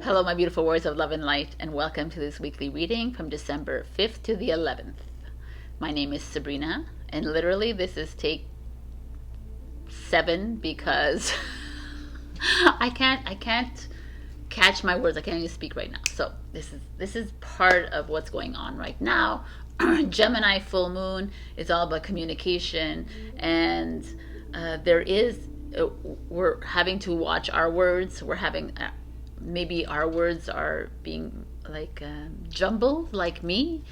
Hello, my beautiful warriors of love and light, and welcome to this weekly reading from December 5th to the 11th. My name is Sabrina, and literally this is take 7 because I can't catch my words. I can't even speak right now. So this is part of what's going on right now. Gemini full moon is all about communication, and we're having to watch our words. We're having maybe our words are being like jumbled, like me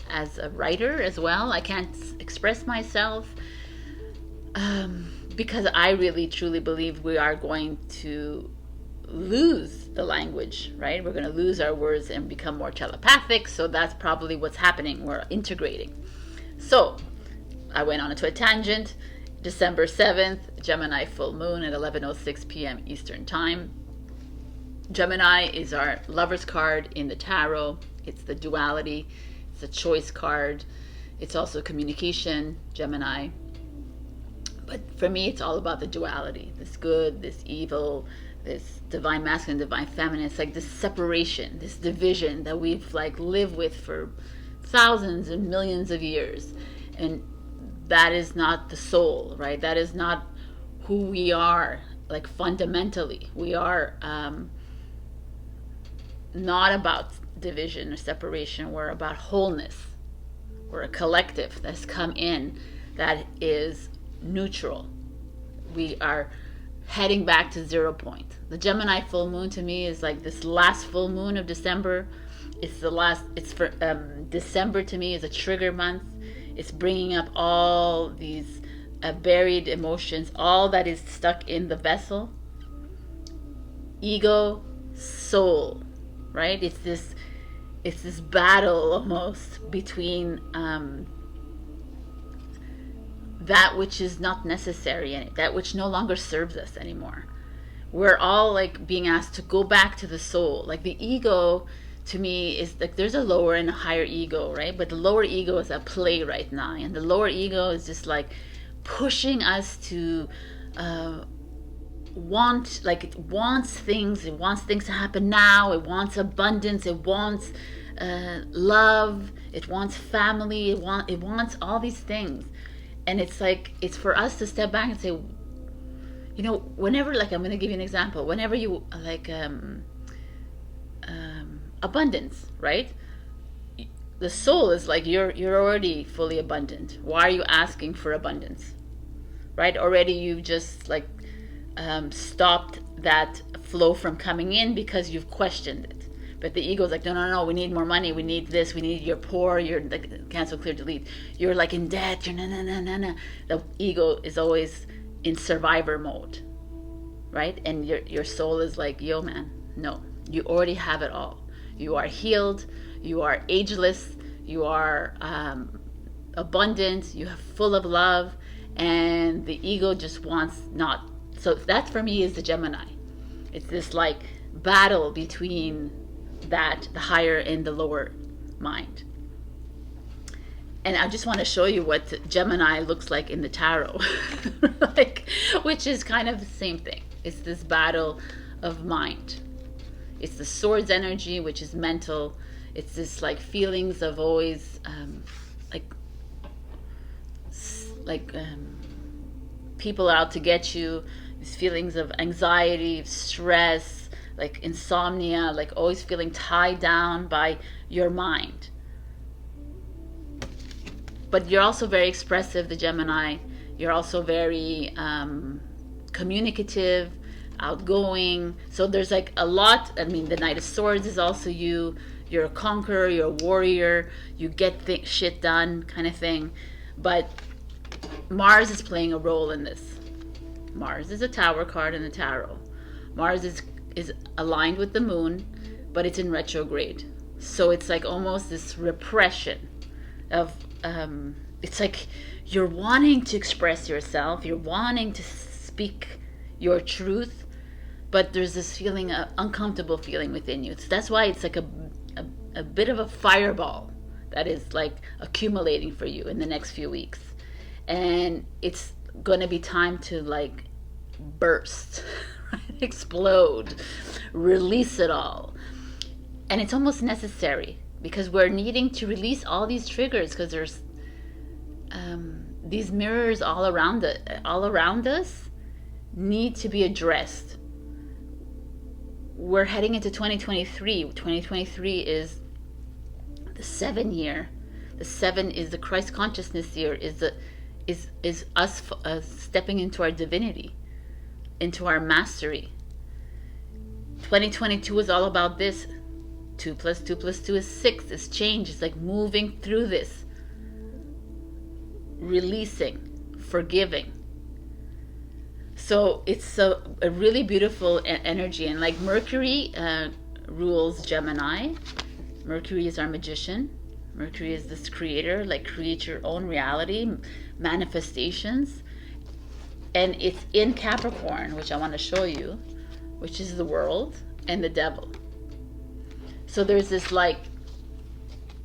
as a writer as well. I can't express myself because I really truly believe we are going to lose the language, right? We're going to lose our words and become more telepathic. So that's probably what's happening. We're integrating. So I went on into a tangent. December 7th, Gemini full moon at 11:06 p.m. Eastern time. Gemini is our lover's card in the tarot. It's the duality. It's a choice card. It's also communication, Gemini. But for me, it's all about the duality. This good, this evil, this divine masculine, divine feminine. It's like this separation, this division that we've like lived with for thousands and millions of years. And that is not the soul, right? That is not who we are, like fundamentally. We are not about division or separation. We're about wholeness. We're a collective that's come in that is neutral. We are heading back to 0 point. The Gemini full moon to me is like this last full moon of December. It's for December to me is a trigger month. It's bringing up all these buried emotions, all that is stuck in the vessel. Ego, soul, right? It's this battle almost between that which is not necessary and that which no longer serves us anymore. We're all like being asked to go back to the soul. Like the ego to me is like there's a lower and a higher ego, right? But the lower ego is at play right now, and the lower ego is just like pushing us to it wants things to happen now. It wants abundance. It wants love. It wants family. It wants all these things. And it's like, it's for us to step back and say, you know, whenever, like, I'm going to give you an example. Whenever you, like, abundance, right? The soul is like, you're already fully abundant. Why are you asking for abundance? Right? Already you've just, like, stopped that flow from coming in because you've questioned it. But the ego is like, no, we need more money, we need this, we need, you're poor, you're like, cancel, clear, delete, you're like in debt, you're no. The ego is always in survivor mode, right? And your soul is like, yo man, no, you already have it all. You are healed, you are ageless, you are abundant, you are full of love, and the ego just wants not. So that for me is the Gemini. It's this like battle between that, the higher and the lower mind. And I just want to show you what Gemini looks like in the tarot, like, which is kind of the same thing. It's this battle of mind. It's the swords energy, which is mental. It's this like feelings of always people out to get you. These feelings of anxiety, stress, like insomnia, like always feeling tied down by your mind. But you're also very expressive, the Gemini. You're also very communicative, outgoing. So there's like a lot. I mean, the Knight of Swords is also you. You're a conqueror, you're a warrior. You get shit done kind of thing. But Mars is playing a role in this. Mars is a Tower card in the tarot. Mars is aligned with the moon, but it's in retrograde. So it's like almost this repression of, it's like you're wanting to express yourself, you're wanting to speak your truth, but there's this feeling, uncomfortable feeling within you. So that's why it's like a bit of a fireball that is like accumulating for you in the next few weeks. And it's going to be time to like burst. explode, release it all. And it's almost necessary, because we're needing to release all these triggers, because there's these mirrors all around us need to be addressed. We're heading into 2023. 2023 is the 7 year. The 7 is the Christ consciousness year, is us stepping into our divinity, into our mastery. 2022 is all about this. 2 + 2 + 2 is 6. It's change. It's like moving through this, releasing, forgiving. So it's a really beautiful energy. And like Mercury rules Gemini. Mercury is our magician. Mercury is this creator, like create your own reality, manifestations. And it's in Capricorn, which I want to show you, which is the world and the devil. So there's this, like,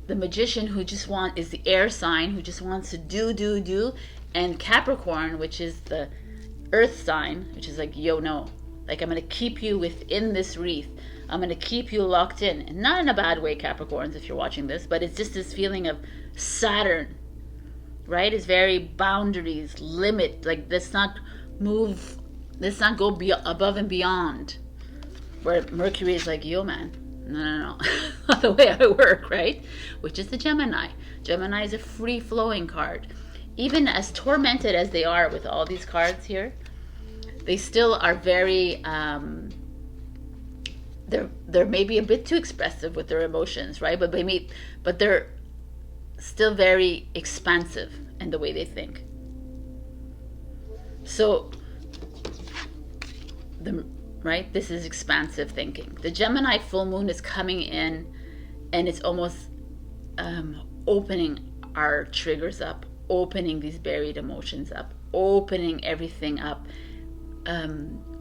the magician who is the air sign, who just wants to do. And Capricorn, which is the earth sign, which is like, yo, no. Like, I'm going to keep you within this wreath. I'm going to keep you locked in. And not in a bad way, Capricorns, if you're watching this, but it's just this feeling of Saturn, right? It's very boundaries, limit. Like, let's not move, let's not go above and beyond. Where Mercury is like, yo, man, no. Not the way I work, right? Which is the Gemini. Gemini is a free-flowing card. Even as tormented as they are with all these cards here, they still are very, they're maybe a bit too expressive with their emotions, right? But they're still very expansive in the way they think. So, right? This is expansive thinking. The Gemini full moon is coming in, and it's almost opening our triggers up, opening these buried emotions up, opening everything up,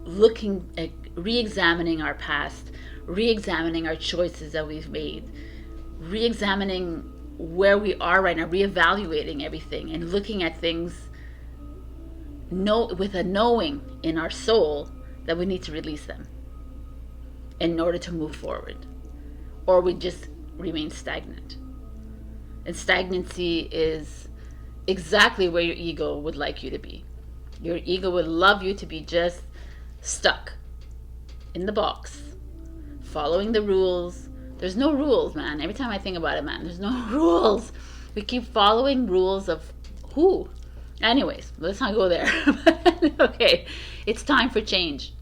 looking at re-examining our past, re-examining our choices that we've made, re-examining where we are right now, re-evaluating everything, and looking at things with a knowing in our soul that we need to release them in order to move forward, or we just remain stagnant. And stagnancy is exactly where your ego would like you to be. Your ego would love you to be just stuck in the box, following the rules. There's no rules, man. Every time I think about it, man, there's no rules. We keep following rules of who? Anyways, let's not go there. Okay, it's time for change.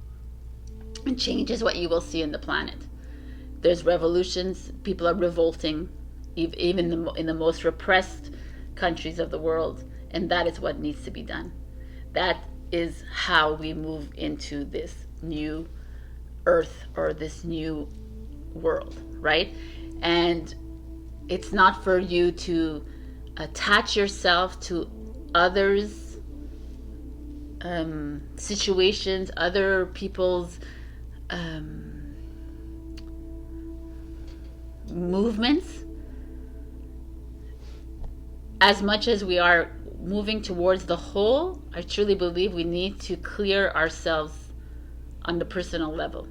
And change is what you will see in the planet. There's revolutions. People are revolting, even in the most repressed countries of the world. And that is what needs to be done. That is how we move into this new earth, or this new world, right? And it's not for you to attach yourself to others' situations, other people's movements. As much as we are moving towards the whole, I truly believe we need to clear ourselves on the personal level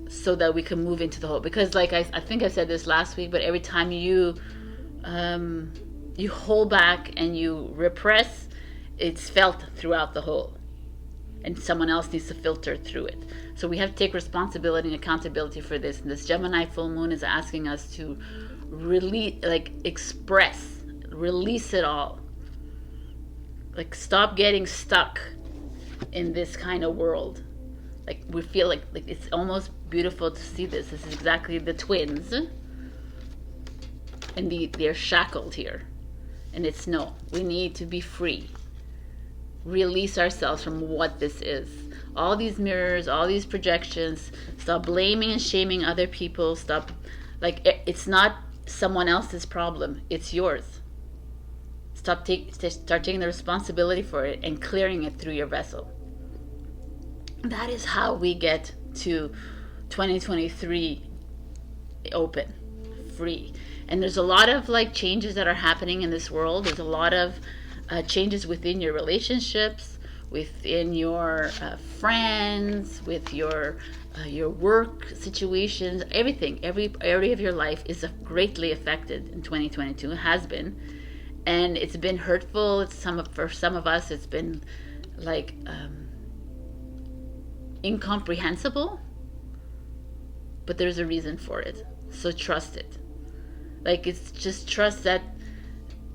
so that we can move into the whole. Because like I think I said this last week, but every time you hold back and you repress, it's felt throughout the whole, and someone else needs to filter through it. So we have to take responsibility and accountability for this. And this Gemini full moon is asking us to release, like express, release it all. Like, stop getting stuck in this kind of world. Like, we feel like it's almost beautiful to see this. This is exactly the twins, and they're shackled here. And it's no, we need to be free. Release ourselves from what this is. All these mirrors, all these projections. Stop blaming and shaming other people. Stop, like, it's not someone else's problem. It's yours. Start taking the responsibility for it and clearing it through your vessel. That is how we get to 2023 open, free. And there's a lot of like changes that are happening in this world. There's a lot of changes within your relationships, within your friends, with your work situations, everything, every area of your life is greatly affected in 2022, has been. And it's been hurtful. For some of us, it's been like incomprehensible, but there's a reason for it. So trust it. Like, it's just trust that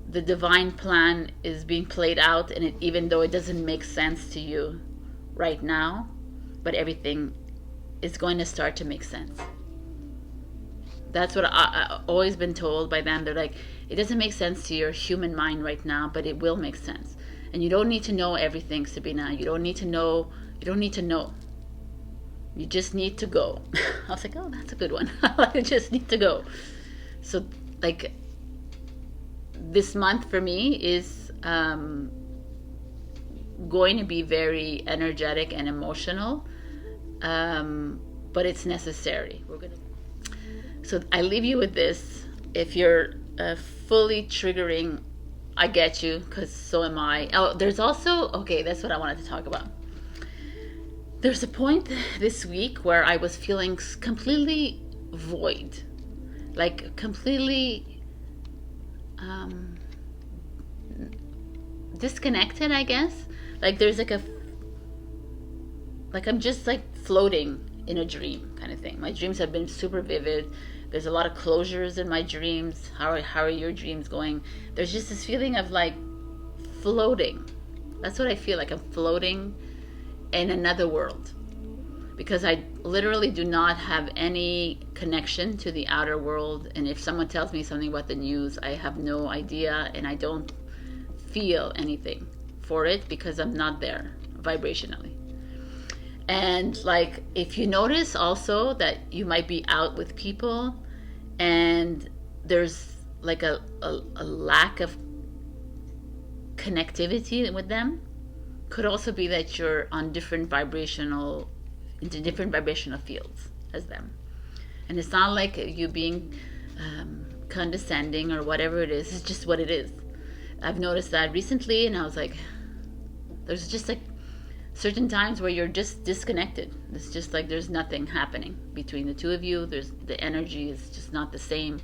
the divine plan is being played out, and even though it doesn't make sense to you right now, but everything is going to start to make sense. That's what I've always been told by them. They're like, it doesn't make sense to your human mind right now, but it will make sense. And you don't need to know everything, Sabrina. You don't need to know. You just need to go. I was like, oh, that's a good one. I just need to go. So, like, this month for me is going to be very energetic and emotional, but it's necessary. So I leave you with this. If you're fully triggering, I get you, because so am I. Oh, there's also, okay, that's what I wanted to talk about. There's a point this week where I was feeling completely void, like completely disconnected, I guess. Like there's like I'm just like floating in a dream kind of thing. My dreams have been super vivid. There's a lot of closures in my dreams. How are your dreams going? There's just this feeling of like floating. That's what I feel like. I'm floating in another world, because I literally do not have any connection to the outer world. And if someone tells me something about the news, I have no idea, and I don't feel anything for it because I'm not there vibrationally. And like, if you notice also that you might be out with people and there's like a lack of connectivity with them, could also be that you're on different vibrational fields as them. And it's not like you being condescending or whatever it is. It's just what it is. I've noticed that recently, and I was like, there's just like certain times where you're just disconnected. It's just like there's nothing happening between the two of you. The energy is just not the same.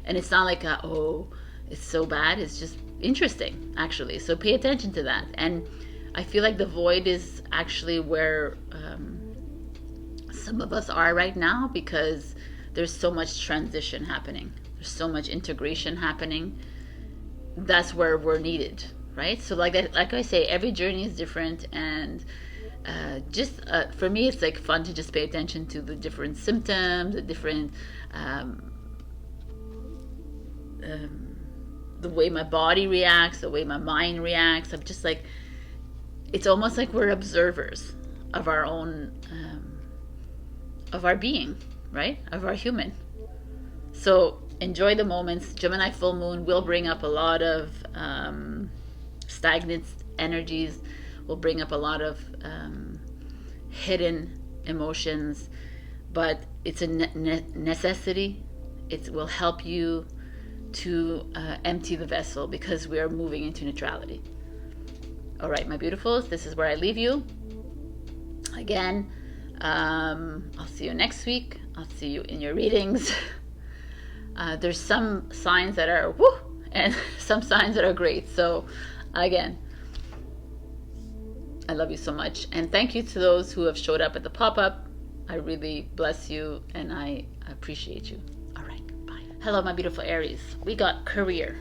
And it's not like oh, it's so bad. It's just interesting, actually. So pay attention to that. And I feel like the void is actually where some of us are right now, because there's so much transition happening. There's so much integration happening. That's where we're needed, right? So like I say, every journey is different, and for me, it's like fun to just pay attention to the different symptoms, the different the way my body reacts, the way my mind reacts. I'm just like, it's almost like we're observers of our own of our being, right? Of our human. So enjoy the moments. Gemini full moon will bring up a lot of stagnant energies, will bring up a lot of hidden emotions, but it's a necessity. It will help you to empty the vessel, because we are moving into neutrality. All right, my beautifuls, this is where I leave you. Again, I'll see you next week. I'll see you in your readings. There's some signs that are woo, and some signs that are great. So again, I love you so much. And thank you to those who have showed up at the pop-up. I really bless you, and I appreciate you. All right, bye. Hello, my beautiful Aries. We got career.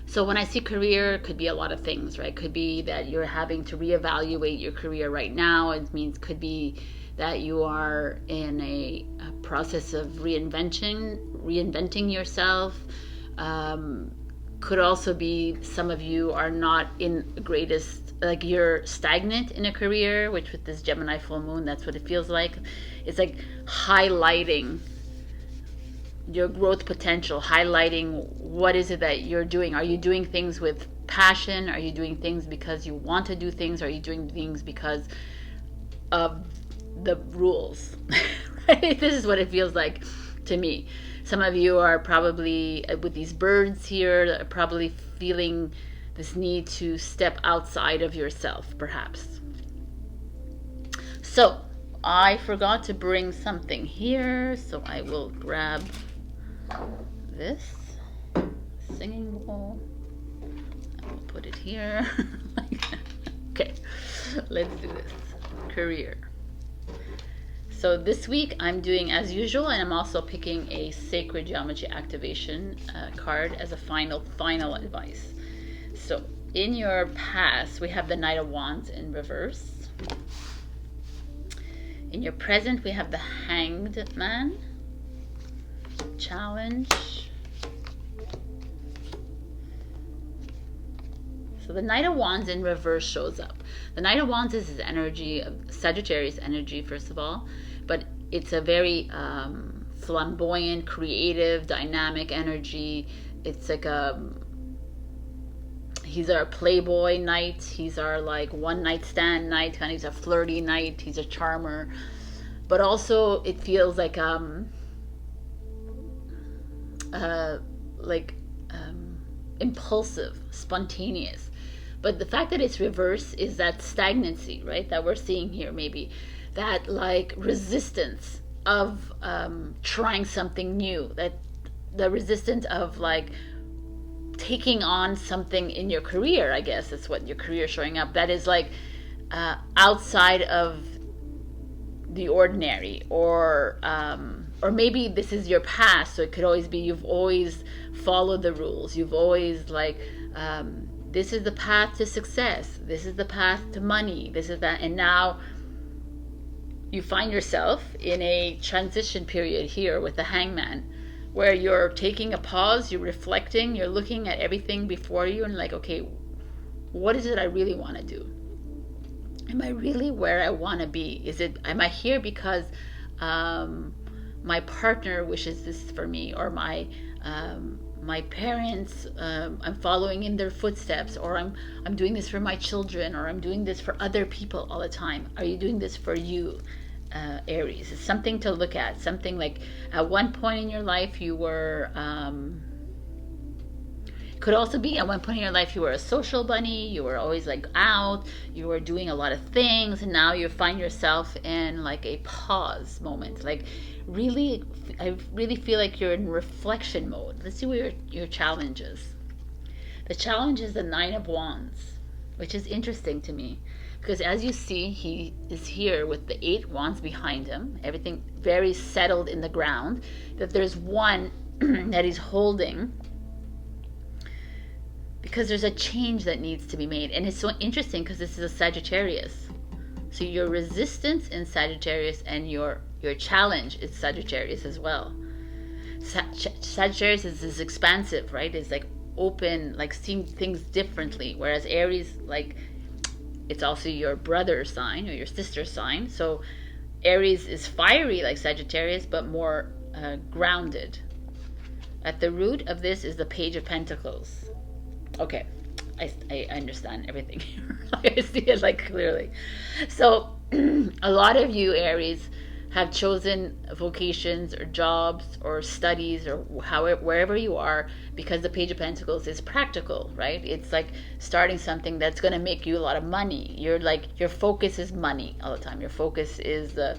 So when I see career, it could be a lot of things, right? Could be that you're having to reevaluate your career right now. It means could be that you are in a process of reinventing yourself. Could also be some of you are not in the greatest, like you're stagnant in a career, which with this Gemini full moon, that's what it feels like. It's like highlighting your growth potential, highlighting what is it that you're doing. Are you doing things with passion? Are you doing things because you want to do things? Are you doing things because of the rules? Right? This is what it feels like to me. Some of you are probably with these birds here, probably feeling this need to step outside of yourself, perhaps. So I forgot to bring something here, so I will grab this singing bowl. I will put it here. Okay, let's do this. Career. So this week I'm doing as usual, and I'm also picking a Sacred Geometry Activation card as a final advice. So in your past, we have the Knight of Wands in reverse. In your present, we have the Hanged Man. Challenge. So the Knight of Wands in reverse shows up. The Knight of Wands is his energy, Sagittarius energy, first of all, but it's a very flamboyant, creative, dynamic energy. It's like he's our playboy knight. He's our like one night stand knight. Kind of, he's a flirty knight. He's a charmer, but also it feels like impulsive, spontaneous. But the fact that it's reverse is that stagnancy, right, that we're seeing here. Maybe that like resistance of trying something new, that the resistance of like taking on something in your career. I guess that's what your career is showing up, that is like outside of the ordinary, or maybe this is your past, so it could always be you've always followed the rules, you've always like this is the path to success, this is the path to money, this is that, and now you find yourself in a transition period here with the Hangman, where you're taking a pause, you're reflecting, you're looking at everything before you, and like, okay, what is it I really want to do? Am I really where I want to be? Am I here because my partner wishes this for me, or my parents, I'm following in their footsteps, or I'm doing this for my children, or I'm doing this for other people all the time? Are you doing this for you, Aries? It's something to look at. Something like at one point in your life you were could also be at one point in your life you were a social bunny, you were always like out, you were doing a lot of things, and now you find yourself in like a pause moment. Like really, I really feel like you're in reflection mode. Let's see what your challenge is. The challenge is the Nine of Wands, which is interesting to me, because as you see, he is here with the 8 wands behind him, everything very settled in the ground, that there's one that he's holding, because there's a change that needs to be made. And it's so interesting because this is a Sagittarius. So your resistance in Sagittarius and your challenge is Sagittarius as well. Sagittarius is expansive, right? It's like open, like seeing things differently. Whereas Aries, like, it's also your brother sign or your sister sign. So Aries is fiery like Sagittarius, but more grounded. At the root of this is the Page of Pentacles. Okay, I understand everything here. I see it like clearly. So a lot of you Aries have chosen vocations or jobs or studies or wherever you are, because the Page of Pentacles is practical, right? It's like starting something that's going to make you a lot of money. You're like, your focus is money all the time. Your focus is the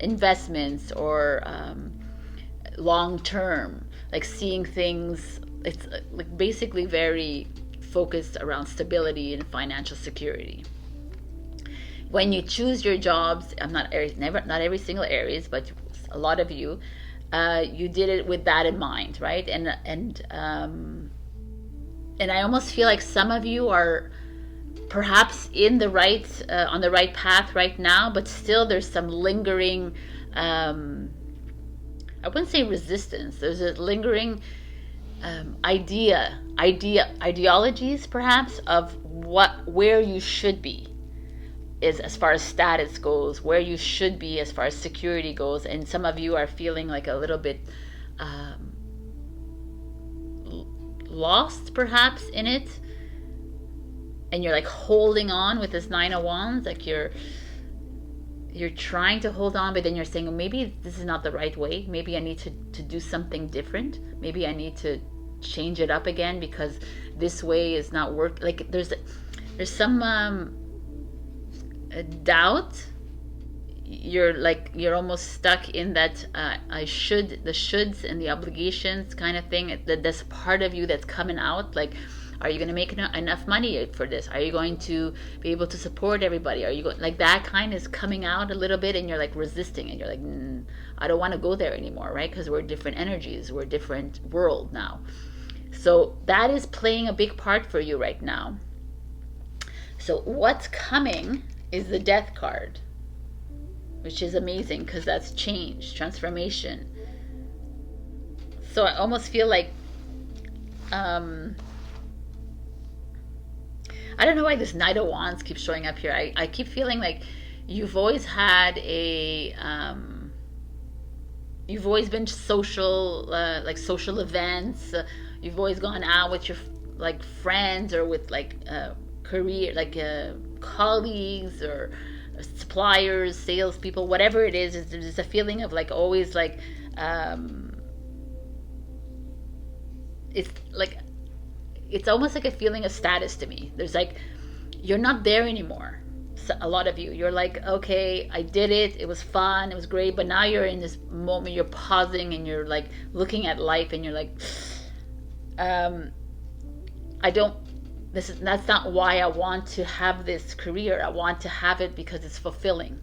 investments or long term, like seeing things. It's like basically very focused around stability and financial security. When you choose your jobs, I'm not Aries, not every single Aries, but a lot of you, you did it with that in mind, right? And I almost feel like some of you are perhaps in the right on the right path right now, but still there's some lingering, I wouldn't say resistance. There's a lingering ideologies perhaps of where you should be is as far as status goes, where you should be as far as security goes, and some of you are feeling like a little bit lost perhaps in it, and you're like holding on with this Nine of Wands, like you're trying to hold on, but then you're saying, well, maybe this is not the right way. Maybe I need to do something different. Maybe I need to change it up again, because this way is not work. Like there's some doubt. You're almost stuck in that the shoulds and the obligations kind of thing. That's part of you that's coming out. Like, are you going to make enough money for this? Are you going to be able to support everybody? Are you going, like, that kind is coming out a little bit, and you're like resisting, and you're like, I don't want to go there anymore, right? Because we're different energies, we're a different world now. So that is playing a big part for you right now. So what's coming is the Death card, which is amazing because that's change, transformation. So I almost feel like, I don't know why this Knight of Wands keeps showing up here. I keep feeling like you've always had you've always been social, like social events. You've always gone out with your like friends or with like career, like colleagues or suppliers, salespeople, whatever it is. There's a feeling of like always like it's almost like a feeling of status to me. There's like, you're not there anymore. So a lot of you're like, okay, I did it. It was fun. It was great. But now you're in this moment, you're pausing and you're like looking at life and you're like, that's not why I want to have this career. I want to have it because it's fulfilling,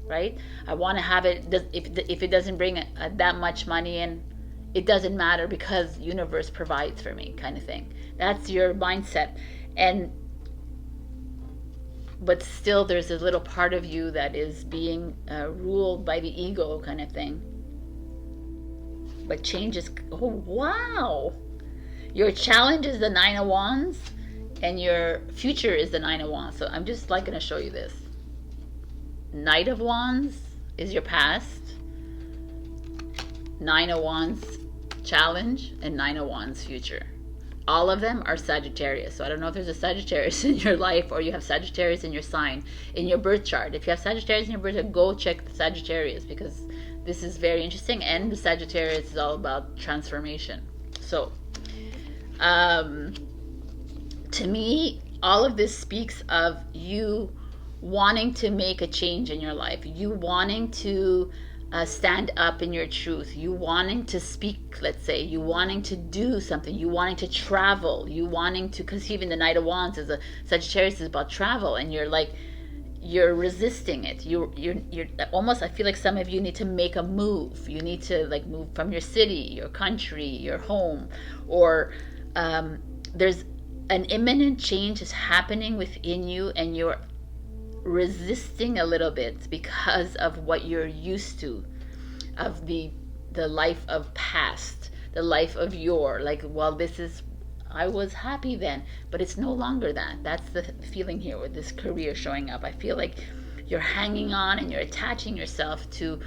right? I want to have it. If it doesn't bring that much money in, it doesn't matter because the universe provides for me, kind of thing. That's your mindset. But still there's a little part of you that is being ruled by the ego, kind of thing. But change is, oh wow, your challenge is the Nine of Wands and your future is the Nine of Wands. So I'm just like going to show you this. Knight of Wands is your past, Nine of Wands challenge, and Nine of Wands future. All of them are Sagittarius. So I don't know if there's a Sagittarius in your life or you have Sagittarius in your sign, in your birth chart. If you have Sagittarius in your birth chart, go check the Sagittarius because this is very interesting. And the Sagittarius is all about transformation. So to me, all of this speaks of you wanting to make a change in your life, you wanting to stand up in your truth, you wanting to speak, let's say, you wanting to do something, you wanting to travel, you wanting to, because even the Knight of Wands is a Sagittarius, is about travel, and you're like, you're resisting it. You're almost, I feel like some of you need to make a move. You need to like move from your city, your country, your home, or there's an imminent change is happening within you, and you're resisting a little bit because of what you're used to, of the life of past, the life of yore. Like, well, this is, I was happy then, but it's no longer that. That's the feeling here with this career showing up. I feel like you're hanging on and you're attaching yourself to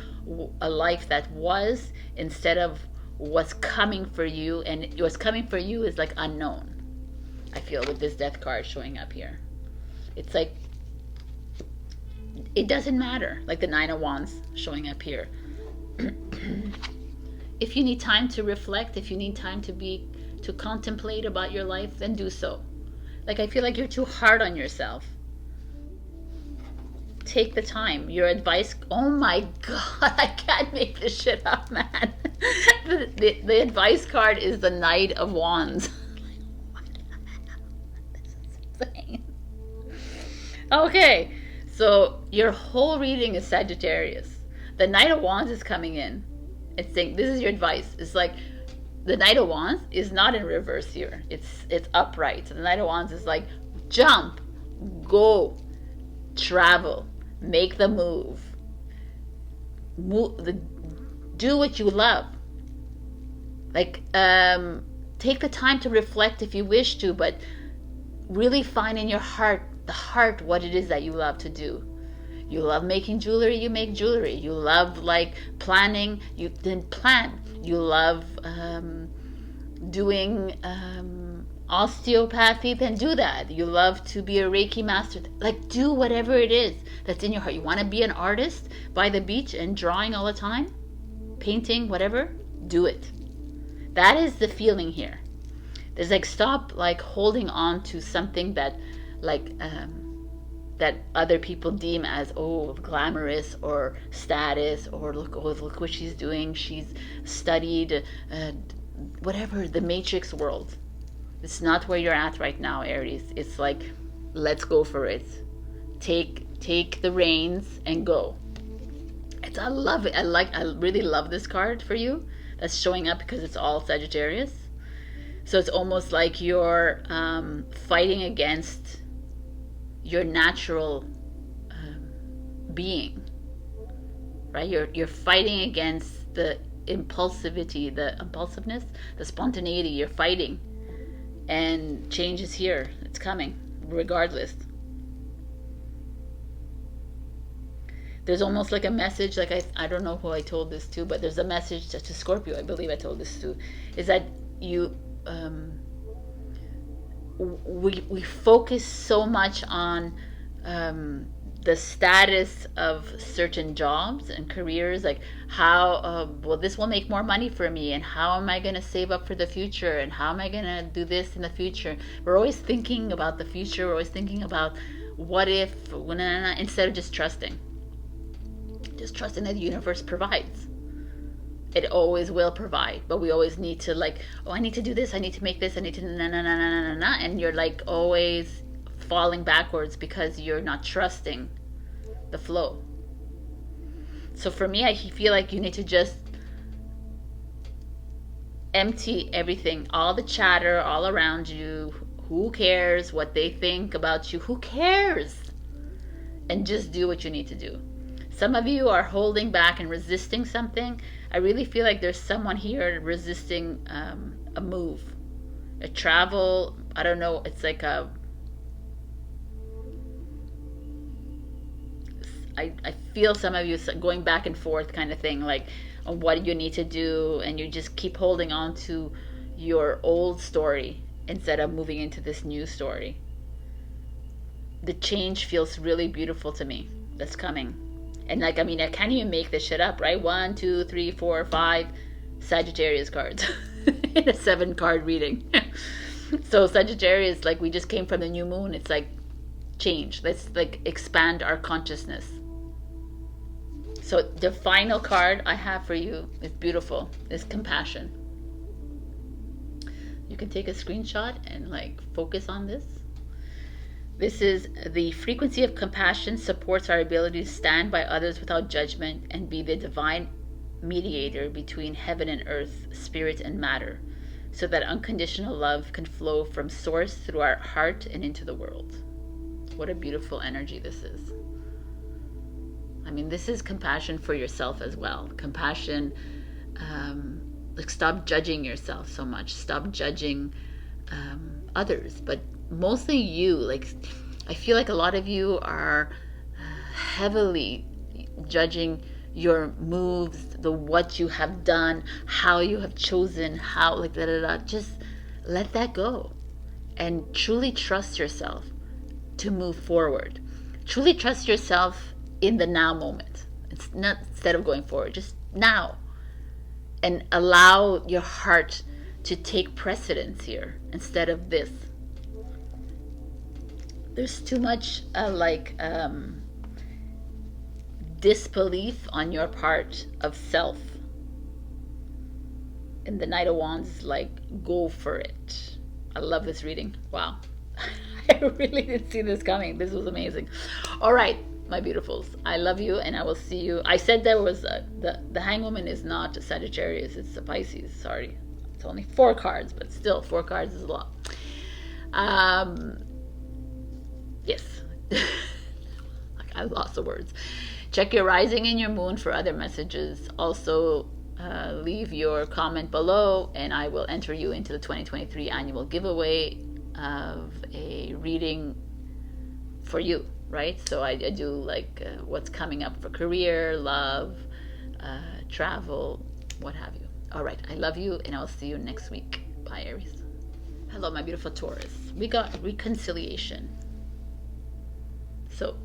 a life that was, instead of what's coming for you, and what's coming for you is like unknown. I feel with this Death card showing up here. It's like, it doesn't matter, like the Nine of Wands showing up here. If you need time to reflect, if you need time to contemplate about your life, then do so. Like, I feel like you're too hard on yourself. Take the time. Your advice, oh my God, I can't make this shit up, man. The advice card is the Knight of Wands. This is insane. Okay. So your whole reading is Sagittarius. The Knight of Wands is coming in. It's saying, this is your advice. It's like, the Knight of Wands is not in reverse here. It's upright. So the Knight of Wands is like, jump, go, travel, make the move. Do what you love. Like, take the time to reflect if you wish to, but really find in your heart, what it is that you love to do. You love making jewelry, you make jewelry. You love like planning, you then plan. You love doing osteopathy, then do that. You love to be a Reiki master, like do whatever it is that's in your heart. You want to be an artist by the beach and drawing all the time, painting, whatever, do it. That is the feeling here. There's like, stop like holding on to something that like that other people deem as, oh, glamorous or status, or look, oh, look what she's doing, she's studied whatever, the matrix world. It's not where you're at right now, Aries. It's like, let's go for it. Take the reins and go. I love it. I really love this card for you that's showing up, because it's all Sagittarius. So it's almost like you're fighting against your natural being, right? You're fighting against the impulsivity, the impulsiveness, the spontaneity. You're fighting, and change is here. It's coming, regardless. There's almost like a message, like I don't know who I told this to, but there's a message to Scorpio, I believe I told this to, is that you, we focus so much on the status of certain jobs and careers, like how, well, this will make more money for me, and how am I going to save up for the future, and how am I going to do this in the future. We're always thinking about the future, we're always thinking about what if, instead of just trusting that the universe provides. It always will provide, but we always need to like, oh, I need to do this, I need to make this, I need to and you're like always falling backwards because you're not trusting the flow. So for me, I feel like you need to just empty everything, all the chatter all around you. Who cares what they think about you? Who cares? And just do what you need to do. Some of you are holding back and resisting something. I really feel like there's someone here resisting a move, a travel. I don't know. It's like I feel some of you going back and forth kind of thing, like on what you need to do, and you just keep holding on to your old story instead of moving into this new story. The change feels really beautiful to me that's coming. And like, I mean, I can't even make this shit up, right? 1, 2, 3, 4, 5 Sagittarius cards in a 7-card reading. So Sagittarius, like, we just came from the new moon. It's like, change. Let's like expand our consciousness. So the final card I have for you is beautiful. Is compassion. You can take a screenshot and like focus on this. This is the frequency of compassion supports our ability to stand by others without judgment and be the divine mediator between heaven and earth, spirit and matter, so that unconditional love can flow from source through our heart and into the world. What a beautiful energy this is. I mean, this is compassion for yourself as well. Compassion, like, stop judging yourself so much. Stop judging others, but mostly you. Like, I feel like a lot of you are heavily judging your moves, what you have done, how you have chosen, how, like, just let that go and truly trust yourself to move forward. Truly trust yourself in the now moment. It's not, instead of going forward, just now, and allow your heart to take precedence here instead of this. There's too much disbelief on your part of self. And the Knight of Wands is like, go for it. I love this reading. Wow. I really didn't see this coming. This was amazing. All right, my beautifuls. I love you, and I will see you. I said there was the Hangwoman is not a Sagittarius. It's a Pisces. Sorry. It's only 4 cards, but still 4 cards is a lot. Yes. I lost the words. Check your rising and your moon for other messages. Also, leave your comment below, and I will enter you into the 2023 annual giveaway of a reading for you, right? So I do like what's coming up for career, love, travel, what have you. All right, I love you, and I'll see you next week. Bye, Aries. Hello, my beautiful Taurus. We got reconciliation. So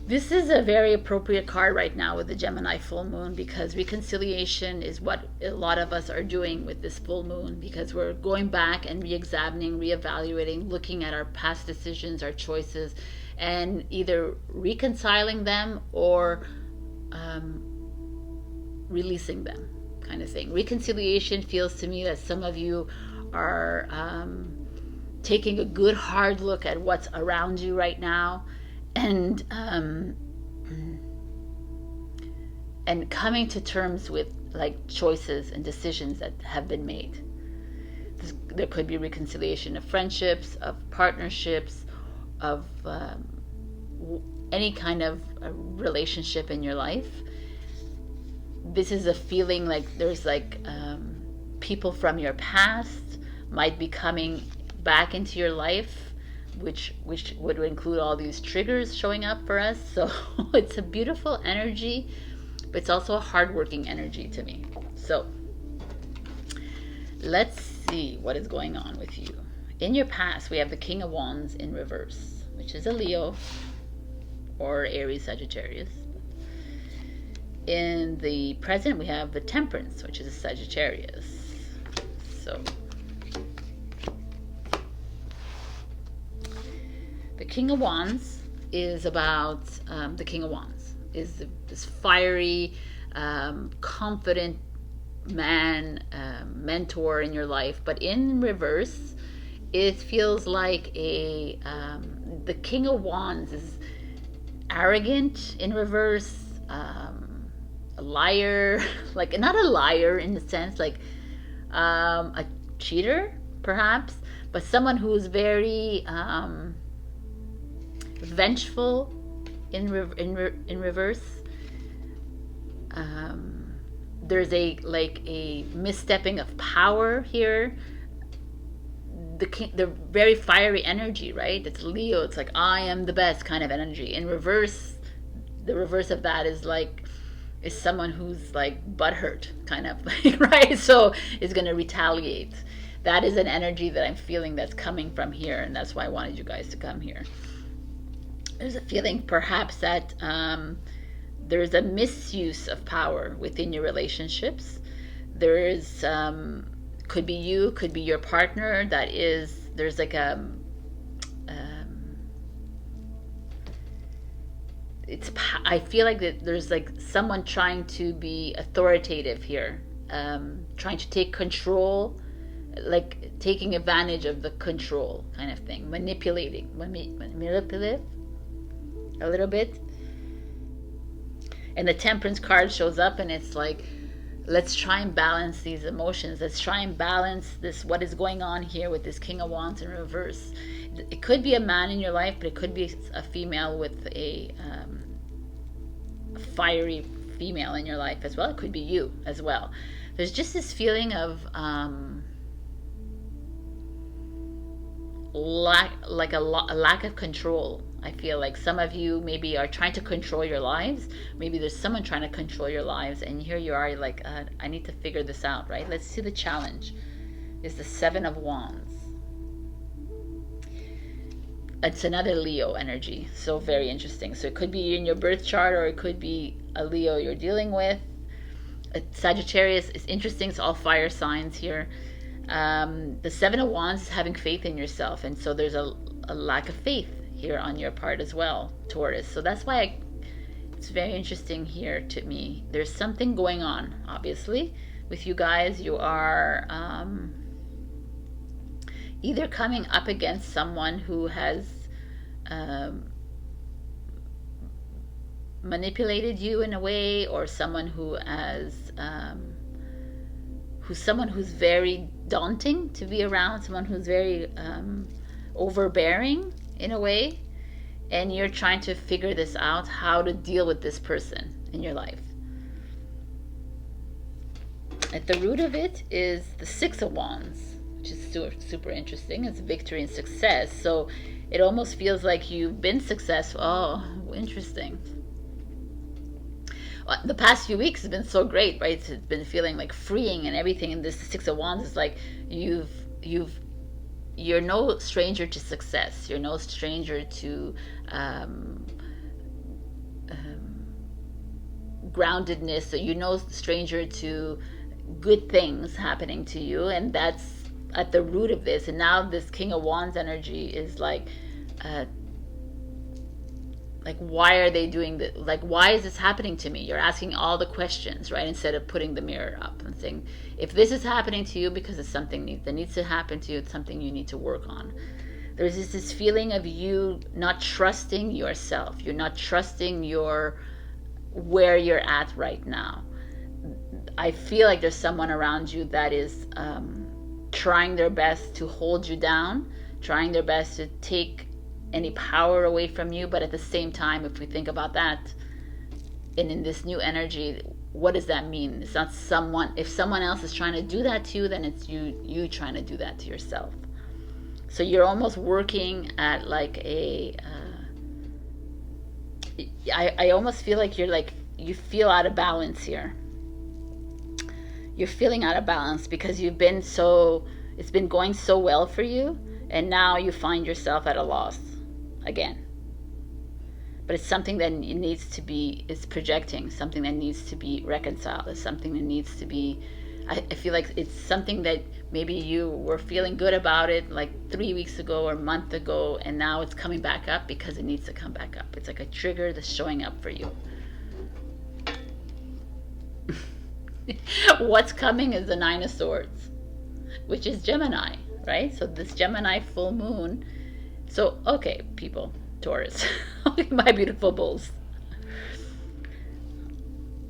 This is a very appropriate card right now with the Gemini full moon, because reconciliation is what a lot of us are doing with this full moon, because we're going back and re-examining, re-evaluating, looking at our past decisions, our choices, and either reconciling them or releasing them, kind of thing. Reconciliation feels to me that some of you are taking a good hard look at what's around you right now, and coming to terms with like choices and decisions that have been made. There could be reconciliation of friendships, of partnerships, of any kind of relationship in your life. This is a feeling like there's like people from your past might be coming back into your life, which would include all these triggers showing up for us. So it's a beautiful energy, but it's also a hardworking energy to me. So let's see what is going on with you. In your past, we have the King of Wands in reverse, which is a Leo or Aries, Sagittarius. In the present, we have the Temperance, which is a Sagittarius. So the King of Wands is about the King of Wands is this fiery, confident man, mentor in your life. But in reverse, it feels like the King of Wands is arrogant in reverse, a liar, like not a liar in the sense like a cheater perhaps, but someone who's very vengeful in reverse. There's a misstepping of power here. The very fiery energy, right? It's Leo. It's like I am the best kind of energy. In reverse, the reverse of that is someone who's like butthurt, kind of, right? So is going to retaliate. That is an energy that I'm feeling that's coming from here, and that's why I wanted you guys to come here. There's a feeling perhaps that there's a misuse of power within your relationships. There is could be you, could be your partner. There's like I feel like that there's like someone trying to be authoritative here, trying to take control, like taking advantage of the control kind of thing, manipulative a little bit. And the Temperance card shows up, and it's like, let's try and balance these emotions. Let's try and balance this, what is going on here with this King of Wands in reverse. It could be a man in your life, but it could be a female with a fiery female in your life as well. It could be you as well. There's just this feeling of lack of control. I feel like some of you maybe are trying to control your lives. Maybe there's someone trying to control your lives, and here you are like, I need to figure this out, right? Let's see the challenge. Is the Seven of Wands. It's another Leo energy, so very interesting. So it could be in your birth chart, or it could be a Leo you're dealing with. Sagittarius is interesting. It's all fire signs here. The Seven of Wands is having faith in yourself, and so there's a lack of faith here on your part as well, Taurus. So that's why it's very interesting here to me. There's something going on, obviously, with you guys. You are either coming up against someone who has manipulated you in a way, or someone who has who's very daunting to be around, someone who's very overbearing in a way, and you're trying to figure this out, how to deal with this person in your life. At the root of it is the Six of Wands, which is super interesting. It's victory and success. So it almost feels like you've been successful. Oh, interesting. The past few weeks has been so great, right? It's been feeling like freeing and everything. And this Six of Wands is like you're no stranger to success. You're no stranger to groundedness, so you know stranger to good things happening to you, and that's at the root of this. And now this King of Wands energy is like why are they doing this? Like, why is this happening to me? You're asking all the questions, right? Instead of putting the mirror up and saying, if this is happening to you because it's something that needs to happen to you, it's something you need to work on. There's this feeling of you not trusting yourself. You're not trusting where you're at right now. I feel like there's someone around you that is trying their best to hold you down, trying their best to take any power away from you. But at the same time, if we think about that, and in this new energy, what does that mean? It's not someone. If someone else is trying to do that to you, then it's you trying to do that to yourself. So you're almost working at like I almost feel like you feel out of balance here. You're feeling out of balance because it's been going so well for you, and now you find yourself at a loss again. But it's something that is projecting, something that needs to be reconciled. It's something that needs to be, I feel like it's something that maybe you were feeling good about it like 3 weeks ago or a month ago, and now it's coming back up because it needs to come back up. It's like a trigger that's showing up for you. What's coming is the Nine of Swords, which is Gemini, right? So this Gemini full moon. So, okay, people, Taurus, my beautiful bulls.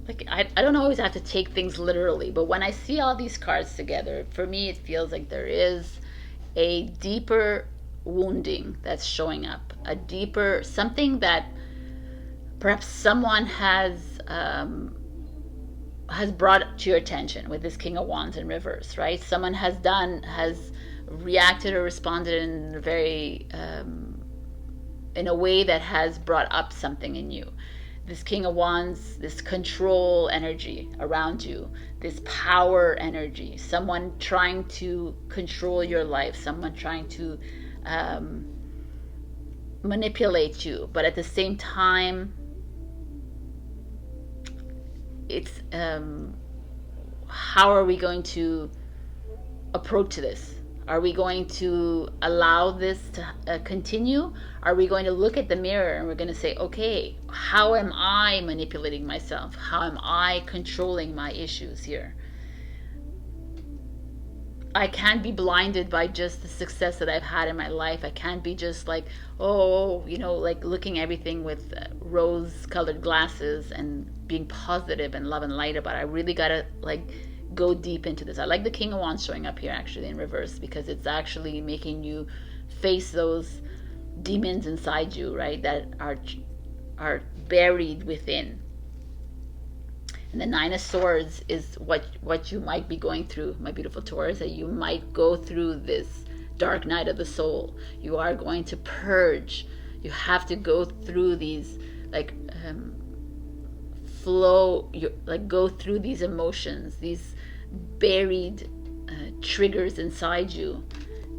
Like, I don't always have to take things literally, but when I see all these cards together, for me, it feels like there is a deeper wounding that's showing up, a deeper, something that perhaps someone has brought to your attention with this King of Wands in reverse, right? Someone has reacted or responded in a very, in a way that has brought up something in you. This King of Wands, this control energy around you, this power energy, someone trying to control your life, someone trying to manipulate you, but at the same time, it's how are we going to approach this? Are we going to allow this to continue? Are we going to look at the mirror and we're going to say, okay, how am I manipulating myself? How am I controlling my issues here? I can't be blinded by just the success that I've had in my life. I can't be just like, like looking everything with rose-colored glasses and being positive and love and light about it. I really got to go deep into this. I like the King of Wands showing up here actually in reverse, because it's actually making you face those demons inside you, right, that are buried within. And the Nine of Swords is what you might be going through, my beautiful Taurus, that you might go through this dark night of the soul. You are going to purge. You have to go through these go through these emotions, these buried triggers inside you,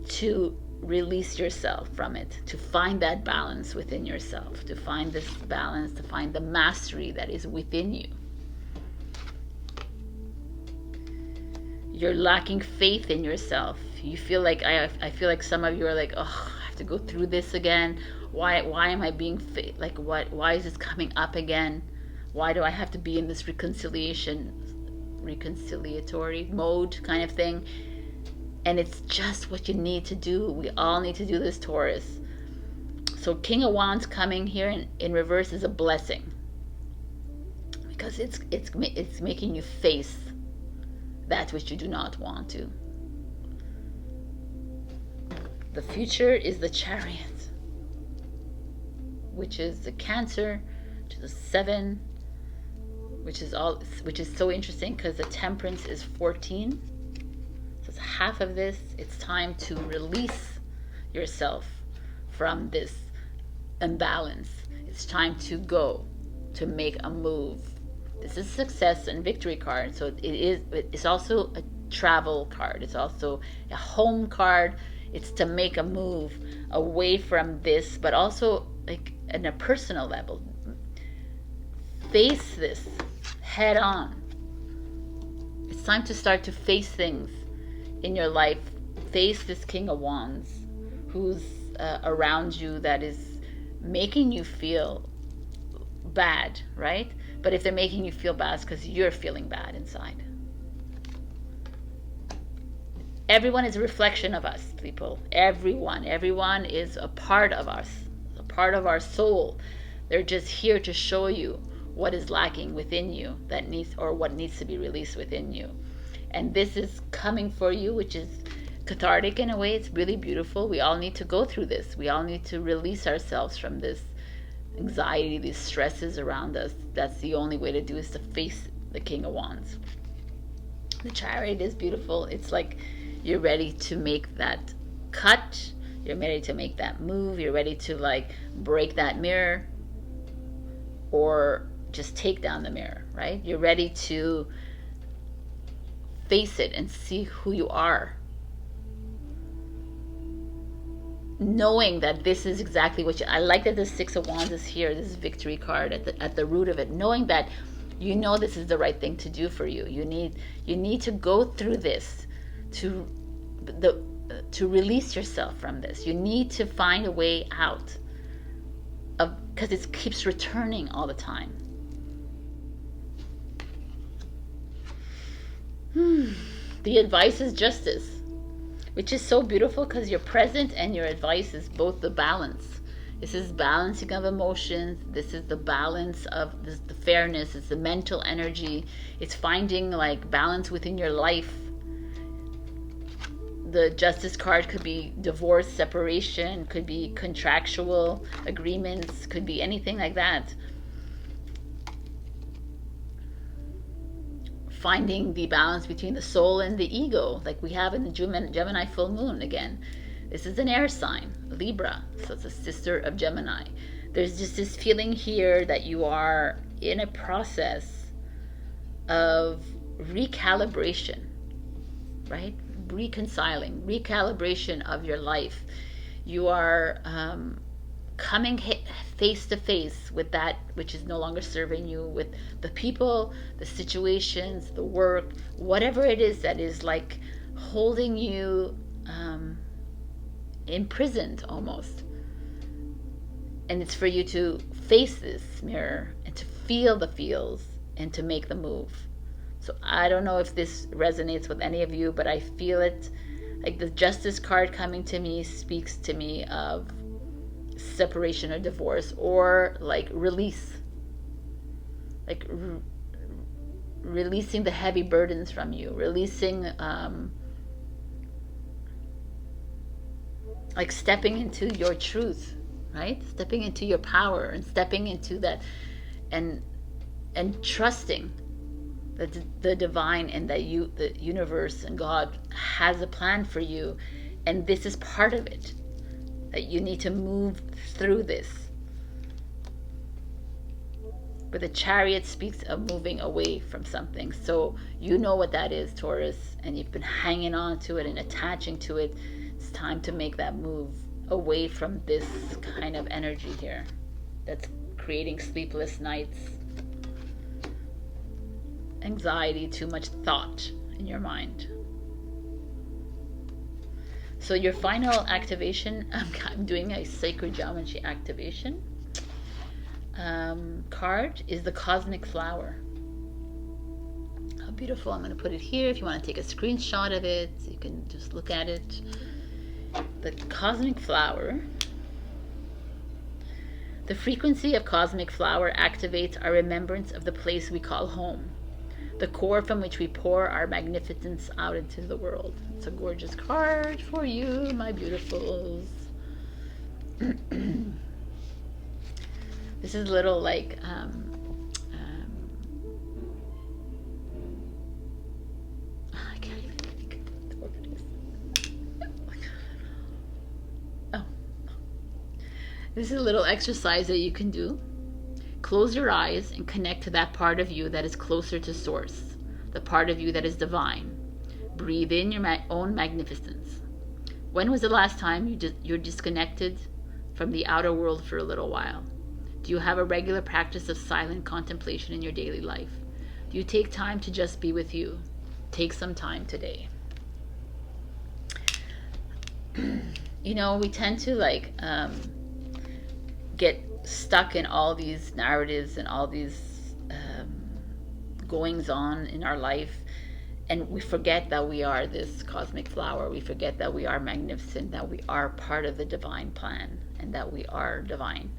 to release yourself from it, to find that balance within yourself, to find this balance, to find the mastery that is within you. You're lacking faith in yourself. You feel like I feel like some of you are like, oh, I have to go through this again. Why am I being why is this coming up again? Why do I have to be in this reconciliatory mode kind of thing? And it's just what you need to do. We all need to do this, Taurus. So King of Wands coming here in reverse is a blessing, because it's making you face that which you do not want to. The future is the Chariot, which is the Cancer, which is the 7, which is so interesting because the Temperance is 14. So it's half of this. It's time to release yourself from this imbalance. It's time to go, to make a move. This is success and victory card. So it's also a travel card. It's also a home card. It's to make a move away from this, but also in a personal level. face this head on. It's time to start to face things in your life. Face this King of Wands who's around you, that is making you feel bad, right? But if they're making you feel bad, it's because you're feeling bad inside. Everyone is a reflection of us, people. Everyone is a part of us, a part of our soul. They're just here to show you what is lacking within you, that needs, or what needs to be released within you. And this is coming for you, which is cathartic in a way. It's really beautiful. We all need to go through this. We all need to release ourselves from this anxiety, these stresses around us. That's the only way to do, is to face the King of Wands. The Chariot is beautiful. It's like you're ready to make that cut. You're ready to make that move. You're ready to like break that mirror, or just take down the mirror, right? You're ready to face it and see who you are, knowing that this is exactly what you, I like that the Six of Wands is here, this victory card at the root of it, knowing that you know this is the right thing to do for you. You need to go through this to release yourself from this. You need to find a way out of, because it keeps returning all the time. The advice is justice, which is so beautiful because your present and your advice is both the balance. This is balancing of emotions. This is the balance of this, the fairness. It's the mental energy. It's finding like balance within your life. The Justice card could be divorce, separation, could be contractual agreements, could be anything like that. Finding the balance between the soul and the ego, like we have in the Gemini full moon again. This is an air sign, Libra, so it's a sister of Gemini. There's just this feeling here that you are in a process of recalibration, right? Recalibration of your life. You are coming face to face with that which is no longer serving you, with the people, the situations, the work, whatever it is that is like holding you imprisoned almost. And it's for you to face this mirror and to feel the feels and to make the move. So I don't know if this resonates with any of you, but I feel it. Like the Justice card coming to me speaks to me of separation or divorce, or like release, like releasing the heavy burdens from you, releasing like stepping into your truth, right? Stepping into your power and stepping into that, and trusting that the divine and that the universe and God has a plan for you, and this is part of it, that you need to move through this. But the Chariot speaks of moving away from something. So you know what that is, Taurus, and you've been hanging on to it and attaching to it. It's time to make that move away from this kind of energy here that's creating sleepless nights, anxiety, too much thought in your mind. So your final activation, I'm doing a sacred geometry activation card, is the Cosmic Flower. How beautiful. I'm going to put it here. If you want to take a screenshot of it, you can just look at it. The Cosmic Flower. The frequency of Cosmic Flower activates our remembrance of the place we call home, the core from which we pour our magnificence out into the world. It's a gorgeous card for you, my beautifuls. This is a little like I can't even think what it is. Oh, this is a little exercise that you can do. Close your eyes and connect to that part of you that is closer to source, the part of you that is divine. Breathe in your own magnificence. When was the last time you're disconnected from the outer world for a little while? Do you have a regular practice of silent contemplation in your daily life? Do you take time to just be with you? Take some time today. You know, we tend to like get stuck in all these narratives and all these goings on in our life, and we forget that we are this cosmic flower. We forget that we are magnificent, that we are part of the divine plan, and that we are divine.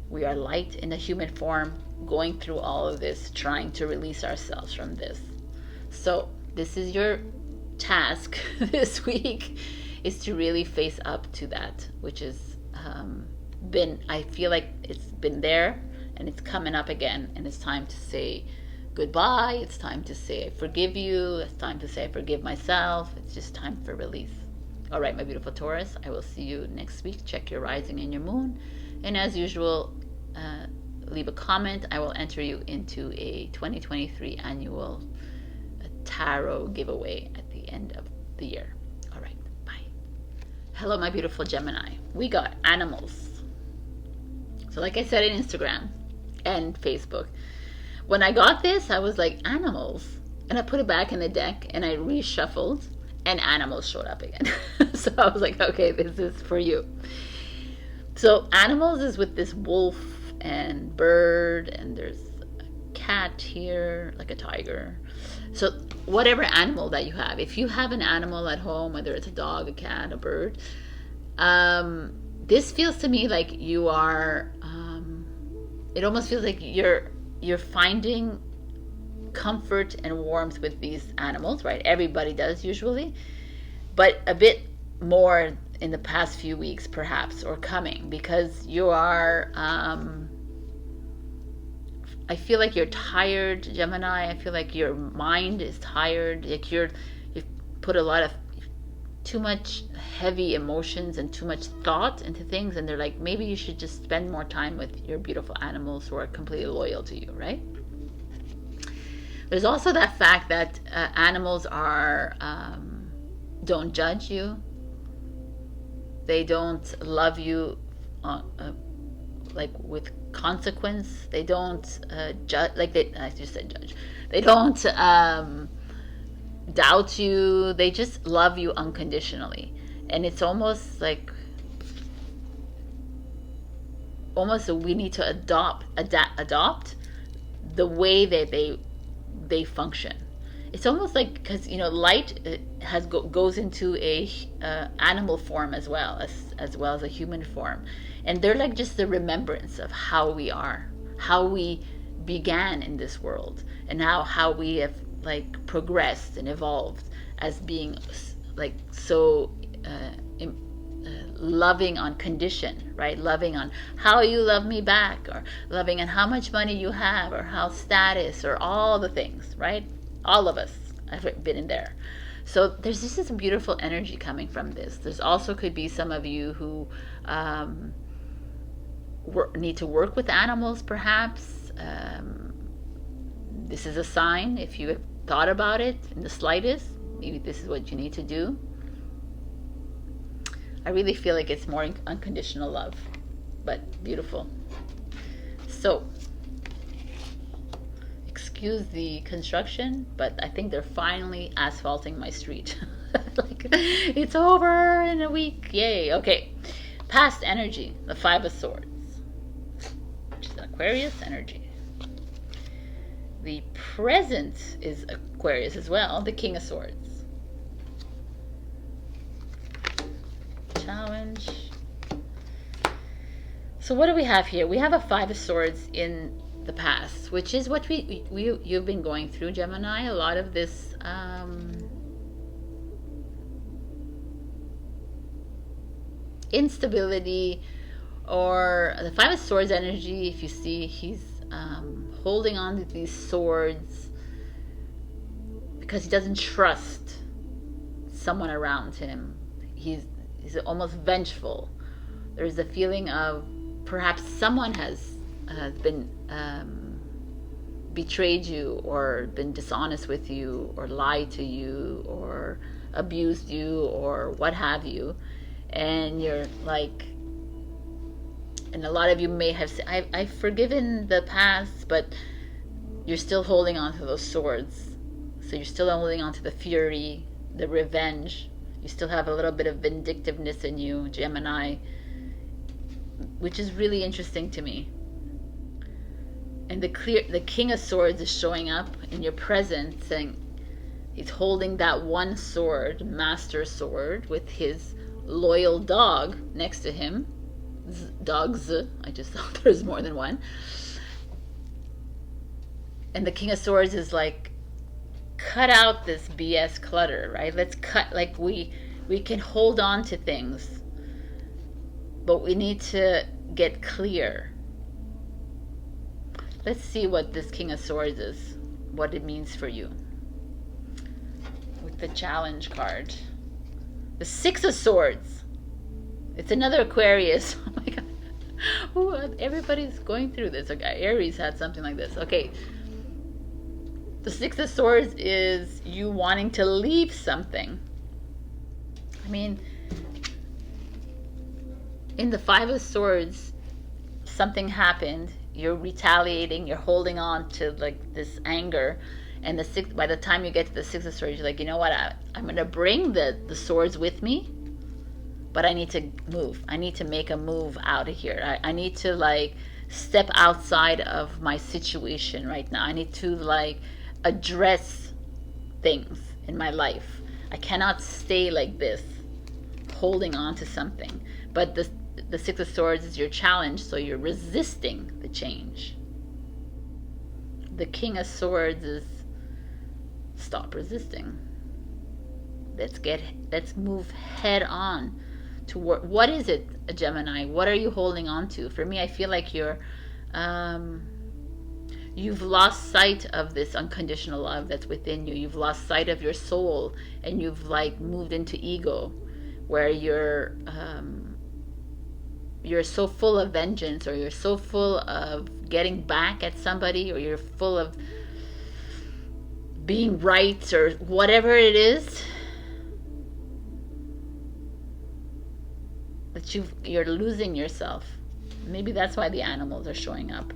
We are light in a human form, going through all of this, trying to release ourselves from this. So this is your task this week, is to really face up to that, which is I feel like it's been there and it's coming up again, and it's time to say goodbye. It's time to say I forgive you. It's time to say I forgive myself. It's just time for release. All right, my beautiful Taurus, I will see you next week. Check your rising and your moon, and as usual, leave a comment. I will enter you into a 2023 annual tarot giveaway at the end of the year. All right, bye. Hello, my beautiful Gemini. We got animals. So like I said in Instagram and Facebook, when I got this, I was like, animals? And I put it back in the deck and I reshuffled and animals showed up again. So I was like, okay, this is for you. So animals is with this wolf and bird, and there's a cat here, like a tiger. So whatever animal that you have, if you have an animal at home, whether it's a dog, a cat, a bird, this feels to me like you are, it almost feels like you're finding comfort and warmth with these animals, right? Everybody does usually, but a bit more in the past few weeks perhaps, or coming, because you are, I feel like you're tired, Gemini. I feel like your mind is tired, like you've put a lot of too much heavy emotions and too much thought into things, and they're like, maybe you should just spend more time with your beautiful animals who are completely loyal to you, right? There's also that fact that animals are don't judge you. They don't love you like with consequence. They don't judge, like I just said judge. They don't doubt you. They just love you unconditionally. And it's almost like we need to adopt the way that they function. It's almost like, because light goes into a animal form as well as a human form, and they're like just the remembrance of how we are, how we began in this world, and how we have like progressed and evolved as being like so loving on condition, right? Loving on how you love me back, or loving on how much money you have, or how status, or all the things, right? All of us have been in there. So there's just this beautiful energy coming from this. There's also could be some of you who need to work with animals, perhaps. This is a sign. If you have thought about it in the slightest, maybe this is what you need to do. I really feel like it's more unconditional love, but beautiful. So, excuse the construction, but I think they're finally asphalting my street. Like, it's over in a week, yay. Okay, past energy, the Five of Swords, which is Aquarius energy. The present is Aquarius as well, the King of Swords. Challenge. So what do we have here? We have a Five of Swords in the past, which is what you've been going through, Gemini. A lot of this instability, or the Five of Swords energy. If you see, he's holding on to these swords because he doesn't trust someone around him. He's almost vengeful. There's a feeling of perhaps someone has been betrayed you, or been dishonest with you, or lied to you, or abused you, or what have you, and you're like, And a lot of you may have said, I've forgiven the past, but you're still holding on to those swords. So you're still holding on to the fury, the revenge. You still have a little bit of vindictiveness in you, Gemini, which is really interesting to me. And the King of Swords is showing up in your presence, saying he's holding that one sword, Master Sword, with his loyal dog next to him. Dogs, I just thought there's more than one. And the King of Swords is like, cut out this BS clutter, right? Let's cut, like we can hold on to things, but we need to get clear. Let's see what this King of Swords is, what it means for you. With the challenge card. The Six of Swords. It's another Aquarius. Oh my God. Ooh, everybody's going through this. Okay, Aries had something like this. Okay. The Six of Swords is you wanting to leave something. I mean, in the Five of Swords, something happened. You're retaliating. You're holding on to like this anger. And by the time you get to the Six of Swords, you're like, you know what? I'm going to bring the swords with me, but I need to move. I need to make a move out of here. I need to like step outside of my situation right now. I need to like address things in my life. I cannot stay like this, holding on to something. But the Six of Swords is your challenge, so you're resisting the change. The King of Swords is stop resisting. Let's move head on to what is it, a Gemini? What are you holding on to? For me, I feel like you've lost sight of this unconditional love that's within you. You've lost sight of your soul, and you've like moved into ego, where you're so full of vengeance, or you're so full of getting back at somebody, or you're full of being right, or whatever it is, that you're losing yourself. Maybe that's why the animals are showing up,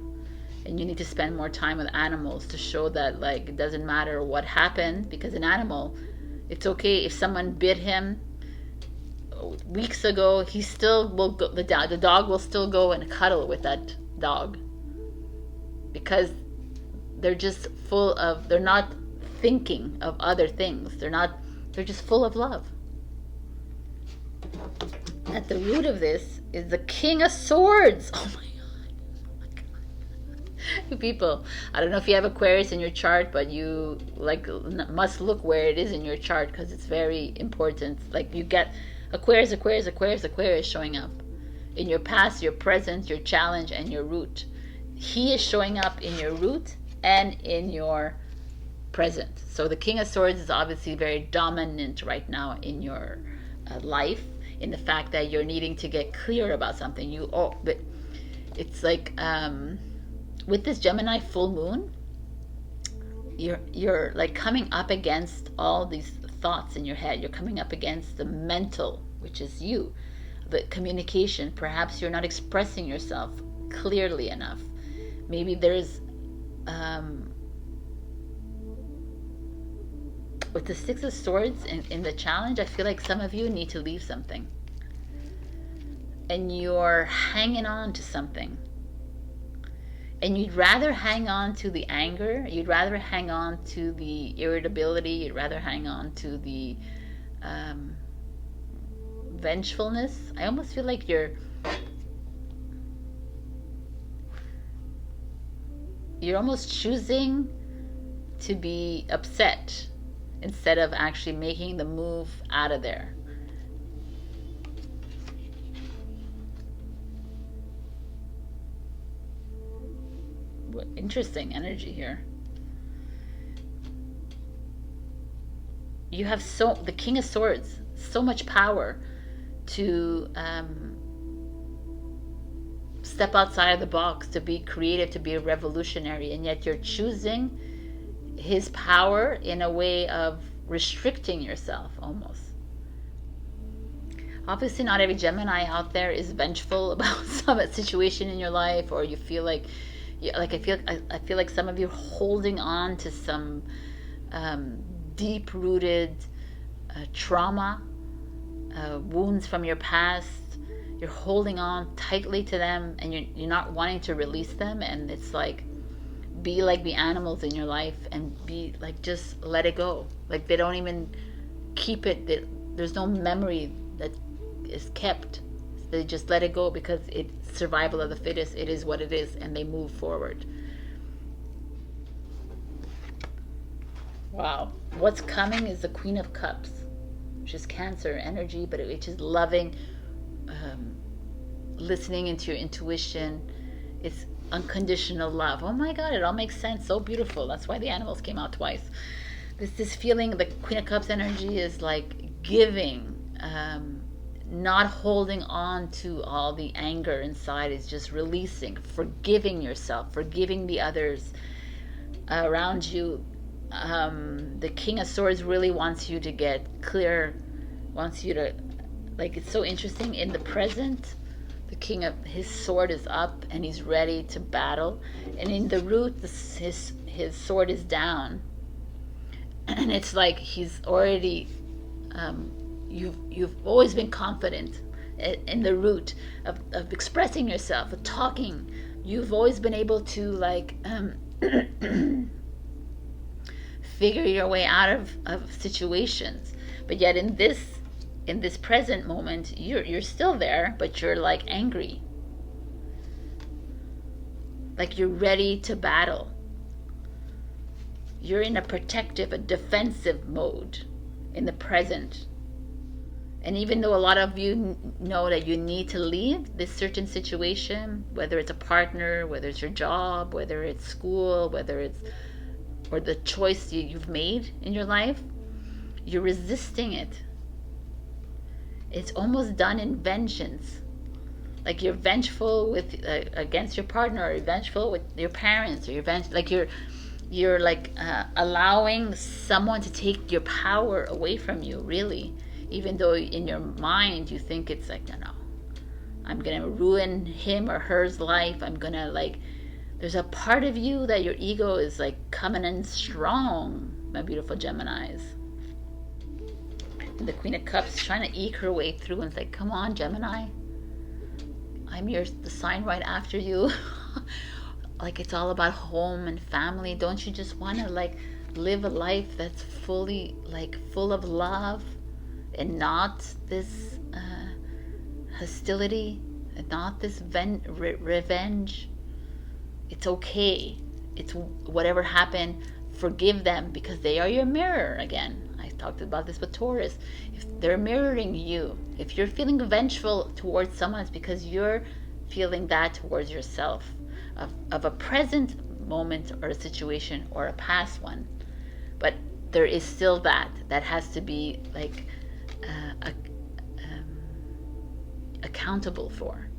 and you need to spend more time with animals to show that like it doesn't matter what happened, because an animal, it's okay if someone bit him weeks ago, he still will go, the dog will still go and cuddle with that dog, because they're just full of, they're not thinking of other things. They're just full of love. At the root of this is the King of Swords. Oh my God. People, I don't know if you have Aquarius in your chart, but you like must look where it is in your chart, because it's very important. Like you get Aquarius showing up in your past, your present, your challenge, and your root. He is showing up in your root and in your present. So the King of Swords is obviously very dominant right now in your life, in the fact that you're needing to get clear about something. But it's like with this Gemini full moon, you're like coming up against all these thoughts in your head. You're coming up against the mental, which is you, the communication. Perhaps you're not expressing yourself clearly enough. Maybe there's with the Six of Swords in the challenge, I feel like some of you need to leave something, and you're hanging on to something, and you'd rather hang on to the anger, you'd rather hang on to the irritability, you'd rather hang on to the vengefulness. I almost feel like you're almost choosing to be upset instead of actually making the move out of there. What interesting energy here. You have the King of Swords, so much power to step outside of the box, to be creative, to be a revolutionary, and yet you're choosing his power in a way of restricting yourself almost. Obviously, not every Gemini out there is vengeful about some situation in your life, or you feel like, I feel like some of you are holding on to some deep-rooted trauma, wounds from your past. You're holding on tightly to them, and you're not wanting to release them. And it's like, be like the animals in your life, and be like, just let it go. Like, they don't even keep it. There's no memory that is kept. They just let it go because it's survival of the fittest. It is what it is, and they move forward. Wow. What's coming is the Queen of Cups, which is Cancer energy, but which is loving, listening into your intuition. It's unconditional love. Oh my God, it all makes sense. So beautiful. That's why the animals came out twice. This feeling, the Queen of Cups energy is like giving, not holding on to all the anger inside. It's just releasing, forgiving yourself, forgiving the others around you. The King of Swords really wants you to get clear, wants you to, like, it's so interesting. In the present, the King of his sword is up and he's ready to battle, and in the root, his sword is down, and it's like he's already, you've always been confident in the root of expressing yourself, of talking. You've always been able to, like, figure your way out of situations, but yet in this present moment, you're still there, but you're like angry, like you're ready to battle. You're in a protective, a defensive mode in the present. And even though a lot of you know that you need to leave this certain situation, whether it's a partner, whether it's your job, whether it's school, whether it's, or the choice you've made in your life, you're resisting it. It's almost done in vengeance. Like, you're vengeful with against your partner, or you're vengeful with your parents, or you're like allowing someone to take your power away from you, really, even though in your mind you think it's like, no, I'm gonna ruin him or her's life. I'm gonna, like, there's a part of you that your ego is like coming in strong, my beautiful Geminis. And the Queen of Cups trying to eke her way through, and it's like, come on, Gemini, I'm the sign right after you. Like, it's all about home and family. Don't you just want to, like, live a life that's fully, like, full of love, and not this hostility, and not this revenge? It's okay. It's whatever happened. Forgive them, because they are your mirror. Again, I talked about this with Taurus. If they're mirroring you, if you're feeling vengeful towards someone, it's because you're feeling that towards yourself, of a present moment or a situation or a past one. But there is still that has to be, like, accountable for.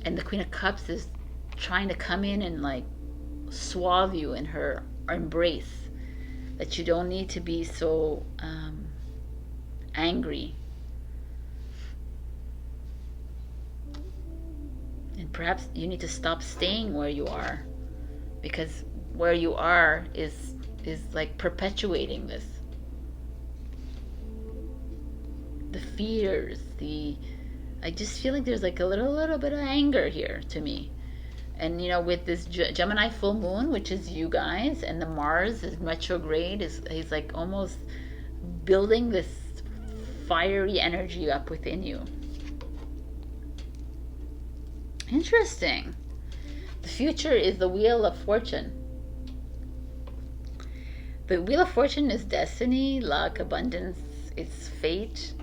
And the Queen of Cups is trying to come in and, like, swathe you in her embrace, that you don't need to be so angry. And perhaps you need to stop staying where you are, because where you are is like perpetuating this. The fears, I just feel like there's like a little bit of anger here to me. And, you know, with this Gemini full moon, which is you guys, and the Mars is retrograde, he's like almost building this fiery energy up within you. Interesting. The future is the Wheel of Fortune. The Wheel of Fortune is destiny, luck, abundance, it's fate.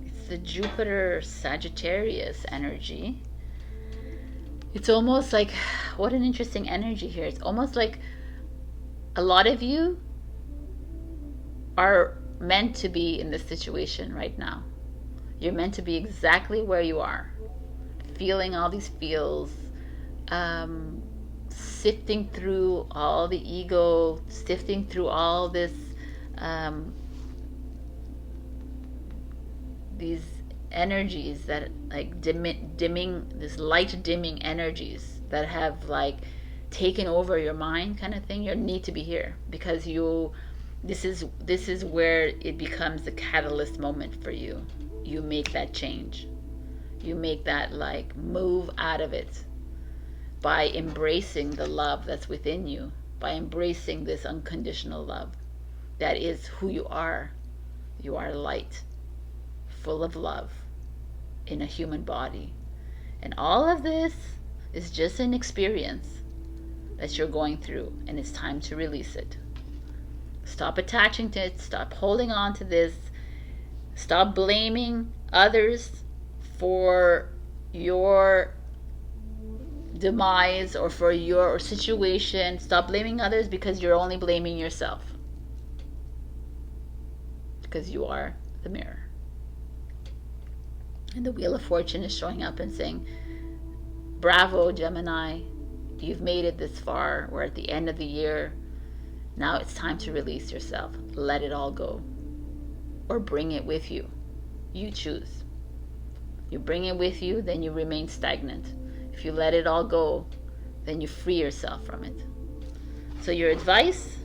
It's the Jupiter Sagittarius energy. It's almost like, what an interesting energy here. It's almost like a lot of you are meant to be in this situation right now. You're meant to be exactly where you are, feeling all these feels, sifting through all the ego, sifting through all this these energies that like dimming, this light dimming energies that have like taken over your mind kind of thing. You need to be here because this is where it becomes the catalyst moment for you. You make that change. You make that like move out of it by embracing the love that's within you, by embracing this unconditional love that is who you are. You are light, full of love, in a human body. And all of this is just an experience that you're going through, and it's time to release it. Stop attaching to it. Stop holding on to this. Stop blaming others for your demise or for your situation. Stop blaming others because you're only blaming yourself. Because you are the mirror. And the Wheel of Fortune is showing up and saying, bravo, Gemini. You've made it this far. We're at the end of the year. Now it's time to release yourself. Let it all go. Or bring it with you. You choose. You bring it with you, then you remain stagnant. If you let it all go, then you free yourself from it. So your advice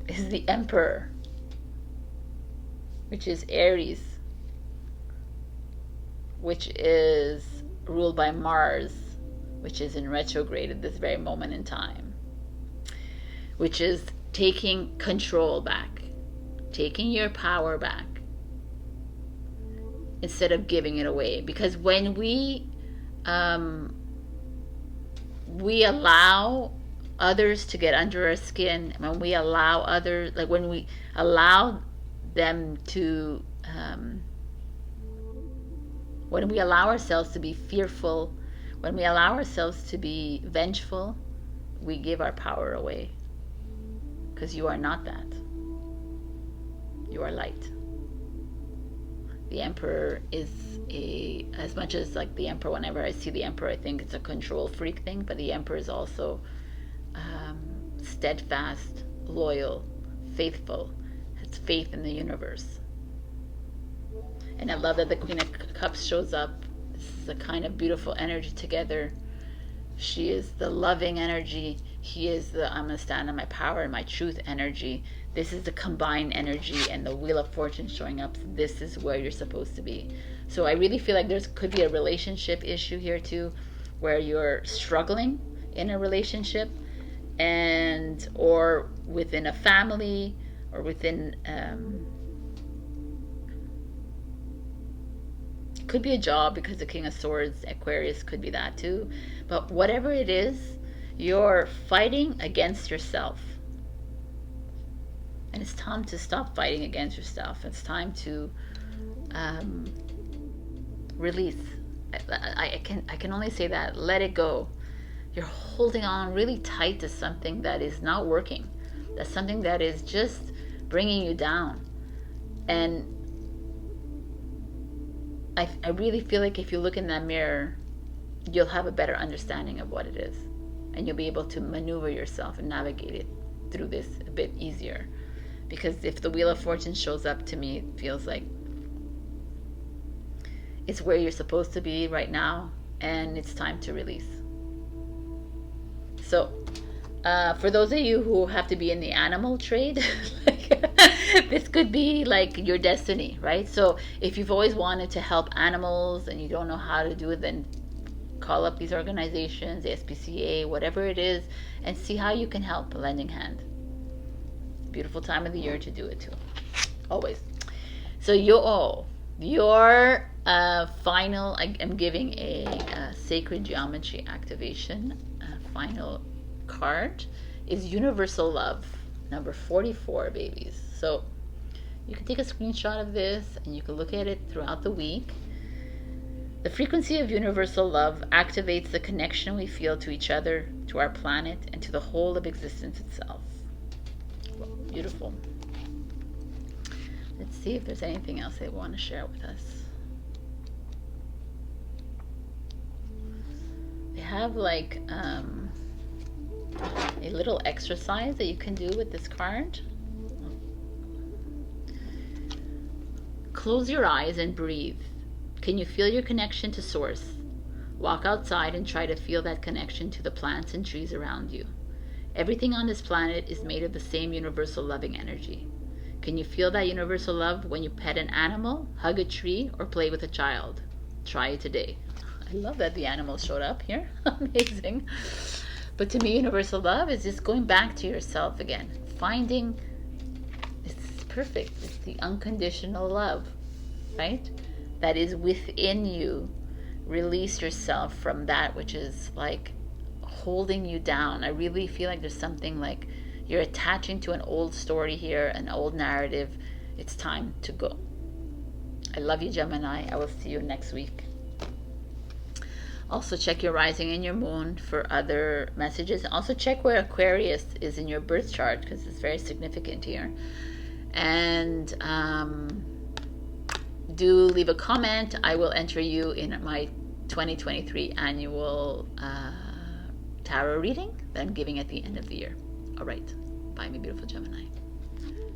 is the Emperor, which is Aries, which is ruled by Mars, which is in retrograde at this very moment in time, which is taking control back, taking your power back instead of giving it away. Because when we allow others to get under our skin, when we allow others, like when we allow them to, when we allow ourselves to be fearful, when we allow ourselves to be vengeful, we give our power away. Because you are not that. You are light. The Emperor is as much as like the Emperor, whenever I see the Emperor, I think it's a control freak thing, but the Emperor is also steadfast, loyal, faithful, has faith in the universe. And I love that the Queen of Cups shows up. This is a kind of beautiful energy together. She is the loving energy. He is the I'm going to stand on my power and my truth energy. This is the combined energy, and the Wheel of Fortune showing up. This is where you're supposed to be. So I really feel like could be a relationship issue here too, where you're struggling in a relationship, and or within a family, or within could be a job, because the King of Swords, Aquarius, could be that too. But whatever it is, you're fighting against yourself. And it's time to stop fighting against yourself. It's time to release. I can only say that. Let it go. You're holding on really tight to something that is not working. That's something that is just bringing you down. And I really feel like if you look in that mirror, you'll have a better understanding of what it is. And you'll be able to maneuver yourself and navigate it through this a bit easier. Because if the Wheel of Fortune shows up to me, it feels like it's where you're supposed to be right now, and it's time to release. So for those of you who have to be in the animal trade, this could be like your destiny, right? So if you've always wanted to help animals and you don't know how to do it, then call up these organizations, the SPCA, whatever it is, and see how you can help, a lending hand. Beautiful time of the year to do it too, always. So your final, I'm giving a sacred geometry activation. Final card is Universal Love, number 44, babies. So you can take a screenshot of this and you can look at it throughout the week. The frequency of universal love activates the connection we feel to each other, to our planet, and to the whole of existence itself. Beautiful. Let's see if there's anything else they want to share with us. They have like a little exercise that you can do with this card. close your eyes and breathe. Can you feel your connection to Source? Walk outside and try to feel that connection to the plants and trees around you. Everything on this planet is made of the same universal loving energy. Can you feel that universal love when you pet an animal, hug a tree, or play with a child? Try it today. I love that the animals showed up here. Amazing. But to me, universal love is just going back to yourself again. Finding, it's perfect. It's the unconditional love, right? That is within you. Release yourself from that which is like holding you down. I really feel like there's something like you're attaching to an old story here, an old narrative. It's time to go. I love you, Gemini. I will see you next week. Also check your rising and your moon for other messages. Also check where Aquarius is in your birth chart, because it's very significant here. And do leave a comment. I will enter you in my 2023 annual tarot reading that I'm giving at the end of the year. All right. Bye, my beautiful Gemini.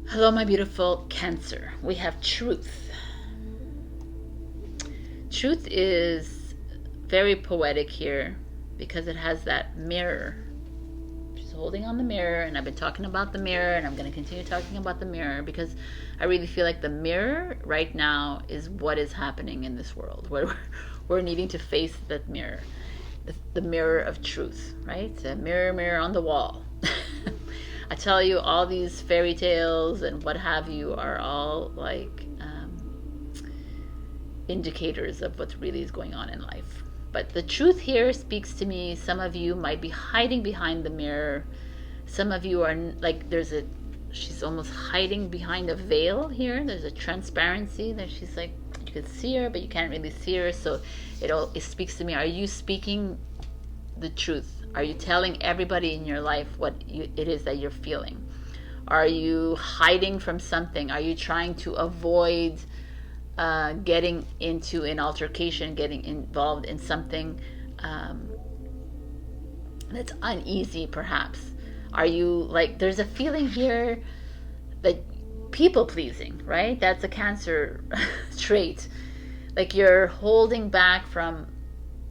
Hello, my beautiful Cancer. We have truth. Truth is very poetic here because it has that mirror. She's holding on the mirror, and I've been talking about the mirror, and I'm going to continue talking about the mirror because I really feel like the mirror right now is what is happening in this world, where we're needing to face that mirror, the mirror of truth, right? The mirror, mirror on the wall. I tell you, all these fairy tales and what have you are all like indicators of what really is going on in life. But the truth here speaks to me. Some of you might be hiding behind the mirror. Some of you are like, she's almost hiding behind a veil here. There's a transparency that she's like, you can see her, but you can't really see her. So it speaks to me. Are you speaking the truth? Are you telling everybody in your life what it is that you're feeling? Are you hiding from something? Are you trying to avoid getting into an altercation, getting involved in something that's uneasy, perhaps? Are you like, there's a feeling here that people pleasing, right? That's a Cancer trait. Like you're holding back from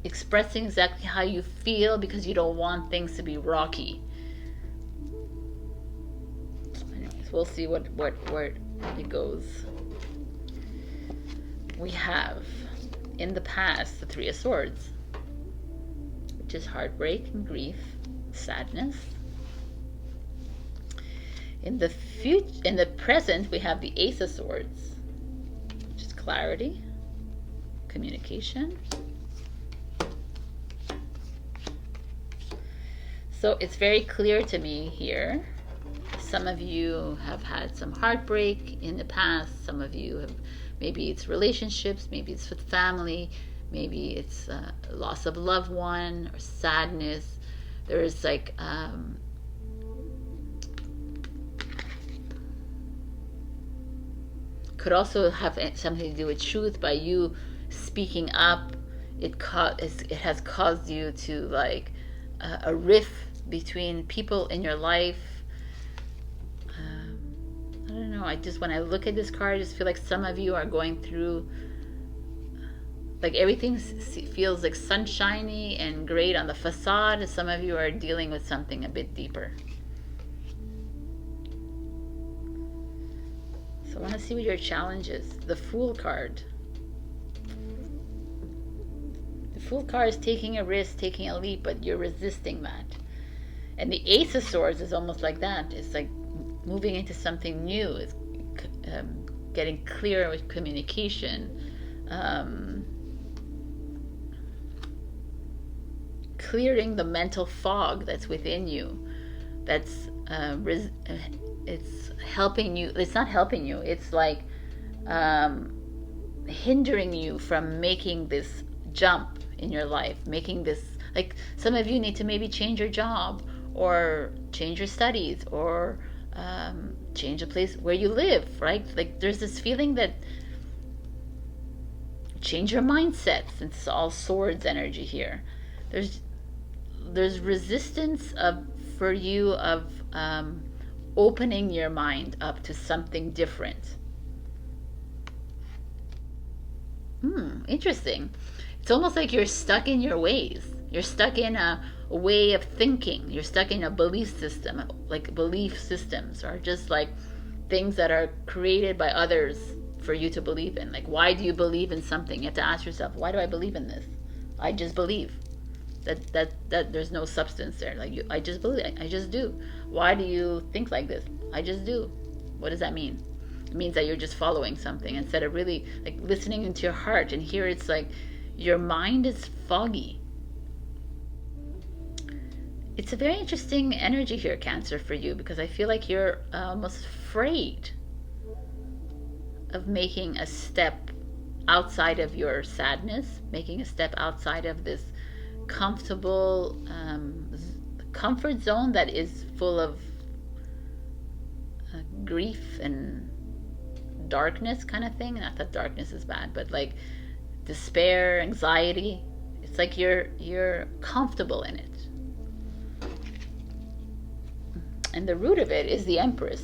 expressing exactly how you feel because you don't want things to be rocky. Anyways, we'll see where it goes. We have in the past the Three of Swords, which is heartbreak and grief, sadness. In the present, we have the Ace of Swords, which is clarity, communication. So it's very clear to me here. Some of you have had some heartbreak in the past. Some of you have, maybe it's relationships, maybe it's with family, maybe it's loss of a loved one or sadness. There is like could also have something to do with truth. By you speaking up, it has caused you to like a rift between people in your life. I don't know, when I look at this card, I just feel like some of you are going through, like everything feels like sunshiny and great on the facade. Some of you are dealing with something a bit deeper. So I want to see what your challenge is. The Fool card. The Fool card is taking a risk, taking a leap, but you're resisting that. And the Ace of Swords is almost like that. It's like moving into something new. It's getting clear with communication. Clearing the mental fog that's within you. That's it's helping you. It's not helping you. It's like hindering you from making this jump in your life. Making this, like some of you need to maybe change your job or change your studies or change the place where you live, right? Like there's this feeling that change your mindset. It's all swords energy here. There's resistance for you of opening your mind up to something different. Interesting. It's almost like you're stuck in your ways. You're stuck in a way of thinking. You're stuck in a belief system. Like belief systems are just like things that are created by others for you to believe in. Like, why do you believe in something? You have to ask yourself, why do I believe in this? I just believe that there's no substance there. Like, I just believe. I just do. Why do you think like this? I just do. What does that mean? It means that you're just following something instead of really like listening into your heart. And here it's like your mind is foggy. It's a very interesting energy here, Cancer, for you, because I feel like you're almost afraid of making a step outside of your sadness, making a step outside of this comfortable comfort zone that is full of grief and darkness kind of thing. Not that darkness is bad, but like despair, anxiety. It's like you're comfortable in it. And the root of it is the Empress.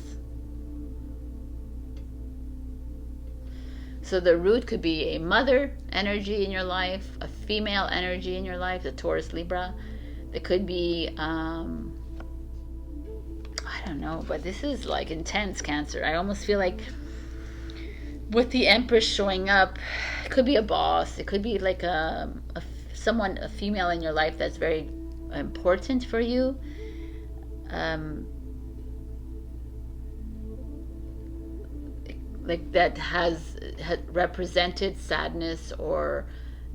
So the root could be a mother energy in your life, a female energy in your life, the Taurus, Libra. There could be, I don't know, but this is like intense, Cancer. I almost feel like with the Empress showing up, it could be a boss. It could be like a female in your life that's very important for you. Like that has represented sadness or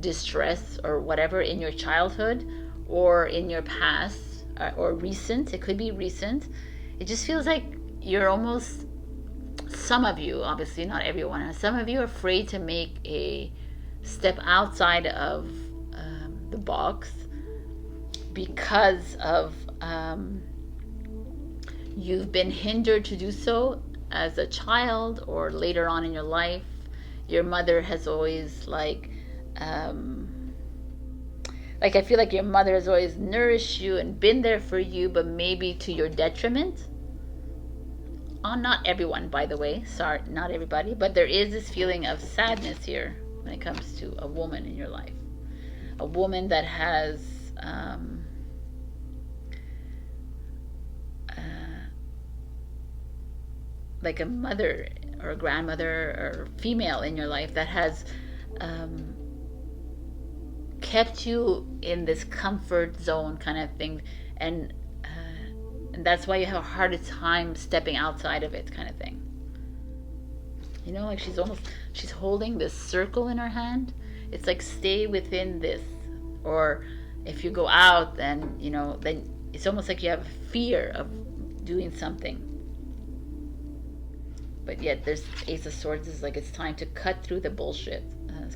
distress or whatever in your childhood or in your past or recent. It could be recent. It just feels like you're almost, some of you, obviously not everyone, some of you are afraid to make a step outside of the box because of you've been hindered to do so as a child or later on in your life. Your mother has always I feel like your mother has always nourished you and been there for you, but maybe to your detriment. Not everyone, by the way, sorry, not everybody, but there is this feeling of sadness here when it comes to a woman in your life, a woman that has like a mother or a grandmother or female in your life that has kept you in this comfort zone kind of thing, and that's why you have a harder time stepping outside of it kind of thing. You know, like she's holding this circle in her hand. It's like, stay within this, or if you go out, then then it's almost like you have fear of doing something. But yet there's Ace of Swords is like, it's time to cut through the bullshit,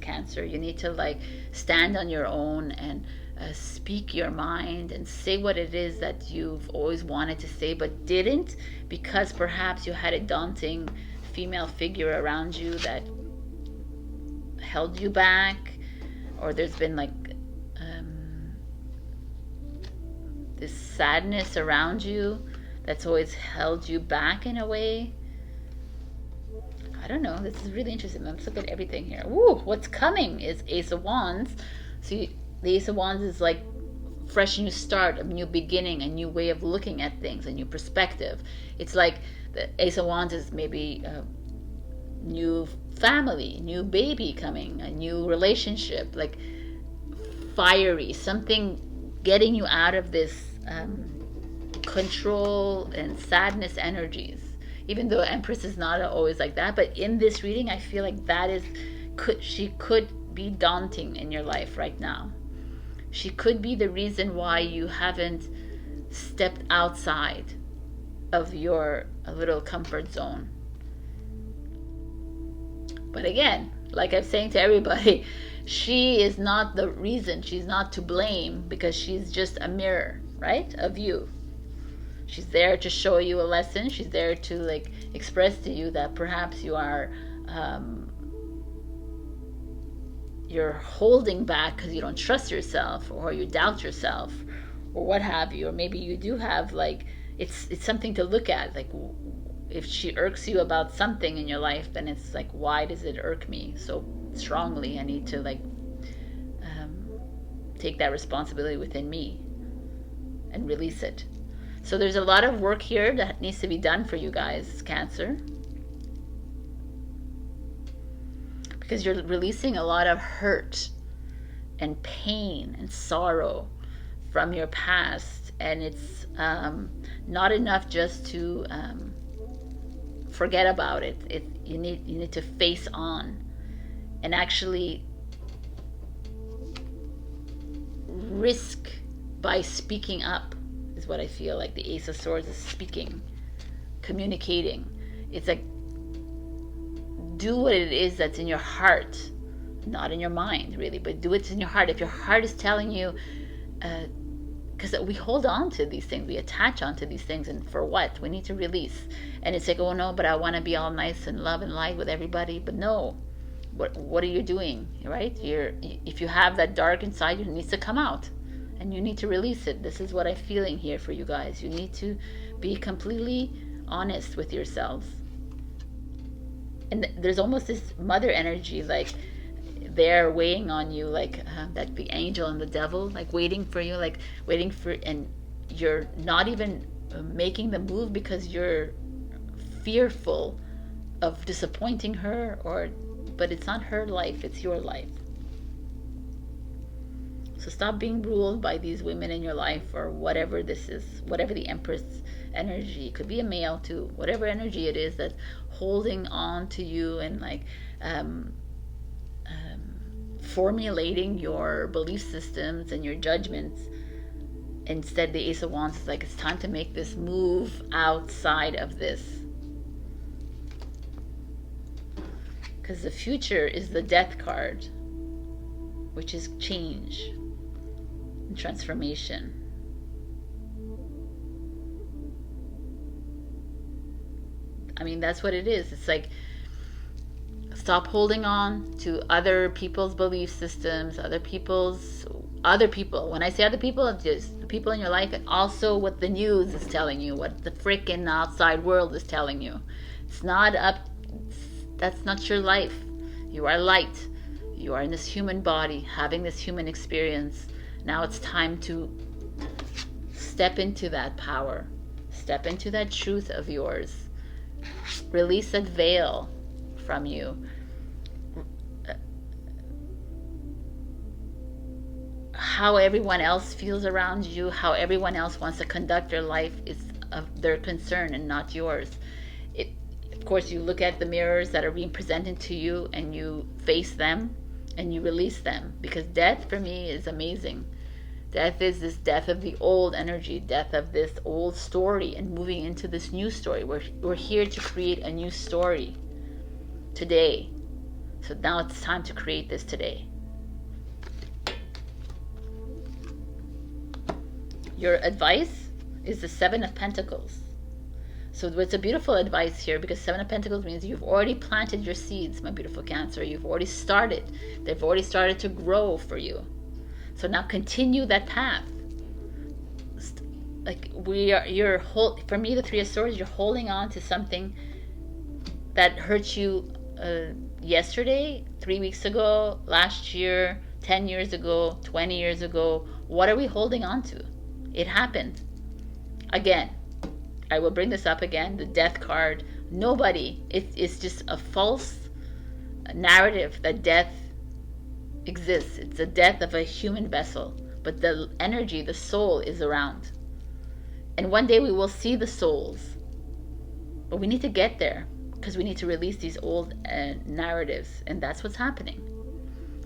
Cancer. You need to like stand on your own and speak your mind and say what it is that you've always wanted to say but didn't, because perhaps you had a daunting female figure around you that held you back, or there's been like this sadness around you that's always held you back in a way. I don't know. This is really interesting. Let's look at everything here. Ooh, what's coming is Ace of Wands. See, the Ace of Wands is like fresh new start, a new beginning, a new way of looking at things, a new perspective. It's like the Ace of Wands is maybe a new family, new baby coming, a new relationship, like fiery, something getting you out of this control and sadness energies. Even though Empress is not always like that, but in this reading, I feel like she could be daunting in your life right now. She could be the reason why you haven't stepped outside of your little comfort zone. But again, like I'm saying to everybody, she is not the reason. She's not to blame, because she's just a mirror, right, of you. She's there to show you a lesson. She's there to like express to you that perhaps you are you're holding back because you don't trust yourself, or you doubt yourself, or what have you. Or maybe you do have like it's something to look at. Like, if she irks you about something in your life, then it's like, why does it irk me? So strongly. I need to like take that responsibility within me and release it. So there's a lot of work here that needs to be done for you guys, Cancer, because you're releasing a lot of hurt and pain and sorrow from your past, and it's not enough just to forget about it. You need to face on and actually risk by speaking up, is what I feel like the Ace of Swords is speaking, communicating. It's like, do what it is that's in your heart, not in your mind really, but do what's in your heart. If your heart is telling you, because we hold on to these things, we attach onto these things, and for what? We need to release. And it's like, oh no, but I want to be all nice and love and light with everybody. But no, what are you doing, right? If you have that dark inside, it needs to come out, and you need to release it. This is what I'm feeling here for you guys. You need to be completely honest with yourselves. And there's almost this mother energy, like they're weighing on you, like that the angel and the devil, like waiting for you, like waiting for, and you're not even making the move because you're fearful of disappointing her, but it's not her life, it's your life. So stop being ruled by these women in your life, or whatever this is, whatever the Empress energy, it could be a male too, whatever energy it is that's holding on to you and like formulating your belief systems and your judgments. Instead, the Ace of Wands is like, it's time to make this move outside of this. Because the future is the Death card, which is change and transformation. I mean, that's what it is. It's like, stop holding on to other people's belief systems, other people. When I say other people, it's just the people in your life, and also what the news is telling you, what the freaking outside world is telling you. It's not up. That's not your life. You are light. You are in this human body, having this human experience. Now it's time to step into that power. Step into that truth of yours. Release that veil from you. How everyone else feels around you, how everyone else wants to conduct their life is of their concern and not yours. Of course, you look at the mirrors that are being presented to you and you face them and you release them, because death for me is amazing. Death is this death of the old energy, death of this old story, and moving into this new story. We're here to create a new story today. So now it's time to create this today. Your advice is the Seven of Pentacles. So it's a beautiful advice here, because Seven of Pentacles means you've already planted your seeds, my beautiful Cancer. You've already started. They've already started to grow for you. So now continue that path. Like for me, the Three of Swords, you're holding on to something that hurt you yesterday, 3 weeks ago, last year, 10 years ago, 20 years ago. What are we holding on to? It happened. Again, I will bring this up again, the Death card. It's just a false narrative that death exists. It's the death of a human vessel, but the energy, the soul is around. And one day we will see the souls, but we need to get there, because we need to release these old narratives, and that's what's happening.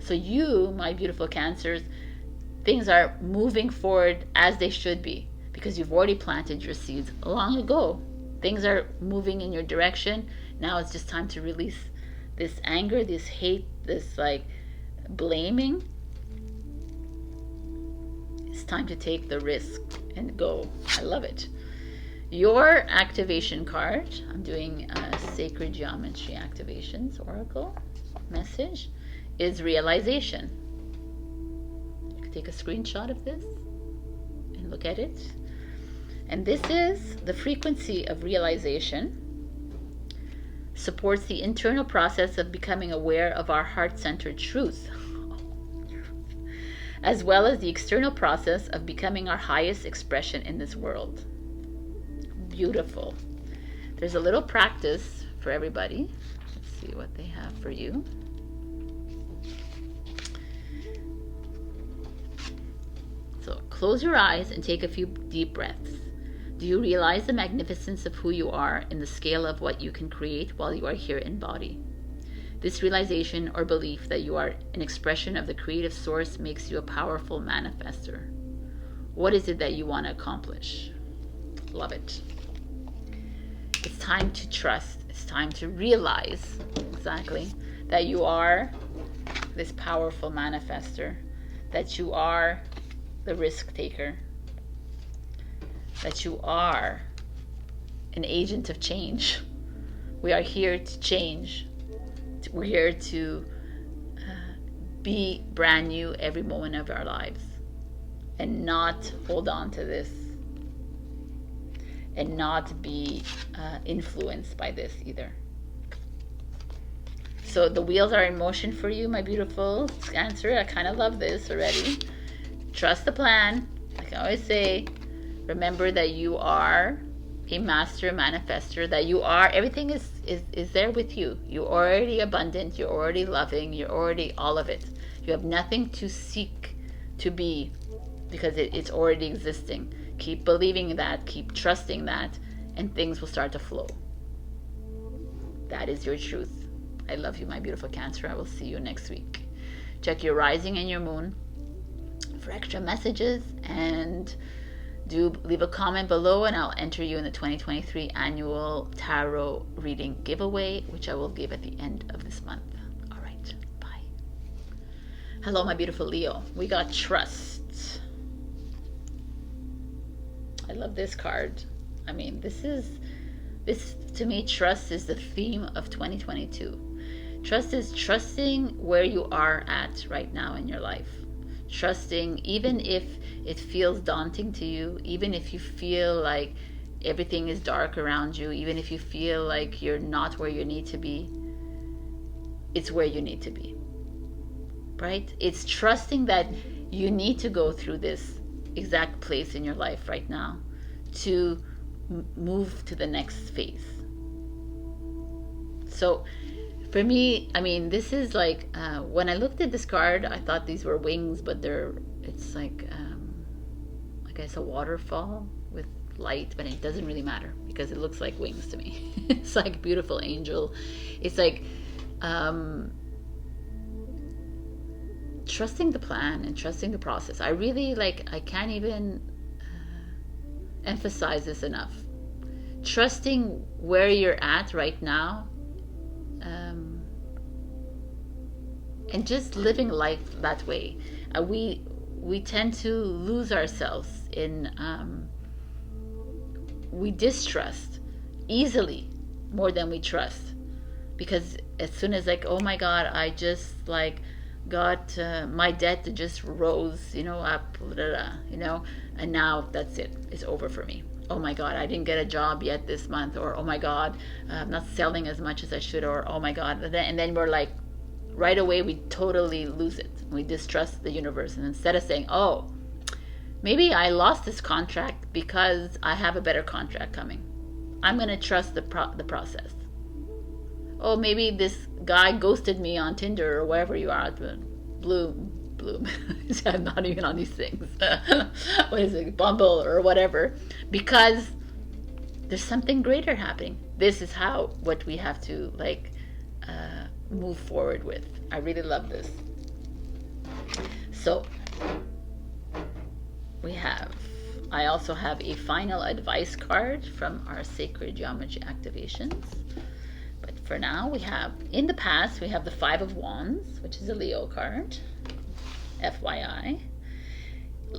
So you, my beautiful Cancers, things are moving forward as they should be, because you've already planted your seeds long ago. Things are moving in your direction. Now it's just time to release this anger, this hate, this like blaming. It's time to take the risk and go. I love it. Your activation card, I'm doing Sacred Geometry Activations Oracle message, is realization. You can take a screenshot of this and look at it. And this is the frequency of realization. supports the internal process of becoming aware of our heart-centered truth, as well as the external process of becoming our highest expression in this world. Beautiful. There's a little practice for everybody. Let's see what they have for you. So close your eyes and take a few deep breaths. Do you realize the magnificence of who you are in the scale of what you can create while you are here in body? This realization or belief that you are an expression of the creative source makes you a powerful manifester. What is it that you want to accomplish? Love it. It's time to trust. It's time to realize exactly that you are this powerful manifester, that you are the risk taker, that you are an agent of change. We are here to change. We're here to be brand new every moment of our lives, and not hold on to this, and not be influenced by this either. So the wheels are in motion for you, my beautiful Cancer. I kind of love this already. Trust the plan. Like I always say, remember that you are a master manifester, that you are, everything is there with you. You're already abundant, you're already loving, you're already all of it. You have nothing to seek to be, because it's already existing. Keep believing that, keep trusting that, and things will start to flow. That is your truth. I love you, my beautiful Cancer. I will see you next week. Check your rising and your moon for extra messages, and do leave a comment below, and I'll enter you in the 2023 annual tarot reading giveaway, which I will give at the end of this month. All right, bye. Hello, my beautiful Leo. We got trust. I love this card. I mean, this to me, trust is the theme of 2022. Trust is trusting where you are at right now in your life. Trusting, even if it feels daunting to you, even if you feel like everything is dark around you, even if you feel like you're not where you need to be, it's where you need to be, right? It's trusting that you need to go through this exact place in your life right now to move to the next phase. So for me, I mean, this is like, when I looked at this card, I thought these were wings, but it's like, I guess a waterfall with light, but it doesn't really matter because it looks like wings to me. It's like beautiful angel. It's like, trusting the plan and trusting the process. I really I can't even emphasize this enough. Trusting where you're at right now, and just living life that way. We tend to lose ourselves in, we distrust easily more than we trust, because as soon as oh my God, I just got my debt just rose, up, and now that's it. It's over for me. Oh my God, I didn't get a job yet this month, or oh my God, I'm not selling as much as I should, or oh my God, and then we're right away we totally lose it. We distrust the universe, and instead of saying, oh, maybe I lost this contract because I have a better contract coming, I'm going to trust the process. Oh, maybe this guy ghosted me on Tinder or wherever you are, Bloom. I'm not even on these things. What is it, Bumble or whatever, because there's something greater happening. This is what we have to move forward with. I really love this. So I also have a final advice card from our sacred geometry activations. But for now, in the past, we have the 5 of Wands, which is a Leo card. FYI.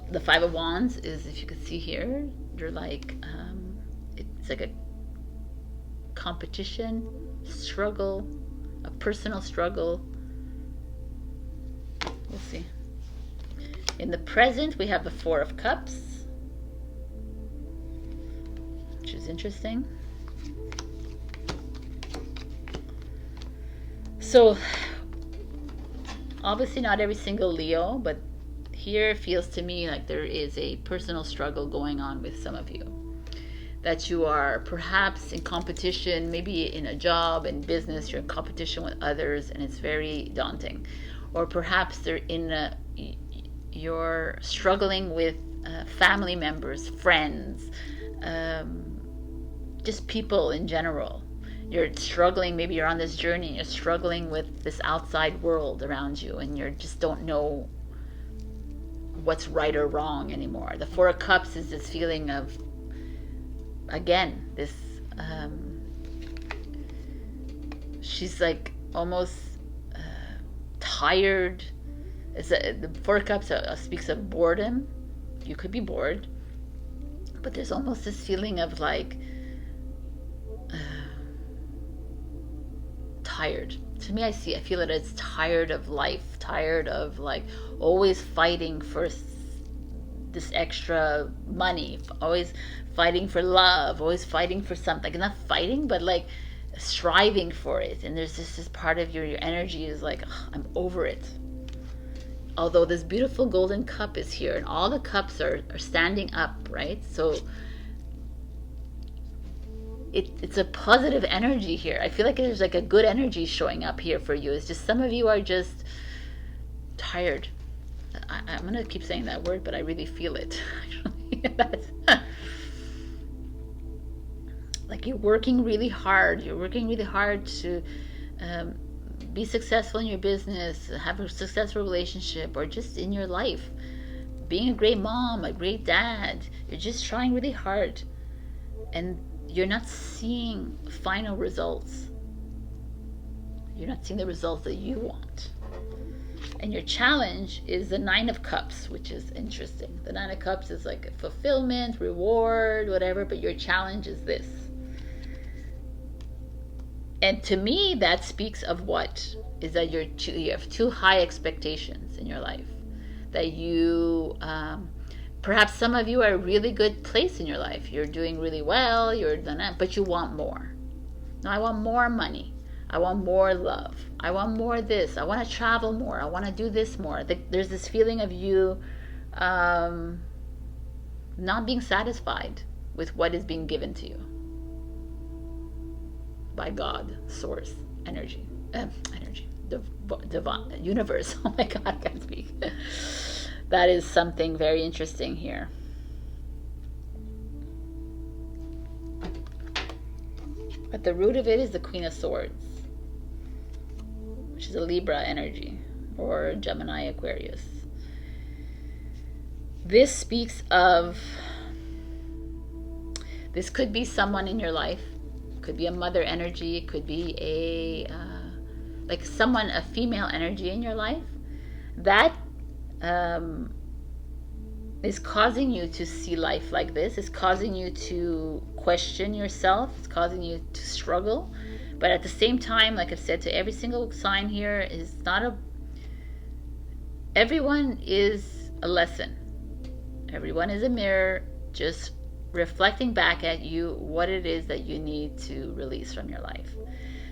The 5 of Wands is, if you can see here, you're it's like a competition, struggle, a personal struggle. We'll see. In the present, we have the 4 of Cups, which is interesting. So obviously not every single Leo, but here it feels to me like there is a personal struggle going on with some of you. That you are perhaps in competition, maybe in a job, in business, you're in competition with others and it's very daunting. Or perhaps you're struggling with family members, friends, just people in general. You're struggling, maybe you're on this journey and you're struggling with this outside world around you and you just don't know what's right or wrong anymore. The Four of Cups is this feeling of, again, this she's like almost tired. The Four of Cups speaks of boredom. You could be bored, but there's almost this feeling of like tired. To me, I feel that it's tired of life, tired of like always fighting for this extra money, always fighting for love, always fighting for something. Not fighting, but like striving for it. And there's this part of your energy is like, oh, I'm over it. Although this beautiful golden cup is here and all the cups are standing up, right? So it's a positive energy here. I feel like there's like a good energy showing up here for you. It's just some of you are just tired. I'm going to keep saying that word, but I really feel it. Like you're working really hard. You're working really hard to be successful in your business, have a successful relationship, or just in your life. Being a great mom, a great dad. You're just trying really hard. And you're not seeing final results. You're not seeing the results that you want. And your challenge is the Nine of Cups, which is interesting. The Nine of Cups is like a fulfillment, reward, whatever, but your challenge is this. And to me, that speaks of what? Is that you have too high expectations in your life. That you, perhaps some of you are a really good place in your life. You're doing really well, but you want more. No, I want more money. I want more love. I want more this. I want to travel more. I want to do this more. There's this feeling of you not being satisfied with what is being given to you by God, source, energy, divine, universe. Oh my God, I can't speak. That is something very interesting here. But the root of it is the Queen of Swords, which is a Libra energy, or Gemini, Aquarius. This speaks of, this could be someone in your life, could be a mother energy, it could be like someone, a female energy in your life that is causing you to see life like this. It's causing you to question yourself. It's causing you to struggle. But at the same time, like I've said to every single sign here, is not a... Everyone is a lesson. Everyone is a mirror, just reflecting back at you what it is that you need to release from your life.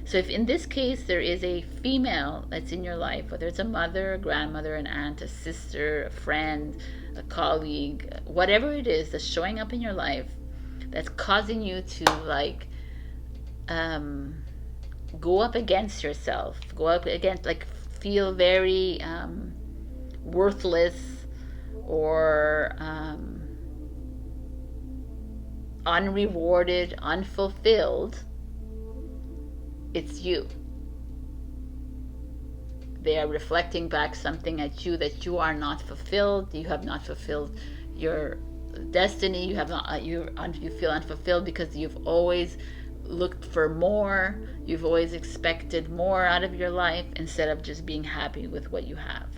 So if in this case there is a female that's in your life, whether it's a mother, a grandmother, an aunt, a sister, a friend, a colleague, whatever it is that's showing up in your life that's causing you to like go up against yourself, go up against, like feel very worthless or unrewarded, unfulfilled, it's you. They are reflecting back something at you that you are not fulfilled. You have not fulfilled your destiny. You have not. You feel unfulfilled because you've always looked for more. You've always expected more out of your life instead of just being happy with what you have.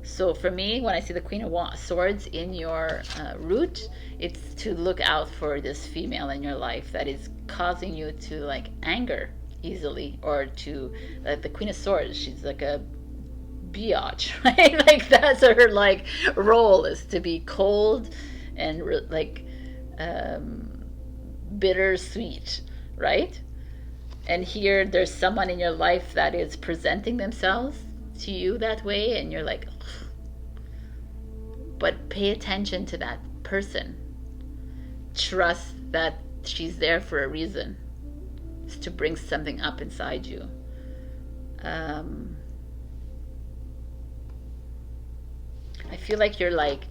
So for me, when I see the Queen of Swords in your root, it's to look out for this female in your life that is causing you to like anger easily, or to the Queen of Swords. She's like a biatch, right? Like that's her like role, is to be cold and like bittersweet. right? And here there's someone in your life that is presenting themselves to you that way, and you're like, ugh. But pay attention to that person. Trust that she's there for a reason. It's to bring something up inside you. I feel like you're like,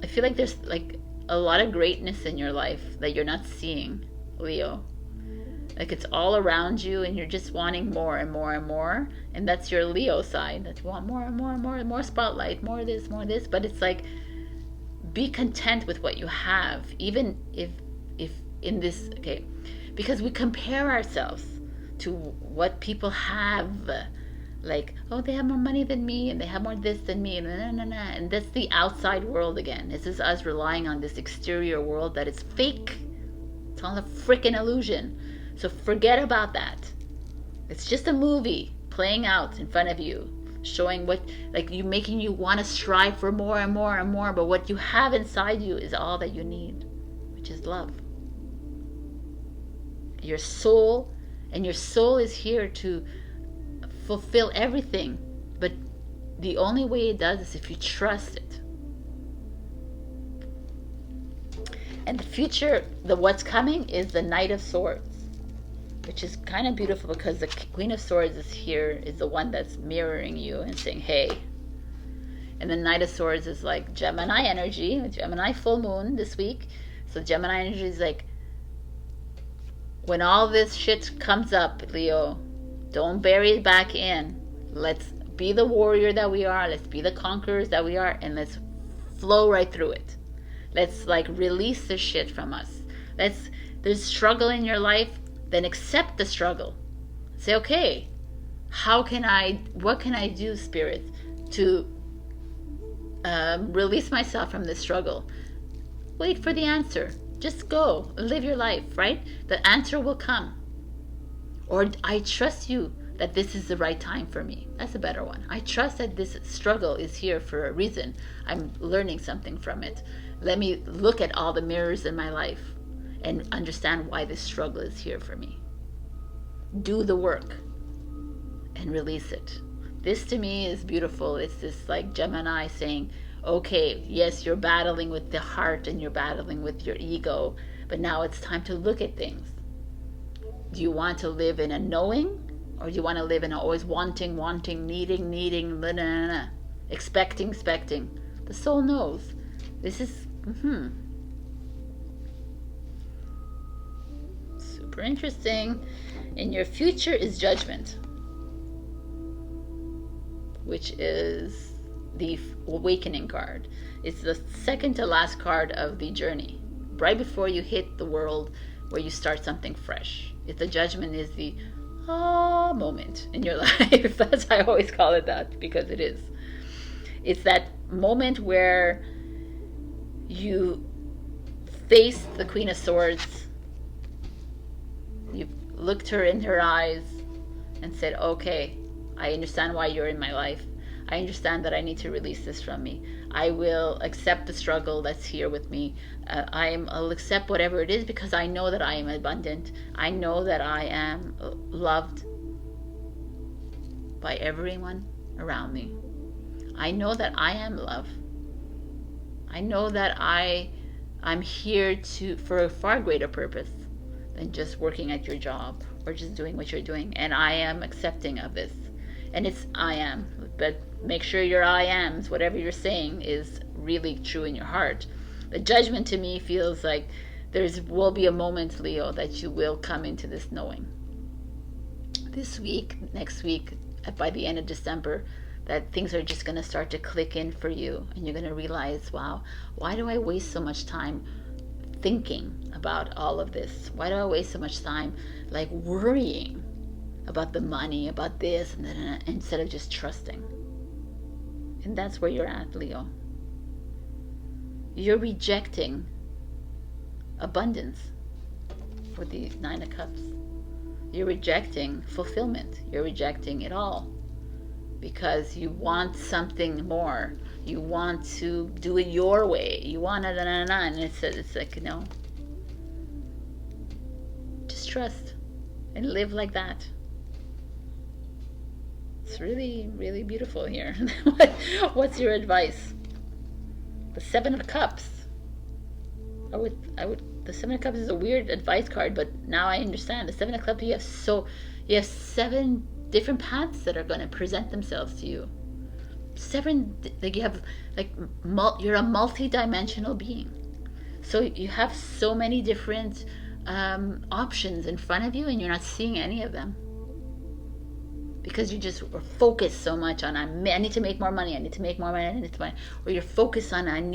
I feel like there's like a lot of greatness in your life that you're not seeing, Leo. Like it's all around you and you're just wanting more and more and more. And that's your Leo side, that you want more and more and more and more spotlight, more of this, more of this. But it's like, be content with what you have, even if in this, okay, because we compare ourselves to what people have. Like, oh, they have more money than me, and they have more this than me, and that's the outside world again. This is us relying on this exterior world that is fake. It's all a freaking illusion. So forget about that. It's just a movie playing out in front of you, showing what, like, you making you want to strive for more and more and more, but what you have inside you is all that you need, which is love. Your soul, and your soul is here to fulfill everything, but the only way it does is if you trust it. And the future, the what's coming, is the Knight of Swords, which is kind of beautiful because the Queen of Swords is here, is the one that's mirroring you and saying, hey. And the Knight of Swords is like Gemini energy, Gemini full moon this week. So Gemini energy is like, when all this shit comes up, Leo, don't bury it back in. Let's be the warrior that we are. Let's be the conquerors that we are. And let's flow right through it. Let's like release the shit from us. There's struggle in your life. Then accept the struggle. Say, okay, what can I do, Spirit, to release myself from this struggle? Wait for the answer. Just go and live your life, right? The answer will come. Or I trust you that this is the right time for me. That's a better one. I trust that this struggle is here for a reason. I'm learning something from it. Let me look at all the mirrors in my life and understand why this struggle is here for me. Do the work and release it. This to me is beautiful. It's this like Gemini saying, okay, yes, you're battling with the heart and you're battling with your ego, but now it's time to look at things. Do you want to live in a knowing, or do you want to live in a always wanting, needing, blah, blah, blah, expecting? The soul knows. This is super interesting. And your future is judgment, which is the awakening card. It's the second to last card of the journey, right before you hit the world where you start something fresh. If the judgment is the moment in your life. That's, I always call it that, because it is. It's that moment where you face the Queen of Swords. You've looked her in her eyes and said, okay, I understand why you're in my life. I understand that I need to release this from me. I will accept the struggle that's here with me. I'll accept whatever it is, because I know that I am abundant. I know that I am loved by everyone around me. I know that I am love. I know that I'm here for a far greater purpose than just working at your job or just doing what you're doing. And I am accepting of this. And it's I am. But make sure your I ams, whatever you're saying, is really true in your heart. The judgment to me feels like will be a moment, Leo, that you will come into this knowing. This week, next week, by the end of December, that things are just going to start to click in for you. And you're going to realize, wow, why do I waste so much time thinking about all of this? Why do I waste so much time like worrying about the money, about this, and then, instead of just trusting? And that's where you're at, Leo. You're rejecting abundance with the Nine of Cups. You're rejecting fulfillment. You're rejecting it all because you want something more. You want to do it your way. You want it, and it's like, no. just trust and live like that. It's really, really beautiful here. What's your advice? The Seven of Cups. The Seven of Cups is a weird advice card, but now I understand. The Seven of Cups, you have 7 different paths that are going to present themselves to you. 7, like you have, like, you're a multi-dimensional being. So you have so many different options in front of you, and you're not seeing any of them. Because you just were focused so much on I need to make more money, I need to make more money, I need to money, or you're focused on I'm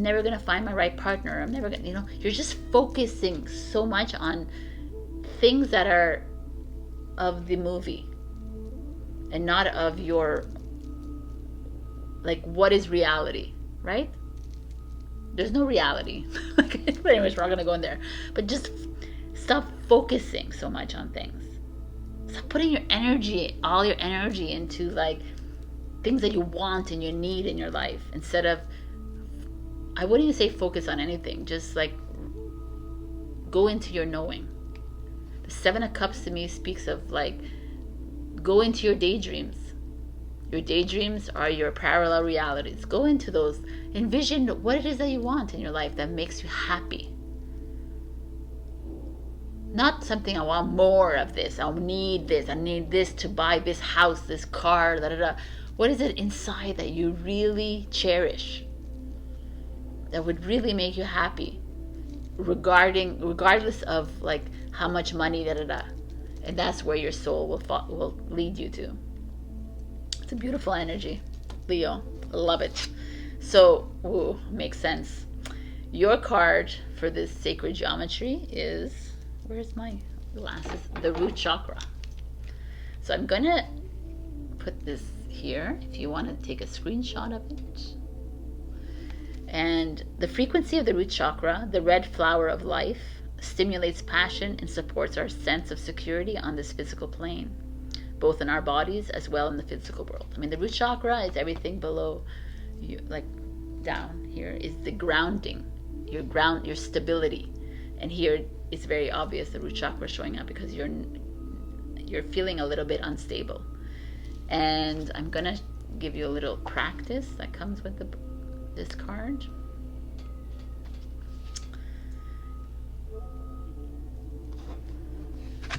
never gonna find my right partner. I'm never gonna, you're just focusing so much on things that are of the movie and not of your, like, what is reality, right? There's no reality. Anyways, we're not gonna go in there, but just stop focusing so much on things. Stop putting your energy, all your energy, into like things that you want and you need in your life, instead of, I wouldn't even say focus on anything, just like go into your knowing. The Seven of Cups to me speaks of like, go into your daydreams. Your daydreams are your parallel realities. Go into those. Envision what it is that you want in your life that makes you happy. Not something, I want more of this, I need this to buy this house, this car, da da da. What is it inside that you really cherish, that would really make you happy, regardless of like how much money, da da da. And that's where your soul will lead you to. It's a beautiful energy, Leo. I love it. So, makes sense. Your card for this sacred geometry is, where's my glasses? The root chakra. So I'm going to put this here if you want to take a screenshot of it. And the frequency of the root chakra, the red flower of life, stimulates passion and supports our sense of security on this physical plane, both in our bodies as well in the physical world. I mean, the root chakra is everything below you, like down here is the grounding, your stability. And here it's very obvious the root chakra is showing up because you're feeling a little bit unstable. And I'm gonna give you a little practice that comes with this card.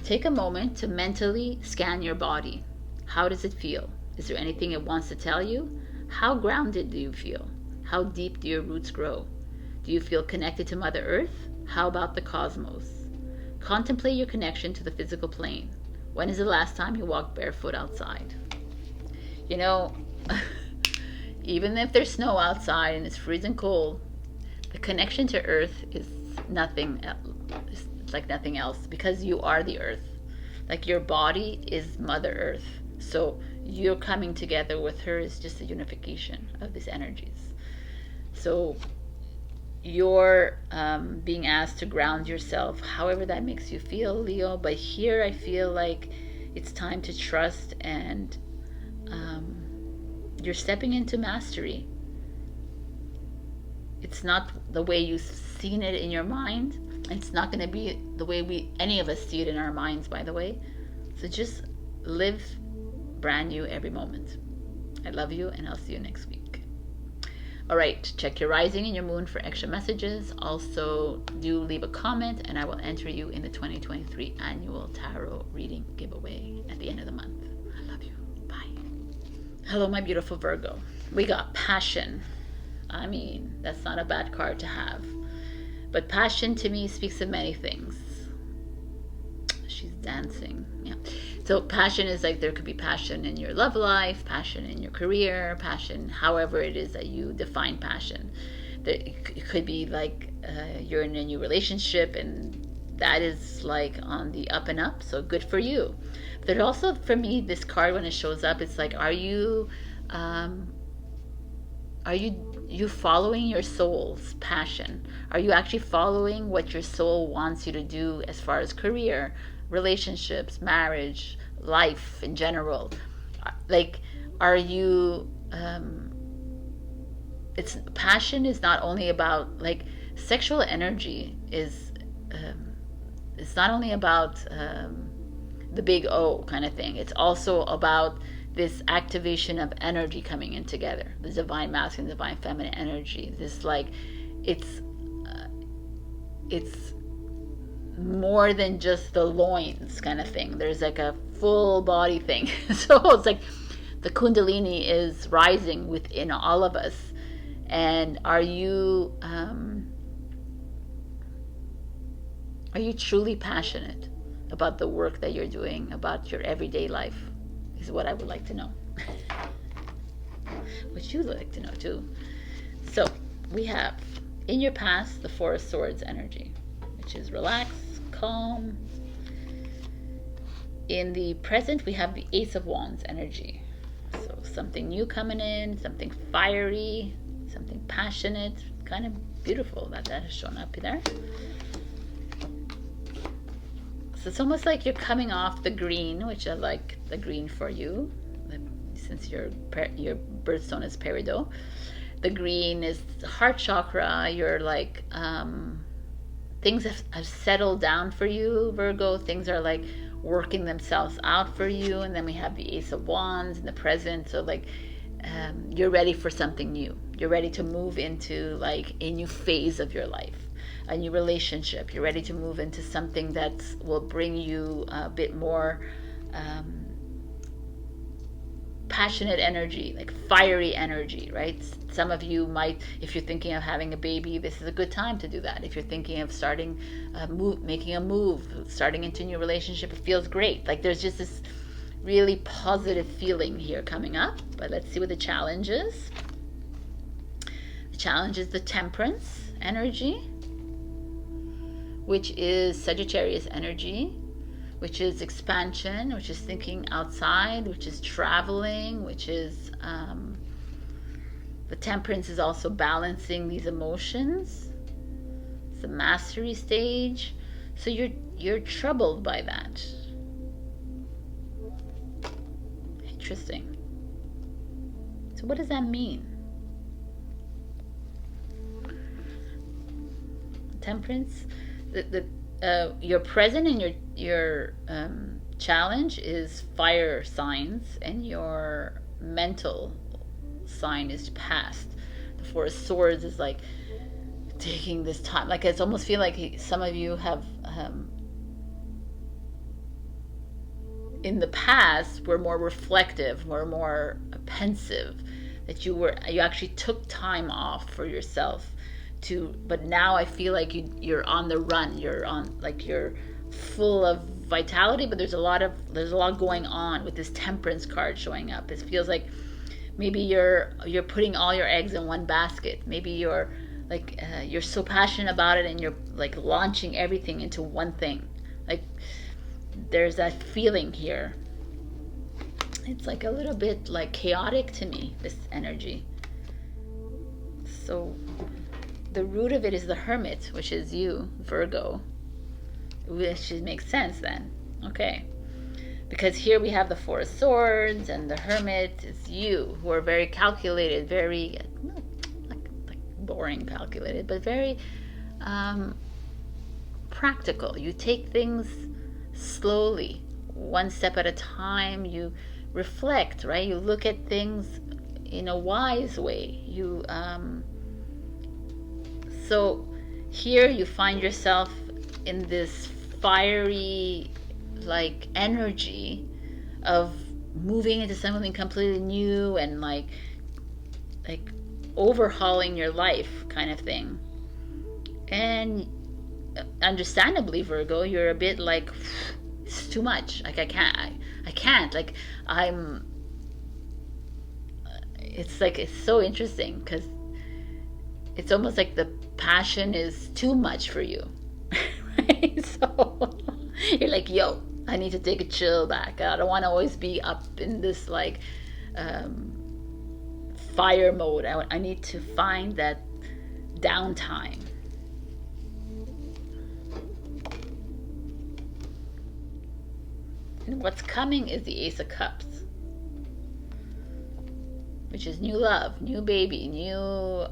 Take a moment to mentally scan your body. How does it feel? Is there anything it wants to tell you? How grounded do you feel? How deep do your roots grow? Do you feel connected to Mother Earth? How about the cosmos? Contemplate your connection to the physical plane. When is the last time you walked barefoot outside? You know, even if there's snow outside and it's freezing cold, the connection to Earth is nothing. It's like nothing else, because you are the Earth. Like, your body is Mother Earth. So you're coming together with her is just a unification of these energies. So you're being asked to ground yourself, however that makes you feel, Leo. But here I feel like it's time to trust, and you're stepping into mastery. It's not the way you've seen it in your mind. It's not going to be the way any of us see it in our minds, by the way. So just live brand new every moment. I love you, and I'll see you next week. All right, check your rising and your moon for extra messages. Also, do leave a comment, and I will enter you in the 2023 annual tarot reading giveaway at the end of the month. I love you. Bye. Hello, my beautiful Virgo. We got passion. I mean, that's not a bad card to have. But passion to me speaks of many things. She's dancing. Yeah. So passion is like, there could be passion in your love life, passion in your career, passion, however it is that you define passion. It could be like you're in a new relationship and that is like on the up and up. So good for you. But also for me, this card, when it shows up, it's like, are you following your soul's passion? Are you actually following what your soul wants you to do as far as career, relationships, marriage, life in general? Like, are you it's passion is not only about, like, sexual energy is it's not only about the big O kind of thing. It's also about this activation of energy coming in together, the divine masculine, divine feminine energy. This like, it's more than just the loins kind of thing. There's like a full body thing. So it's like the Kundalini is rising within all of us. And are you truly passionate about the work that you're doing, about your everyday life, is what I would like to know. What you'd like to know too. So we have in your past the Four of Swords energy, which is relaxed, calm. In the present we have the Ace of Wands energy. So something new coming in, something fiery, something passionate, kind of beautiful that has shown up there. So it's almost like you're coming off the green, which I like the green for you, since your birthstone is peridot. The green is the heart chakra. You're like, things have settled down for you, Virgo. Things are like working themselves out for you. And then we have the Ace of Wands in the present. So like, you're ready for something new. You're ready to move into like a new phase of your life, a new relationship. You're ready to move into something that will bring you a bit more passionate energy, like fiery energy, right? Some of you might, if you're thinking of having a baby, this is a good time to do that. If you're thinking of starting a move, making a move, starting into a new relationship, it feels great. Like there's just this really positive feeling here coming up. But let's see what the challenge is. The challenge is the Temperance energy, which is Sagittarius energy, which is expansion, which is thinking outside, which is traveling, which is the Temperance is also balancing these emotions. It's the mastery stage. So you're troubled by that. Interesting. So what does that mean? Temperance, your present and your challenge is fire signs, and your mental sign is past. The Four of Swords is like taking this time. Like it's almost feel like some of you have in the past were more reflective, were more pensive, that you actually took time off for yourself. But now I feel like you're on the run. You're full of vitality, but there's a lot going on with this Temperance card showing up. It feels like maybe you're putting all your eggs in one basket. Maybe you're like you're so passionate about it, and you're like launching everything into one thing. Like there's that feeling here. It's like a little bit like chaotic to me, this energy. So the root of it is the Hermit, which is you, Virgo, which makes sense then. Okay. Because here we have the Four of Swords, and the Hermit is you, who are very calculated, very, like boring calculated, but very practical. You take things slowly, one step at a time. You reflect, right? You look at things in a wise way. So here you find yourself in this fiery like energy of moving into something completely new, and like overhauling your life kind of thing. And understandably, Virgo, you're a bit like, it's too much. Like I can't like it's like, it's so interesting because it's almost like the passion is too much for you. Right? So you're like, yo, I need to take a chill back. I don't want to always be up in this like fire mode. I need to find that downtime. And what's coming is the Ace of Cups, which is new love, new baby, new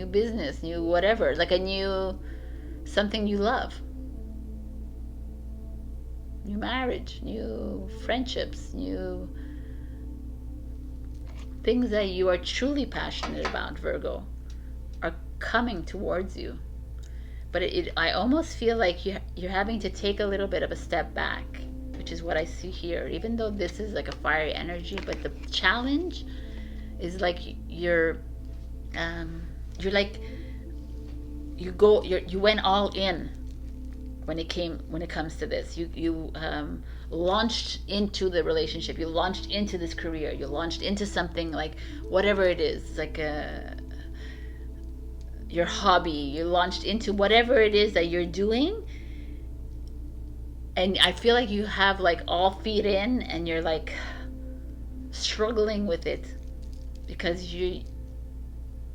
business, new whatever, like a new something you love. New marriage, new friendships, new things that you are truly passionate about, Virgo, are coming towards you. But I almost feel like you're having to take a little bit of a step back, which is what I see here. Even though this is like a fiery energy, but the challenge is like you're like you went all in when it comes to this. You launched into the relationship, you launched into this career, you launched into something, like whatever it is, like your hobby, you launched into whatever it is that you're doing. And I feel like you have like all feet in, and you're like struggling with it because you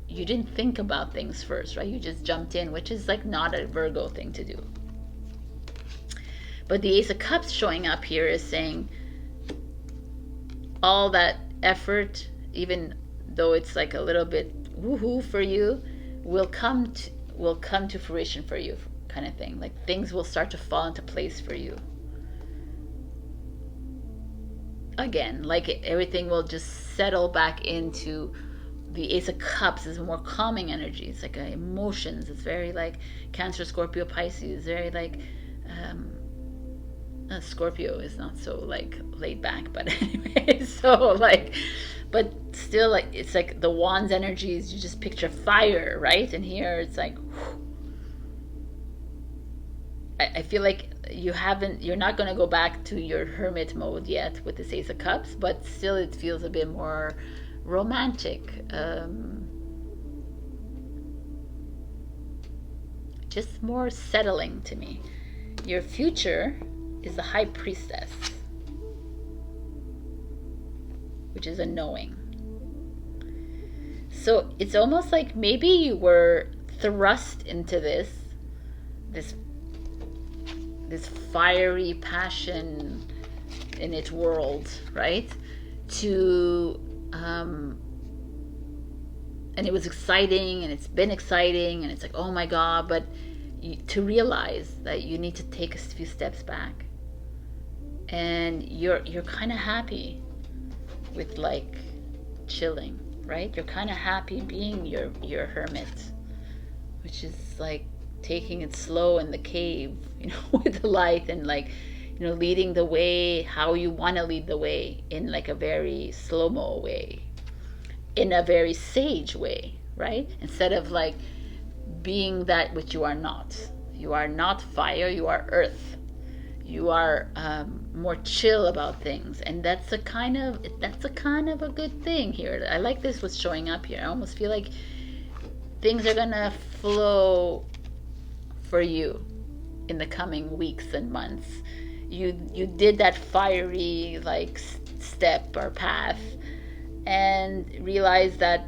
didn't think about things first, right? You just jumped in, which is like not a Virgo thing to do. But the Ace of Cups showing up here is saying all that effort, even though it's like a little bit woohoo for you, will come to fruition for you, kind of thing. Like things will start to fall into place for you. Again, like everything will just settle back into the Ace of Cups is more calming energy. It's like emotions. It's very like Cancer, Scorpio, Pisces. Very like Scorpio is not so like laid back, but anyway, so like, but still, like it's like the Wands energies. You just picture fire, right? And here it's like, I feel like you're not going to go back to your hermit mode yet with this Ace of Cups, but still it feels a bit more romantic, just more settling to me. Your future is the High Priestess, which is a knowing. So it's almost like maybe you were thrust into this fiery passion in its world, right? And it was exciting, and it's been exciting, and it's like, oh my God, but to realize that you need to take a few steps back, and you're kind of happy with like chilling, right? You're kind of happy being your hermit, which is like taking it slow in the cave, with the light, and like, leading the way how you want to lead the way, in like a very slow-mo way, in a very sage way, right? Instead of like being that which you are not. You are not fire, you are earth. You are more chill about things, and that's a kind of a good thing here. I like this what's showing up here. I almost feel like things are gonna flow for you in the coming weeks and months. You did that fiery like step or path, and realize that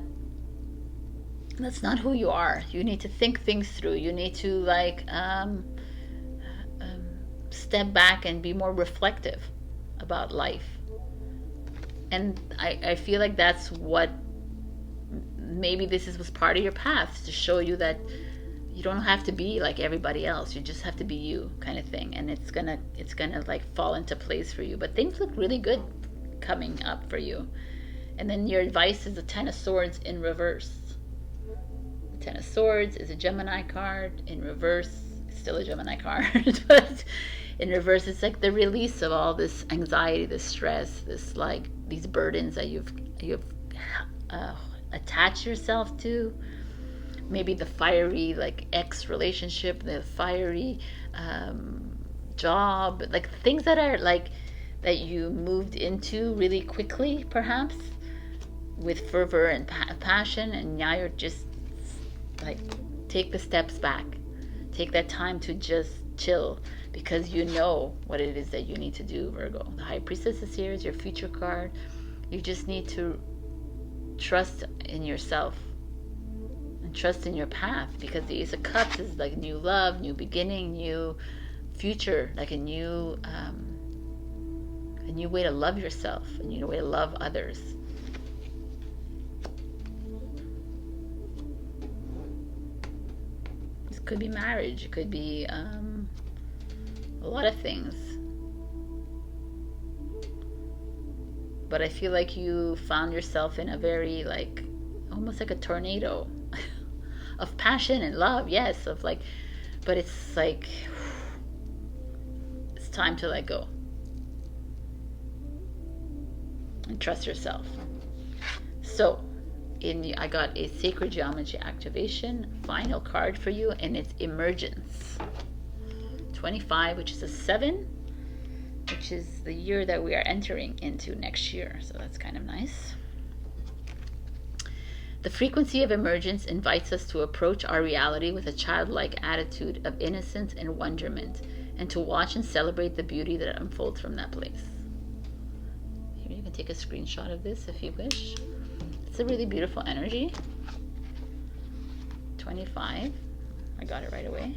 that's not who you are. You need to think things through. You need to like step back and be more reflective about life. And I feel like that's what maybe was part of your path, to show you that you don't have to be like everybody else. You just have to be you, kind of thing. And it's gonna like fall into place for you. But things look really good coming up for you. And then your advice is the Ten of Swords in reverse. The Ten of Swords is a Gemini card. In reverse, it's still a Gemini card, but in reverse, it's like the release of all this anxiety, this stress, this like these burdens that you've attached yourself to. Maybe the fiery like ex relationship, the fiery job, like things that are like that you moved into really quickly, perhaps with fervor and passion, and now you're just like, take the steps back, take that time to just chill, because you know what it is that you need to do, Virgo. The High Priestess is here, is your future card. You just need to trust in yourself and trust in your path, because the Ace of Cups is like new love, new beginning, new future, like a new way to love yourself, a new way to love others. could be marriage, it could be a lot of things. But I feel like you found yourself in a very, like, almost like a tornado of passion and love, yes, of like, but it's like, it's time to let go and trust yourself. So I got a sacred geometry activation final card for you, and it's emergence 25, which is a 7, which is the year that we are entering into next year. So that's kind of nice. The frequency of emergence invites us to approach our reality with a childlike attitude of innocence and wonderment, and to watch and celebrate the beauty that unfolds from that place. Here, you can take a screenshot of this if you wish. It's a really beautiful energy. 25. I got it right away.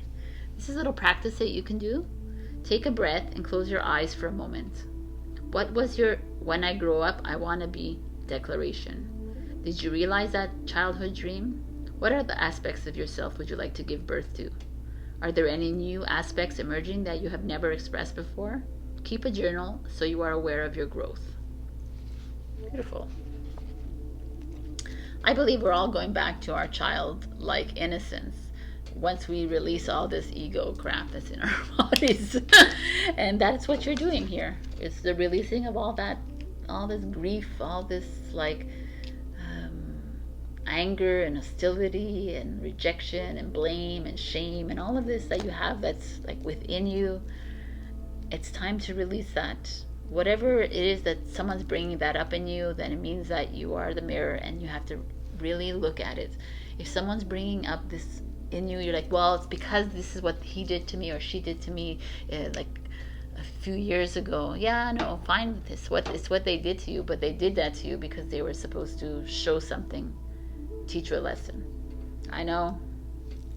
This is a little practice that you can do. Take a breath and close your eyes for a moment. What was your "when I grow up, I want to be" declaration? Did you realize that childhood dream? What other aspects of yourself would you like to give birth to? Are there any new aspects emerging that you have never expressed before? Keep a journal so you are aware of your growth. Beautiful. I believe we're all going back to our childlike innocence once we release all this ego crap that's in our bodies. And that's what you're doing here. It's the releasing of all that, all this grief, all this like anger and hostility and rejection and blame and shame and all of this that you have that's like within you. It's time to release that. Whatever it is that someone's bringing that up in you, then it means that you are the mirror and you have to really look at it. If someone's bringing up this in you, you're like, well, it's because this is what he did to me or she did to me like a few years ago. Yeah, no, fine with this. It's what they did to you, but they did that to you because they were supposed to show something, teach you a lesson. I know,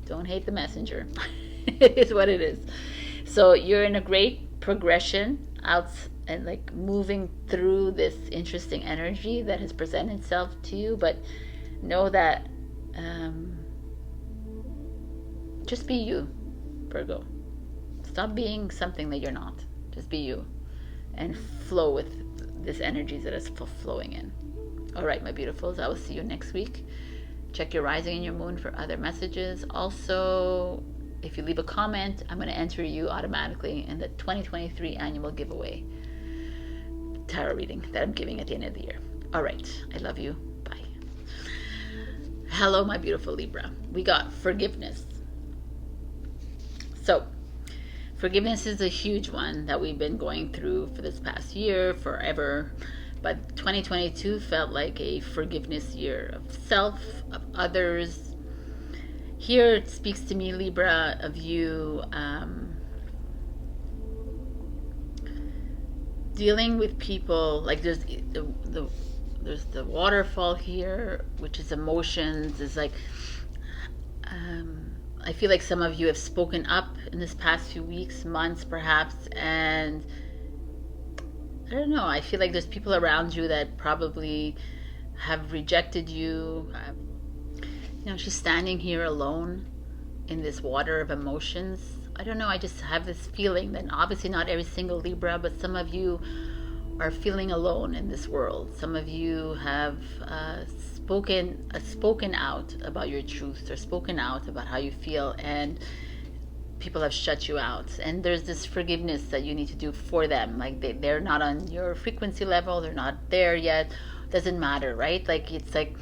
don't hate the messenger. It is what it is. So you're in a great progression out and like moving through this interesting energy that has presented itself to you, but know that just be you, Virgo. Stop being something that you're not. Just be you and flow with this energy that is flowing in. All right, my beautifuls, I will see you next week. Check your rising and your moon for other messages. Also, if you leave a comment, I'm going to enter you automatically in the 2023 annual giveaway tarot reading that I'm giving at the end of the year. All right, I love you. Bye. Hello, my beautiful Libra. We got forgiveness. So, forgiveness is a huge one that we've been going through for this past year, forever. But 2022 felt like a forgiveness year of self, of others. Here it speaks to me, Libra, of you dealing with people. Like there's the waterfall here, which is emotions. Is like I feel like some of you have spoken up in this past few weeks, months perhaps, and I don't know, I feel like there's people around you that probably have rejected you. You know, she's standing here alone in this water of emotions. I don't know, I just have this feeling that obviously not every single Libra, but some of you are feeling alone in this world. Some of you have spoken out about your truth, or spoken out about how you feel, and people have shut you out. And there's this forgiveness that you need to do for them. Like they're not on your frequency level, they're not there yet. Doesn't matter, right? Like it's like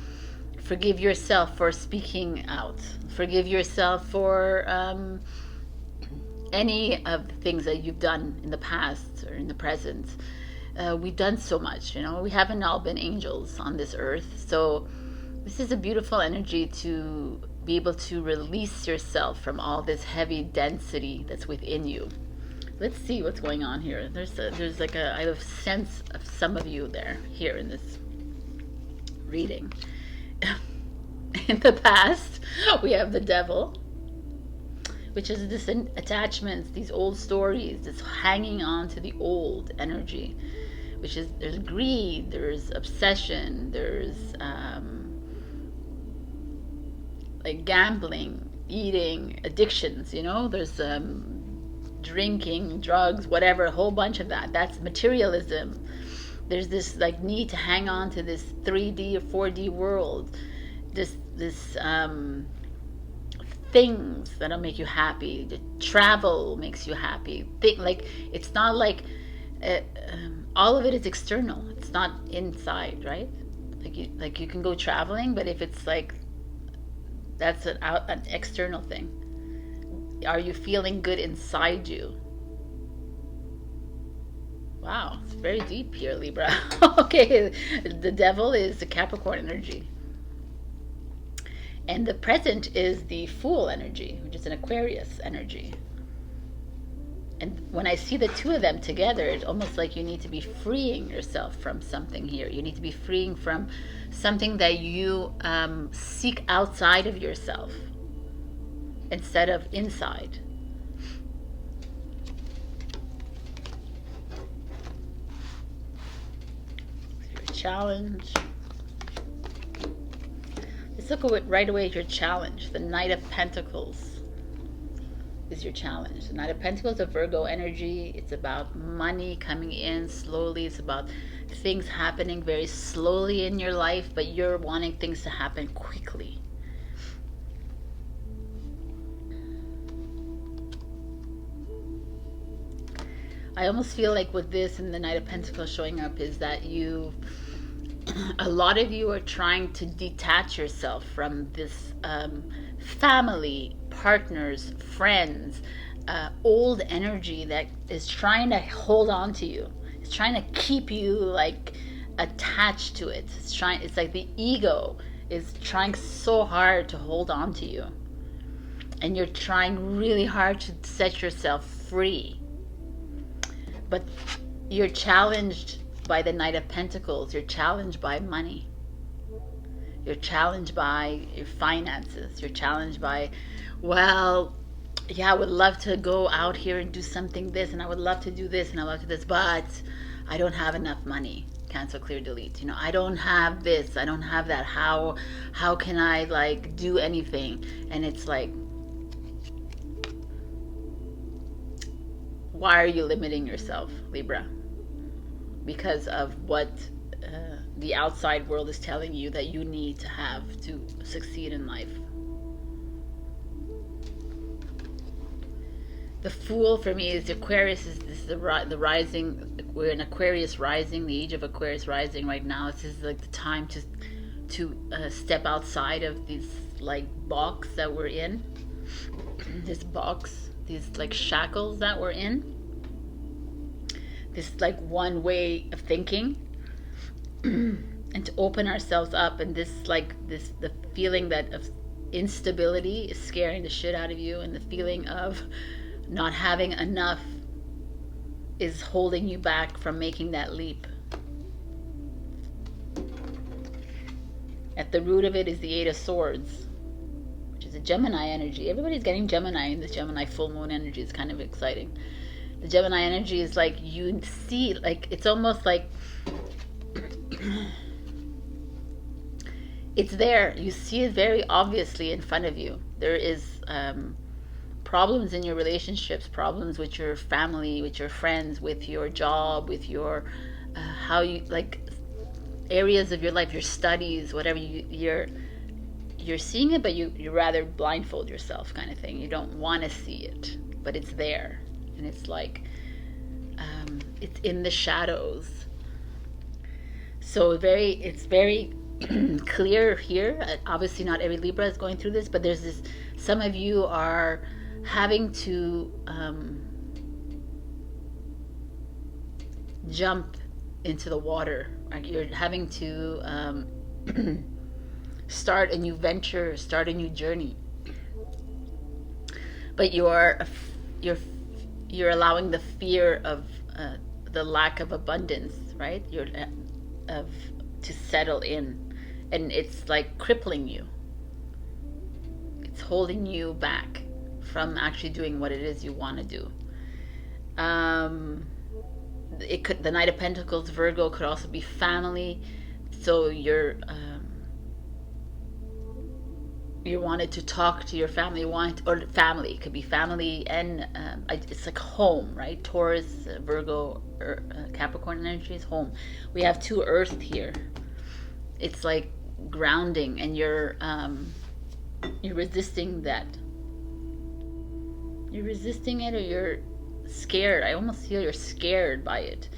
forgive yourself for speaking out. Forgive yourself for any of the things that you've done in the past or in the present. We've done so much, you know. We haven't all been angels on this earth. So this is a beautiful energy to be able to release yourself from all this heavy density that's within you. Let's see what's going on here. There's like I have a sense of some of you there here in this reading. In the past, we have the devil, which is this attachments, these old stories, this hanging on to the old energy, which is there's greed, there's obsession, there's like gambling, eating, addictions, you know, there's drinking, drugs, whatever, a whole bunch of that. That's materialism. There's this like need to hang on to this 3D or 4D world. This things that'll make you happy. The travel makes you happy. Like it's not like all of it is external. It's not inside, right? Like you can go traveling, but if it's like that's an external thing. Are you feeling good inside you? Wow, it's very deep here, Libra. Okay, the devil is the Capricorn energy. And the present is the Fool energy, which is an Aquarius energy. And when I see the two of them together, it's almost like you need to be freeing yourself from something here. You need to be freeing from something that you seek outside of yourself instead of inside. Your challenge. Let's look right away at your challenge. The Knight of Pentacles is your challenge. The Knight of Pentacles is a Virgo energy. It's about money coming in slowly. It's about things happening very slowly in your life, but you're wanting things to happen quickly. I almost feel like with this and the Knight of Pentacles showing up is that a lot of you are trying to detach yourself from this family, partners, friends, old energy that is trying to hold on to you. It's trying to keep you like attached to it. It's like the ego is trying so hard to hold on to you. And you're trying really hard to set yourself free. But you're challenged by the Knight of Pentacles. You're challenged by money. You're challenged by your finances. You're challenged by, well, yeah, I would love to go out here and do something this, and I would love to do this, and I would love to do this, but I don't have enough money. Cancel, clear, delete. You know, I don't have this. I don't have that. How can I like do anything? And it's like, why are you limiting yourself, Libra? Because of what the outside world is telling you that you need to have to succeed in life. The Fool for me is Aquarius. This is the rising. We're in Aquarius rising, the age of Aquarius rising right now. This is like the time to step outside of this like box that we're in. This box, these like shackles that we're in. This like one way of thinking, and to open ourselves up. And the feeling that of instability is scaring the shit out of you, and the feeling of not having enough is holding you back from making that leap. At the root of it is the Eight of Swords, which is a Gemini energy. Everybody's getting Gemini in this Gemini full moon energy. It's kind of exciting. The Gemini energy is like, you see, like, it's almost like it's there. You see it very obviously in front of you. There is problems in your relationships, problems with your family, with your friends, with your job, with your how you like areas of your life, your studies, whatever. You're seeing it, but you rather blindfold yourself, kind of thing. You don't want to see it, but it's there. And it's like, it's in the shadows. So it's very clear here. Obviously not every Libra is going through this, but there's this, some of you are having to jump into the water. Like you're having to start a new venture, start a new journey. But you're allowing the fear of the lack of abundance, right? To settle in, and it's like crippling you. It's holding you back from actually doing what it is you want to do. The Knight of Pentacles, Virgo, could also be family. So you're you wanted to talk to your family, or family, it could be family and it's like home, right? Taurus, Virgo, Capricorn energy is home. We have 2 earth here. It's like grounding, and you're resisting that. You're resisting it, or you're scared. I almost feel you're scared by it,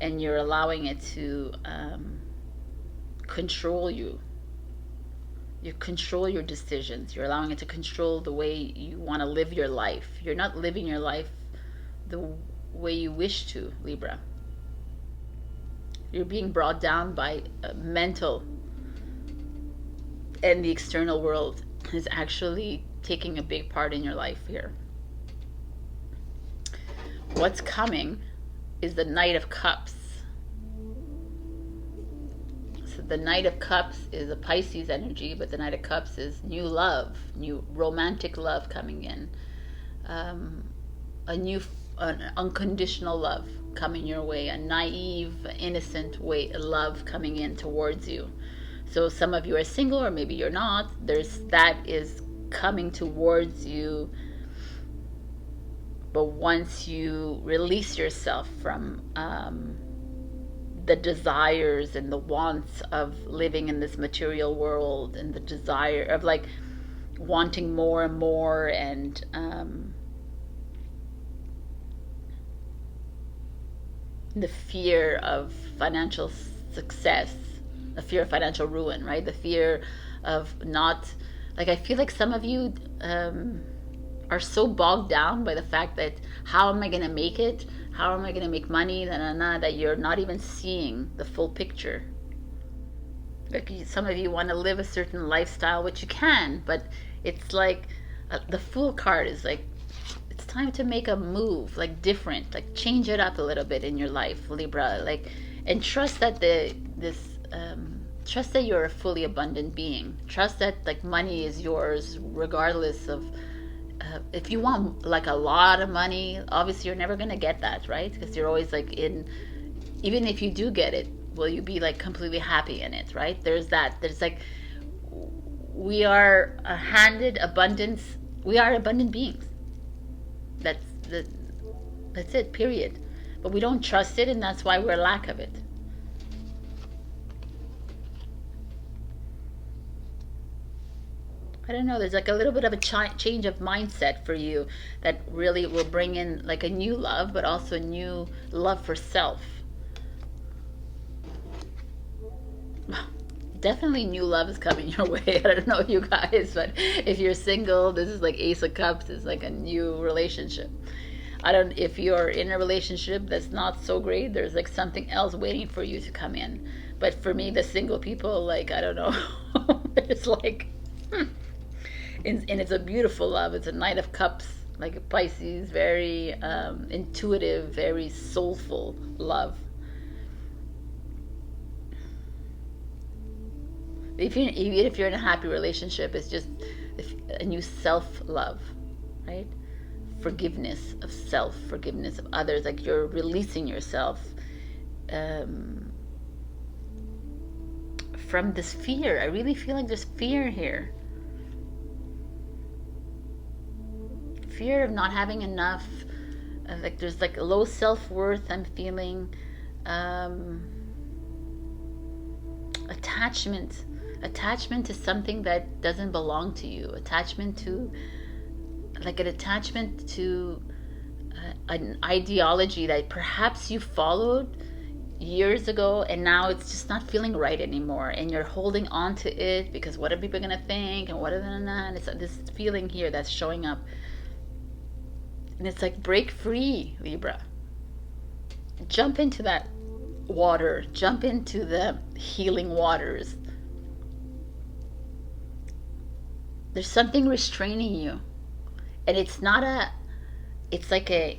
and you're allowing it to control you. You control your decisions. You're allowing it to control the way you want to live your life. You're not living your life the way you wish to, Libra. You're being brought down by mental, and the external world is actually taking a big part in your life here. What's coming is the Knight of Cups. So the Knight of Cups is a Pisces energy, but the Knight of Cups is new love, new romantic love coming in. An unconditional love coming your way, a naive, innocent love coming in towards you. So some of you are single, or maybe you're not. That is coming towards you. But once you release yourself from the desires and the wants of living in this material world, and the desire of like wanting more and more, and the fear of financial success, the fear of financial ruin, right? The fear of not, like, I feel like some of you are so bogged down by the fact that how am I going to make it? How am I going to make money? That you're not even seeing the full picture. Like, some of you want to live a certain lifestyle, which you can, but it's like the Fool card is like, it's time to make a move, like different, like change it up a little bit in your life, Libra. Like, and trust that trust that you're a fully abundant being. Trust that like money is yours regardless of if you want like a lot of money. Obviously you're never going to get that, right? Because you're always like even if you do get it, will you be like completely happy in it, right? There's like, we are handed abundance. We are abundant beings. That's it, period. But we don't trust it, and that's why we're lack of it. I don't know, there's like a little bit of a change of mindset for you that really will bring in like a new love, but also a new love for self. Definitely new love is coming your way. I don't know you guys, but if you're single, this is like Ace of Cups. It's like a new relationship. If you're in a relationship that's not so great, there's like something else waiting for you to come in. But for me, the single people, like, I don't know. It's like, and it's a beautiful love. It's a Knight of Cups, like a Pisces, very intuitive, very soulful love. Even if you're in a happy relationship, it's just a new self-love, right? Forgiveness of self, forgiveness of others. Like, you're releasing yourself from this fear. I really feel like there's fear here. Fear of not having enough. Like, there's like a low self-worth I'm feeling. Attachment to something that doesn't belong to you. Attachment to an ideology that perhaps you followed years ago, and now it's just not feeling right anymore, and you're holding on to it because what are people gonna think, and and it's this feeling here that's showing up. And it's like, break free, Libra. Jump into that water. Jump into the healing waters. There's something restraining you. And it's like a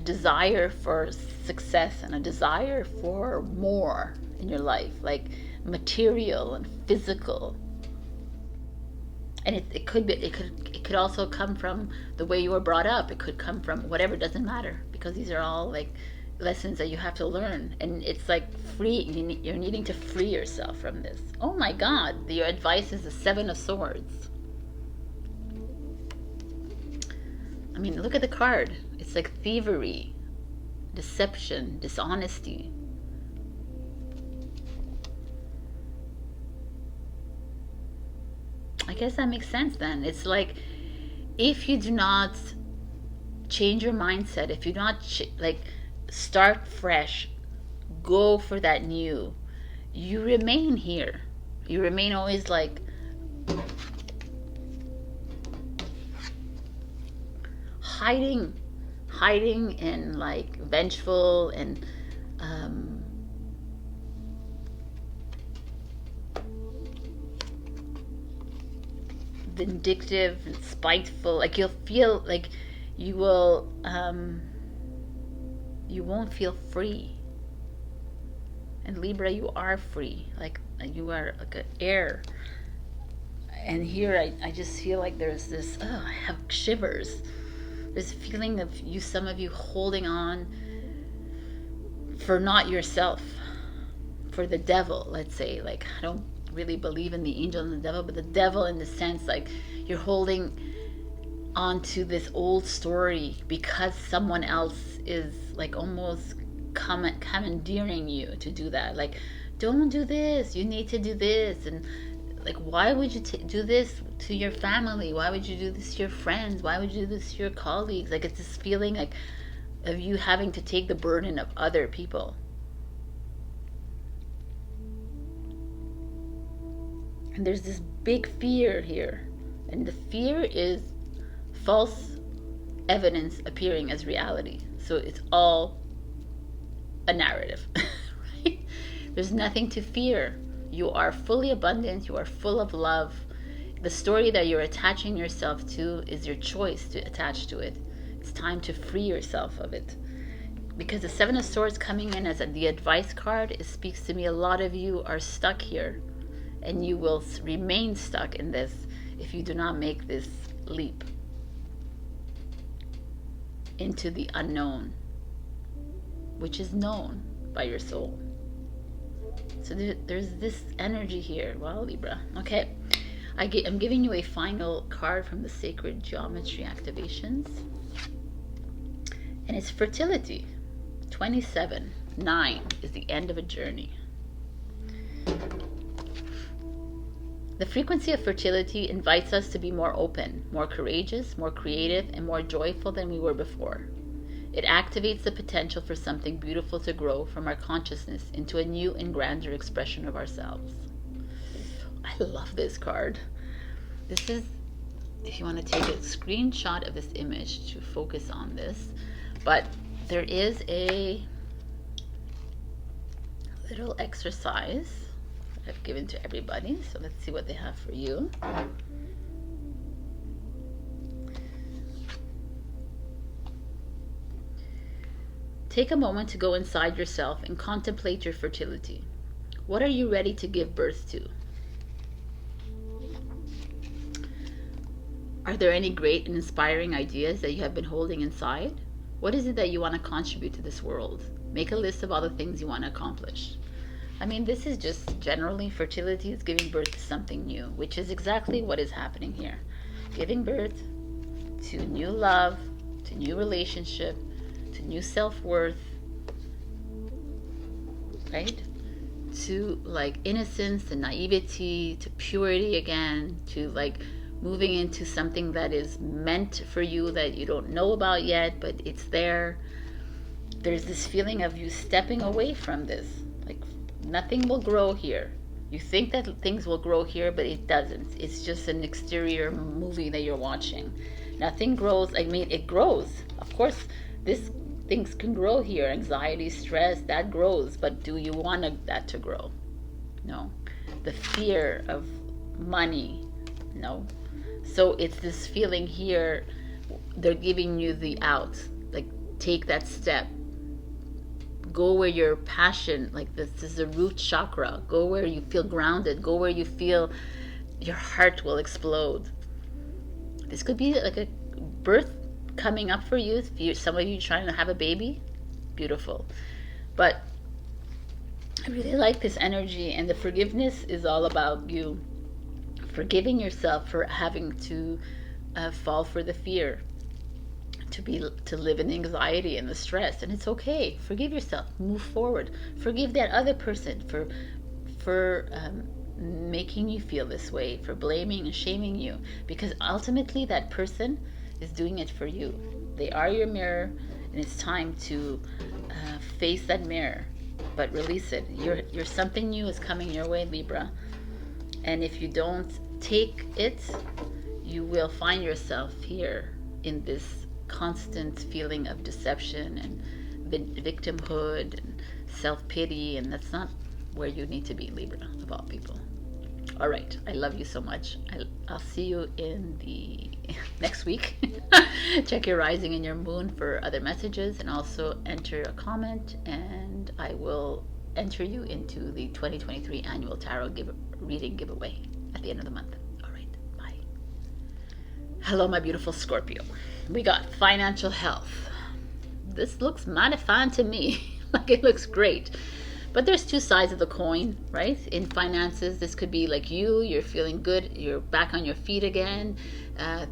desire for success and a desire for more in your life, like material and physical. And it could also come from the way you were brought up. It could come from whatever, doesn't matter, because these are all like lessons that you have to learn. And it's like you're needing to free yourself from this. Oh my God, your advice is the 7 of Swords. I mean, look at the card. It's like thievery, deception, dishonesty. I guess that makes sense then. It's like, if you do not change your mindset, if you do not like start fresh, go for that new, you remain here. You remain always like hiding and like vengeful and vindictive and spiteful. Like you'll feel like you will you won't feel free. And Libra, you are free. Like you are like an air. And here I just feel like there's this, oh, I have shivers. There's a feeling of you, some of you holding on for not yourself, for the devil, let's say. Like, I don't really believe in the angel and the devil, but the devil in the sense like you're holding on to this old story because someone else is like almost commandeering you to do that. Like, don't do this, you need to do this. And like, why would you do this to your family? Why would you do this to your friends? Why would you do this to your colleagues? Like, it's this feeling like of you having to take the burden of other people. And there's this big fear here. And the fear is false evidence appearing as reality. So it's all a narrative, right? There's nothing to fear. You are fully abundant. You are full of love. The story that you're attaching yourself to is your choice to attach to it. It's time to free yourself of it. Because the Seven of Swords coming in as the advice card, it speaks to me. A lot of you are stuck here, and you will remain stuck in this if you do not make this leap into the unknown, which is known by your soul. So there's this energy here. Wow, Libra. Okay, I'm giving you a final card from the Sacred Geometry Activations. And it's fertility. 27. 9 is the end of a journey. The frequency of fertility invites us to be more open, more courageous, more creative, and more joyful than we were before. It activates the potential for something beautiful to grow from our consciousness into a new and grander expression of ourselves. I love this card. This is, if you want to take a screenshot of this image to focus on this, but there is a little exercise that I've given to everybody. So let's see what they have for you. Take a moment to go inside yourself and contemplate your fertility. What are you ready to give birth to? Are there any great and inspiring ideas that you have been holding inside? What is it that you want to contribute to this world? Make a list of all the things you want to accomplish. I mean, this is just generally fertility is giving birth to something new, which is exactly what is happening here. Giving birth to new love, to new relationship, to new self-worth, right? To like innocence and naivety, to purity again, to like moving into something that is meant for you that you don't know about yet, but it's there. There's this feeling of you stepping away from this. Like nothing will grow here. You think that things will grow here, but it doesn't. It's just an exterior movie that you're watching. Nothing grows. I mean, it grows. Of course, things can grow here. Anxiety, stress, that grows. But do you want that to grow? No. The fear of money, no. So it's this feeling here, they're giving you the out. Like, take that step. Go where your passion, like this is the root chakra. Go where you feel grounded. Go where you feel your heart will explode. This could be like a birth coming up for you. If some of you trying to have a baby, beautiful. But I really like this energy, and the forgiveness is all about you forgiving yourself for having to fall for the fear. to live in the anxiety and the stress. And it's okay. Forgive yourself. Move forward. Forgive that other person for making you feel this way, for blaming and shaming you, because ultimately that person is doing it for you. They are your mirror, and it's time to face that mirror, but release it. You're something new is coming your way, Libra, and if you don't take it, you will find yourself here in this constant feeling of deception and victimhood and self-pity, and that's not where you need to be, Libra, of all people. All right, I love you so much. I'll see you in the next week. Check your rising and your moon for other messages, and also enter a comment, and I will enter you into the 2023 annual tarot reading giveaway at the end of the month. All right, bye. Hello, my beautiful Scorpio. We got financial health. This looks mighty fine to me. Like, it looks great. But there's two sides of the coin, right? In finances, this could be like you're feeling good, you're back on your feet again,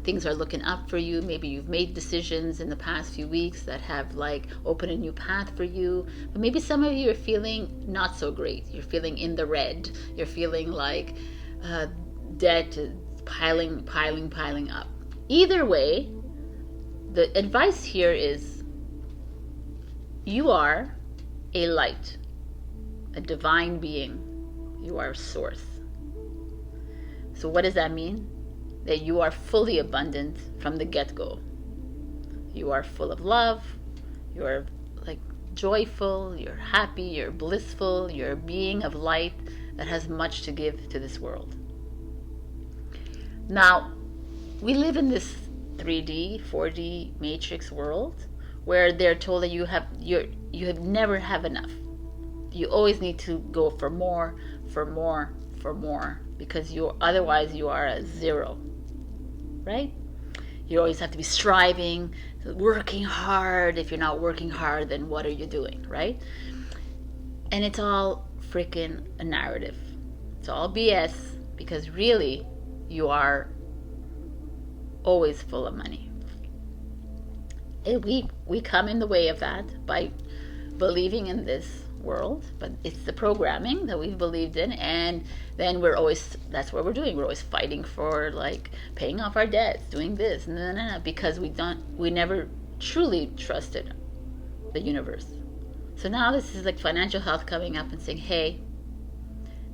things are looking up for you. Maybe you've made decisions in the past few weeks that have like opened a new path for you. But maybe some of you are feeling not so great. You're feeling in the red. You're feeling like debt is piling up. Either way, the advice here is you are a light, a divine being. You are source. So what does that mean? That you are fully abundant from the get-go. You are full of love. You are like joyful. You're happy. You're blissful. You're a being of light that has much to give to this world. Now, we live in this 3D, 4D matrix world where they're told that you have never have enough. You always need to go for more, because otherwise you are a zero, right? You always have to be striving, working hard. If you're not working hard, then what are you doing, right? And it's all freaking a narrative. It's all BS, because really you are always full of money. And we come in the way of that by believing in this world, but it's the programming that we've believed in, and then that's what we're doing. We're always fighting for like paying off our debts, doing this, because we never truly trusted the universe. So now this is like financial health coming up and saying, hey,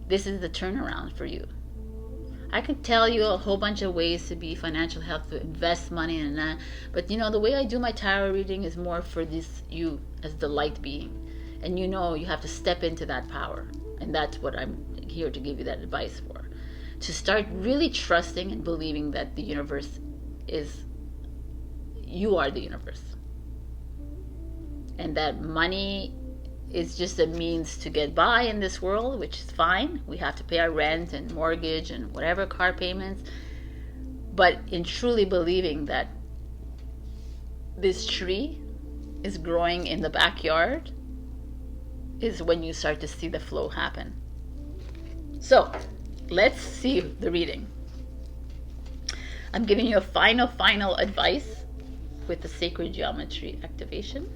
this is the turnaround for you. I could tell you a whole bunch of ways to be financial health, to invest money and that, but the way I do my tarot reading is more for you as the light being. And you have to step into that power. And that's what I'm here to give you that advice for. To start really trusting and believing that the universe you are the universe. And that money is just a means to get by in this world, which is fine. We have to pay our rent and mortgage and whatever car payments. But in truly believing that this tree is growing in the backyard is when you start to see the flow happen. So let's see the reading. I'm giving you a final advice with the sacred geometry activation.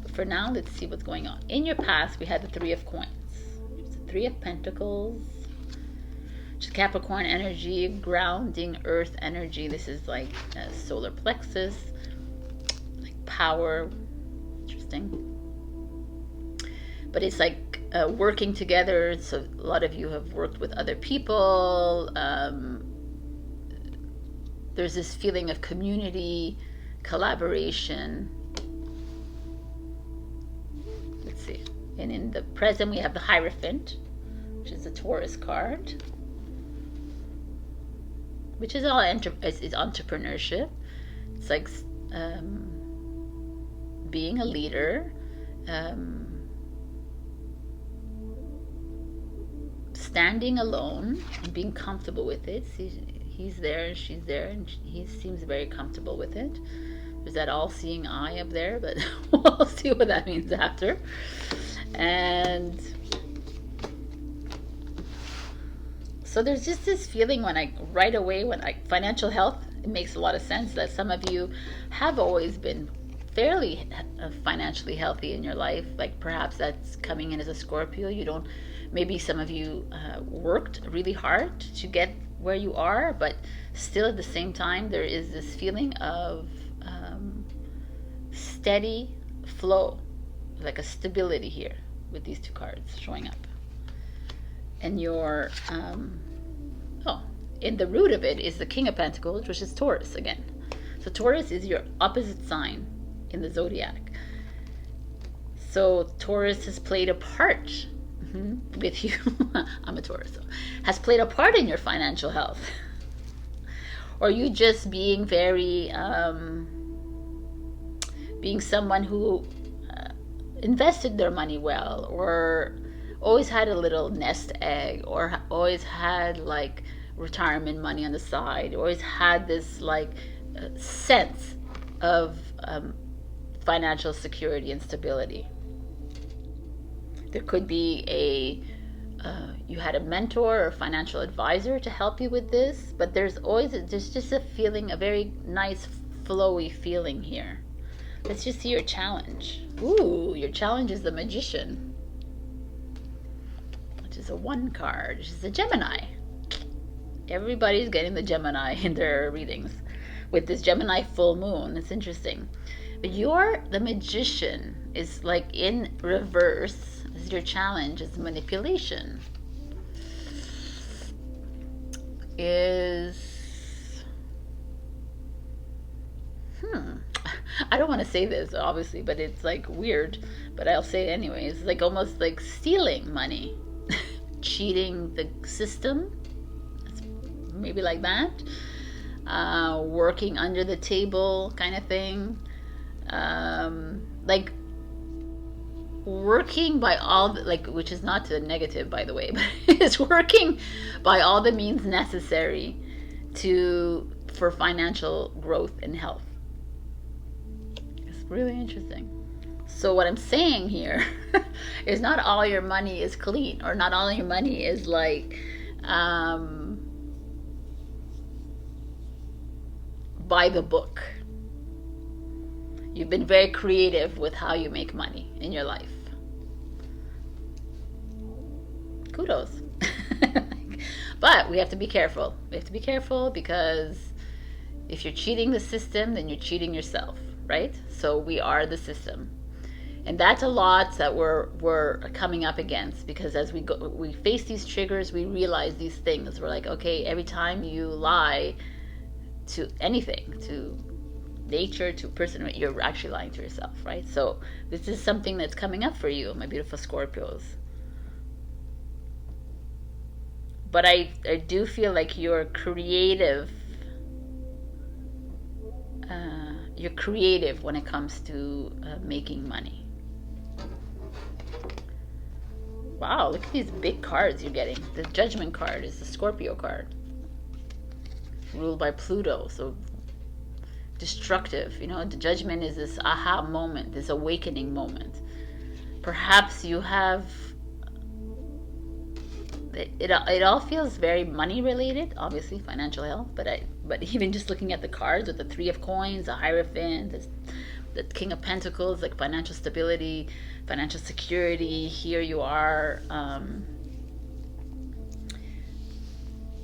But for now, let's see what's going on. In your past, we had the Three of Coins. It's the Three of Pentacles, which is Capricorn energy, grounding earth energy. This is like solar plexus, like power. Interesting. But it's like working together. So a lot of you have worked with other people. There's this feeling of community, collaboration. Let's see. And in the present, we have the Hierophant, which is the Taurus card, which is all is entrepreneurship. It's like being a leader. Standing alone and being comfortable with it. He's there and she's there, and he seems very comfortable with it. There's that all-seeing eye up there, but we'll see what that means after. And so there's just this feeling when financial health, it makes a lot of sense that some of you have always been fairly financially healthy in your life. Like perhaps that's coming in as a Scorpio. You don't, maybe some of you worked really hard to get where you are, but still at the same time there is this feeling of steady flow, like a stability here with these two cards showing up. And your in the root of it is the King of Pentacles, which is Taurus again. So Taurus is your opposite sign in the zodiac. So Taurus has played a part with you. I'm a Taurus, so has played a part in your financial health, or you just being very being someone who invested their money well, or always had a little nest egg, or always had like retirement money on the side, always had this like sense of financial security and stability. There could be you had a mentor or financial advisor to help you with this, but there's just a feeling, a very nice flowy feeling here. Let's just see your challenge. Ooh, your challenge is the Magician, which is a 1 card, which is a Gemini. Everybody's getting the Gemini in their readings with this Gemini full moon. It's interesting. But the Magician is like in reverse. This is your challenge, is manipulation. I don't want to say this obviously, but it's like weird, but I'll say it anyways. It's like almost like stealing money, cheating the system. It's maybe like that. Working under the table kind of thing. Like working by all which is not to negative, by the way, but it's working by all the means necessary for financial growth and health. It's really interesting. So what I'm saying here is not all your money is clean, or not all your money is like by the book. You've been very creative with how you make money in your life. Kudos. But we have to be careful. We have to be careful, because if you're cheating the system, then you're cheating yourself, right? So we are the system. And that's a lot that we're coming up against, because as we face these triggers, we realize these things. We're like, okay, every time you lie to anything, to nature, to person, you're actually lying to yourself, right? So this is something that's coming up for you, my beautiful Scorpios. But I do feel like you're creative. You're creative when it comes to making money. Wow, look at these big cards you're getting. The Judgment card is the Scorpio card, ruled by Pluto. So destructive, the Judgment is this aha moment, this awakening moment. Perhaps you have it all feels very money related, obviously financial health, but even just looking at the cards with the 3 of Coins, the Hierophant, the King of Pentacles, like financial stability, financial security. Here you are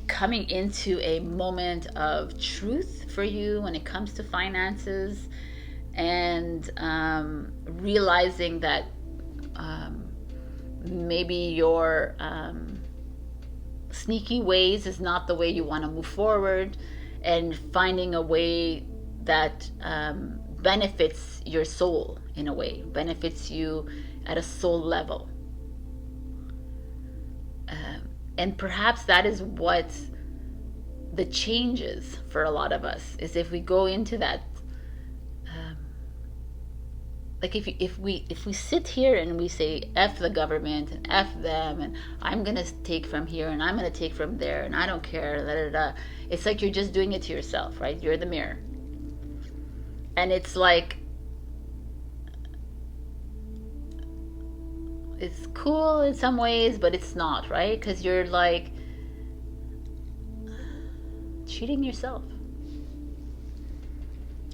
coming into a moment of truth for you when it comes to finances, and realizing that maybe your sneaky ways is not the way you want to move forward, and finding a way that benefits your soul, in a way, benefits you at a soul level. And perhaps that is what the change is for a lot of us, is if we go into that, like if we sit here and we say F the government and F them, and I'm gonna take from here and I'm gonna take from there and I don't care, da, da, da. It's like you're just doing it to yourself, right? You're the mirror. And it's like, it's cool in some ways, but it's not, right? Because you're like cheating yourself.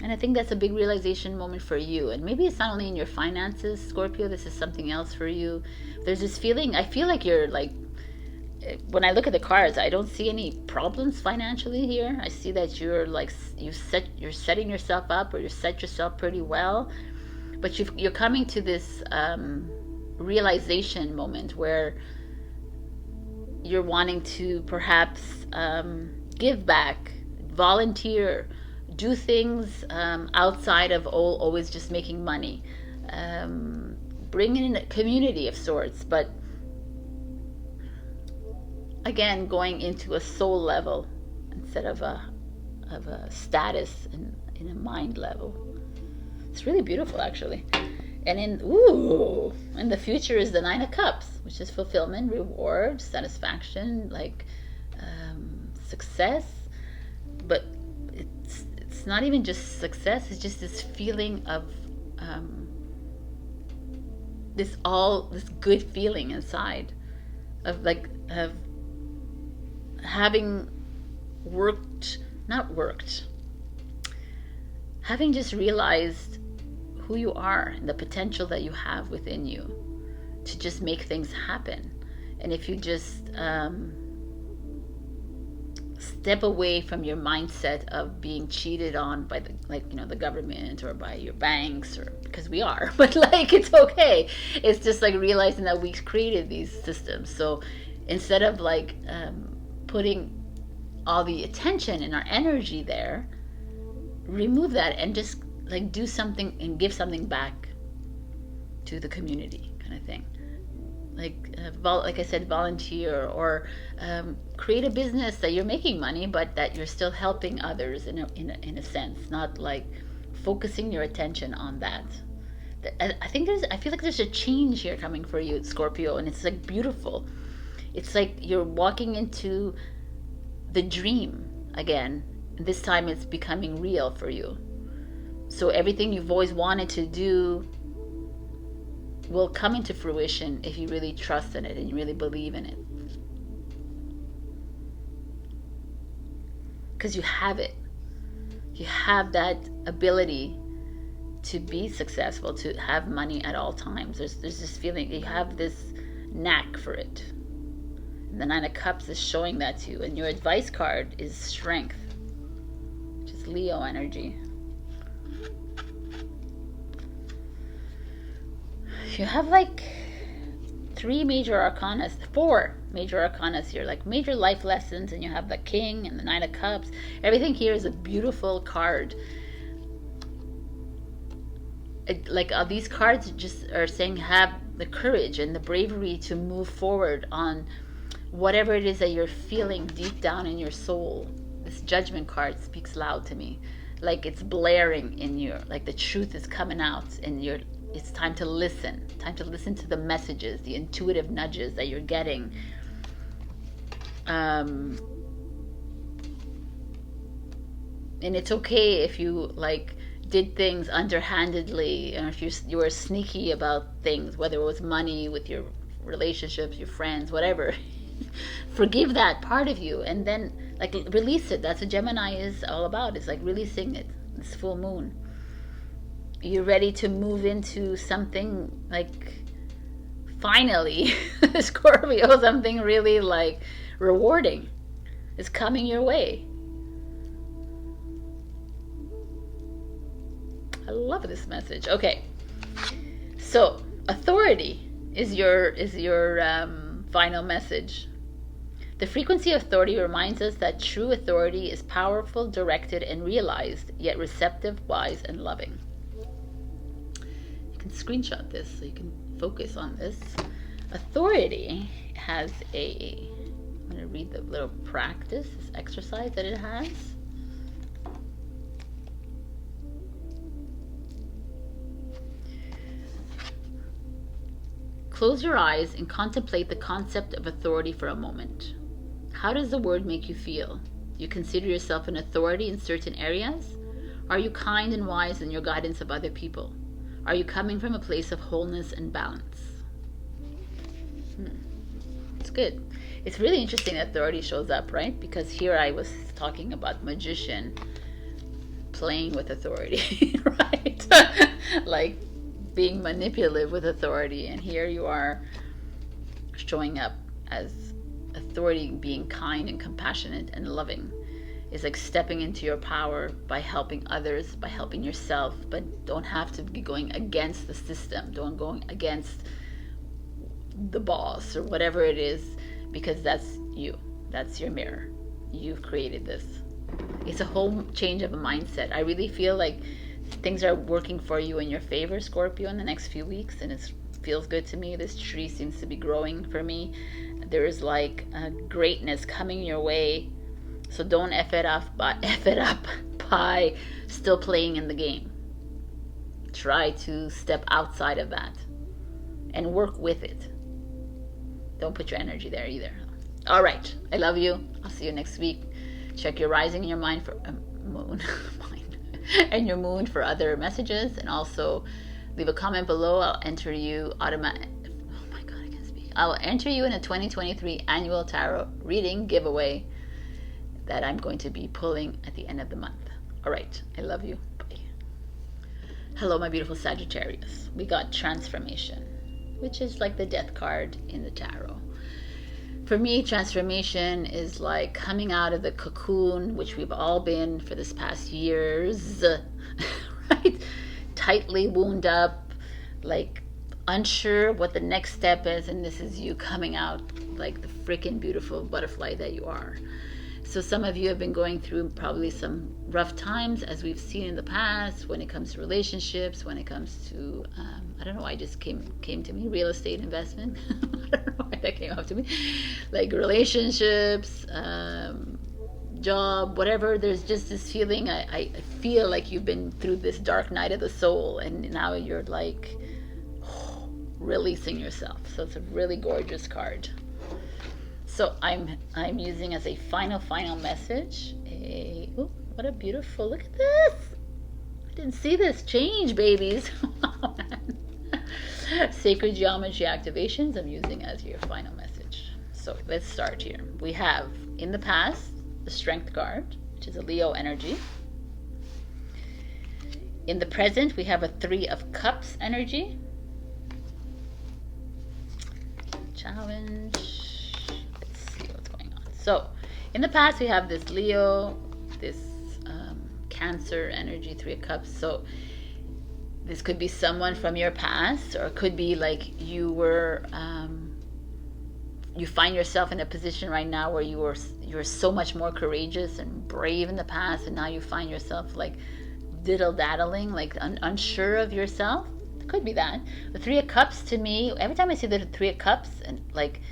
And I think that's a big realization moment for you. And maybe it's not only in your finances, Scorpio, this is something else for you. There's this feeling, I feel like you're like, when I look at the cards, I don't see any problems financially here. I see that you're like, you're setting yourself up, or you set yourself pretty well. But you're coming to this realization moment where you're wanting to perhaps give back, volunteer, do things outside of always just making money. Bring in a community of sorts, but again, going into a soul level instead of a status in a mind level. It's really beautiful, actually. And in the future is the Nine of Cups, which is fulfillment, reward, satisfaction, like success. But it's not even just success. It's just this feeling of this good feeling inside of having having just realized who you are and the potential that you have within you to just make things happen. And if you just step away from your mindset of being cheated on by the government or by your banks, or because we are, but like it's okay. It's just like realizing that we created these systems. So instead of putting all the attention and our energy there, remove that and just do something and give something back to the community, kind of thing. Like I said, volunteer, or create a business that you're making money, but that you're still helping others in a sense, not like focusing your attention on that. I feel like there's a change here coming for you, Scorpio, and it's like beautiful. It's like you're walking into the dream again. This time it's becoming real for you. So everything you've always wanted to do will come into fruition if you really trust in it and you really believe in it. Because you have it. You have that ability to be successful, to have money at all times. There's this feeling, you have this knack for it. And the Nine of Cups is showing that to you. And your advice card is strength, which is Leo energy. You have four major arcanas here, like major life lessons, and you have the King and the Nine of Cups. Everything here is a beautiful card. These cards just are saying have the courage and the bravery to move forward on whatever it is that you're feeling deep down in your soul. This Judgment card speaks loud to me, like it's blaring in you, like the truth is coming out, and it's time to listen to the messages, the intuitive nudges that you're getting. And it's okay if you did things underhandedly, or if you were sneaky about things, whether it was money, with your relationships, your friends, whatever. Forgive that part of you and then release it. That's what Gemini is all about. It's releasing it. This full moon. You're ready to move into something finally, Scorpio, something really rewarding is coming your way. I love this message. Okay, so authority is your final message. The frequency of authority reminds us that true authority is powerful, directed, and realized, yet receptive, wise, and loving. You can screenshot this so you can focus on this. Authority has I'm going to read the little practice, this exercise that it has. Close your eyes and contemplate the concept of authority for a moment. How does the word make you feel? Do you consider yourself an authority in certain areas? Are you kind and wise in your guidance of other people? Are you coming from a place of wholeness and balance? It's good. It's really interesting that authority shows up, right? Because here I was talking about magician, playing with authority, right? Like being manipulative with authority. And here you are showing up as authority, being kind and compassionate and loving. Is like stepping into your power by helping others, by helping yourself, but don't have to be going against the system. Don't going against the boss or whatever it is, because that's you. That's your mirror. You've created this. It's a whole change of a mindset. I really feel like things are working for you in your favor, Scorpio, in the next few weeks, and it feels good to me. This tree seems to be growing for me. There is like a greatness coming your way. So don't F it up by still playing in the game. Try to step outside of that and work with it. Don't put your energy there either. All right. I love you. I'll see you next week. Check your rising and your mind for moon and your moon for other messages, and also leave a comment below. I'll enter you I'll enter you in a 2023 annual tarot reading giveaway that I'm going to be pulling at the end of the month. All right. I love you. Bye. Hello, my beautiful Sagittarius. We got transformation, which is like the death card in the tarot. For me, transformation is like coming out of the cocoon, which we've all been for this past years, right? Tightly wound up, like unsure what the next step is, and this is you coming out like the freaking beautiful butterfly that you are. So some of you have been going through probably some rough times, as we've seen in the past, when it comes to relationships, when it comes to, I don't know why it just came to me, real estate investment. I don't know why that came up to me. Like relationships, job, whatever. There's just this feeling, I feel like you've been through this dark night of the soul, and now you're like releasing yourself. So it's a really gorgeous card. So I'm using as a final message oh, what a beautiful, look at this. I didn't see this change, babies. Sacred geometry activations I'm using as your final message. So let's start here. We have in the past the Strength card, which is a Leo energy. In the present we have a Three of Cups energy. Challenge. So, in the past, we have this Leo, this Cancer energy, Three of Cups. So, this could be someone from your past, or it could be like you were, you find yourself in a position right now where you're so much more courageous and brave in the past, and now you find yourself like diddle-daddling, like unsure of yourself. It could be that. The Three of Cups, to me, every time I see the Three of Cups, and like,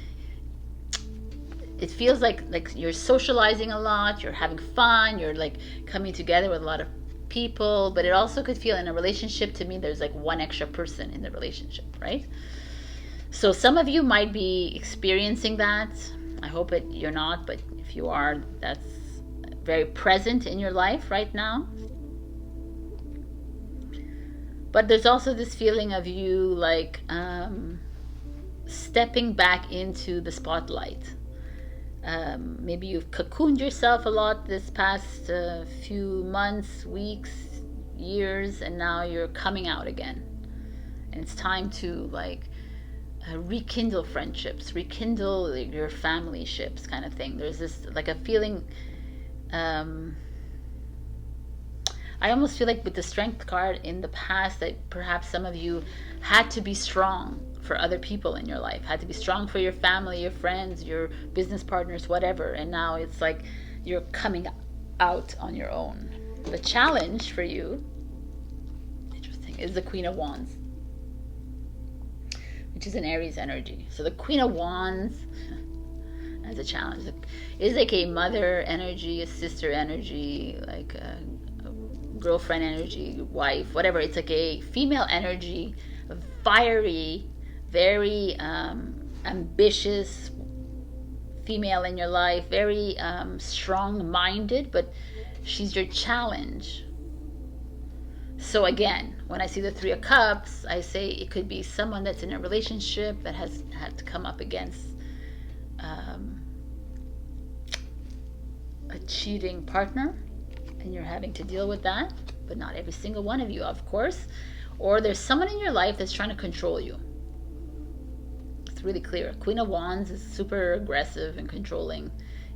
it feels like you're socializing a lot, you're having fun, you're like coming together with a lot of people, but it also could feel in a relationship, to me, there's like one extra person in the relationship, right? So some of you might be experiencing that. I hope you're not, but if you are, that's very present in your life right now. But there's also this feeling of you like stepping back into the spotlight. Maybe you've cocooned yourself a lot this past few months, weeks, years, and now you're coming out again. And it's time to like rekindle friendships, rekindle your family ships, kind of thing. There's this like a feeling, I almost feel like with the Strength card in the past that perhaps some of you had to be strong for other people in your life, had to be strong for your family, your friends, your business partners, whatever, and now it's like you're coming out on your own. The challenge for you, interesting, is the Queen of Wands, which is an Aries energy. So the Queen of Wands as a challenge is like a mother energy, a sister energy, like a girlfriend energy, wife, whatever. It's like a female energy, fiery, very ambitious female in your life, very strong-minded, but she's your challenge. So again, when I see the Three of Cups, I say it could be someone that's in a relationship that has had to come up against a cheating partner, and you're having to deal with that, but not every single one of you, of course. Or there's someone in your life that's trying to control you. It's really clear. Queen of Wands is super aggressive and controlling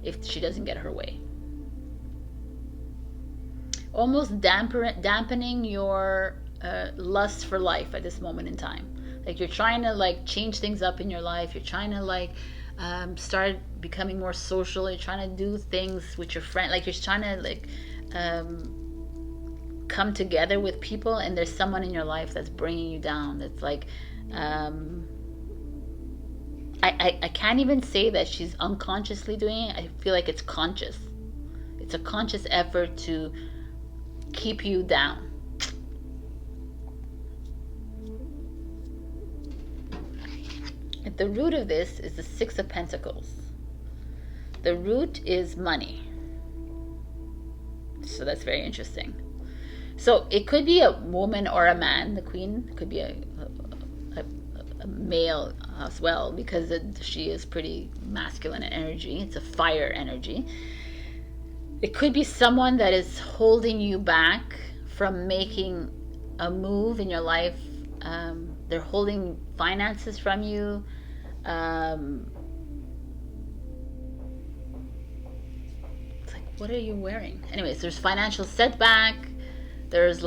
if she doesn't get her way. Almost dampening your lust for life at this moment in time. Like you're trying to like change things up in your life. You're trying to like start becoming more social. You're trying to do things with your friend. Like you're trying to like come together with people, and there's someone in your life that's bringing you down. That's like I can't even say that she's unconsciously doing it. I feel like it's conscious. It's a conscious effort to keep you down. At the root of this is the Six of Pentacles. The root is money. So that's very interesting. So it could be a woman or a man. The Queen could be a male as well, because she is pretty masculine in energy. It's a fire energy. It could be someone that is holding you back from making a move in your life. They're holding finances from you. It's like, what are you wearing? Anyways, there's financial setback. There's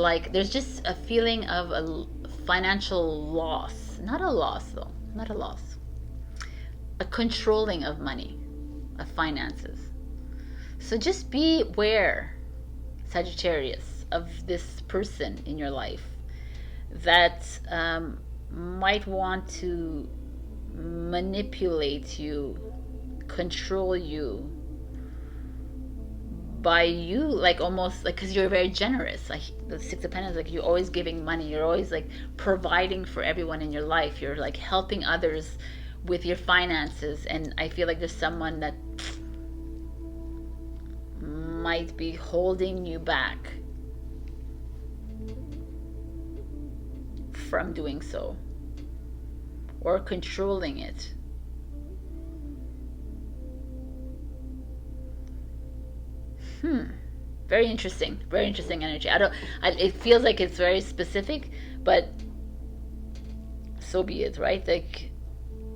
just a feeling of a financial loss. Not a loss though, not a loss. A controlling of money, of finances. So just be aware, Sagittarius, of this person in your life that might want to manipulate you, control you, by you, like almost like, because you're very generous. Like the Six of Pentacles, like you're always giving money. You're always like providing for everyone in your life. You're like helping others with your finances. And I feel like there's someone that might be holding you back from doing so, or controlling it. Very interesting energy. It feels like it's very specific, but so be it, right? Like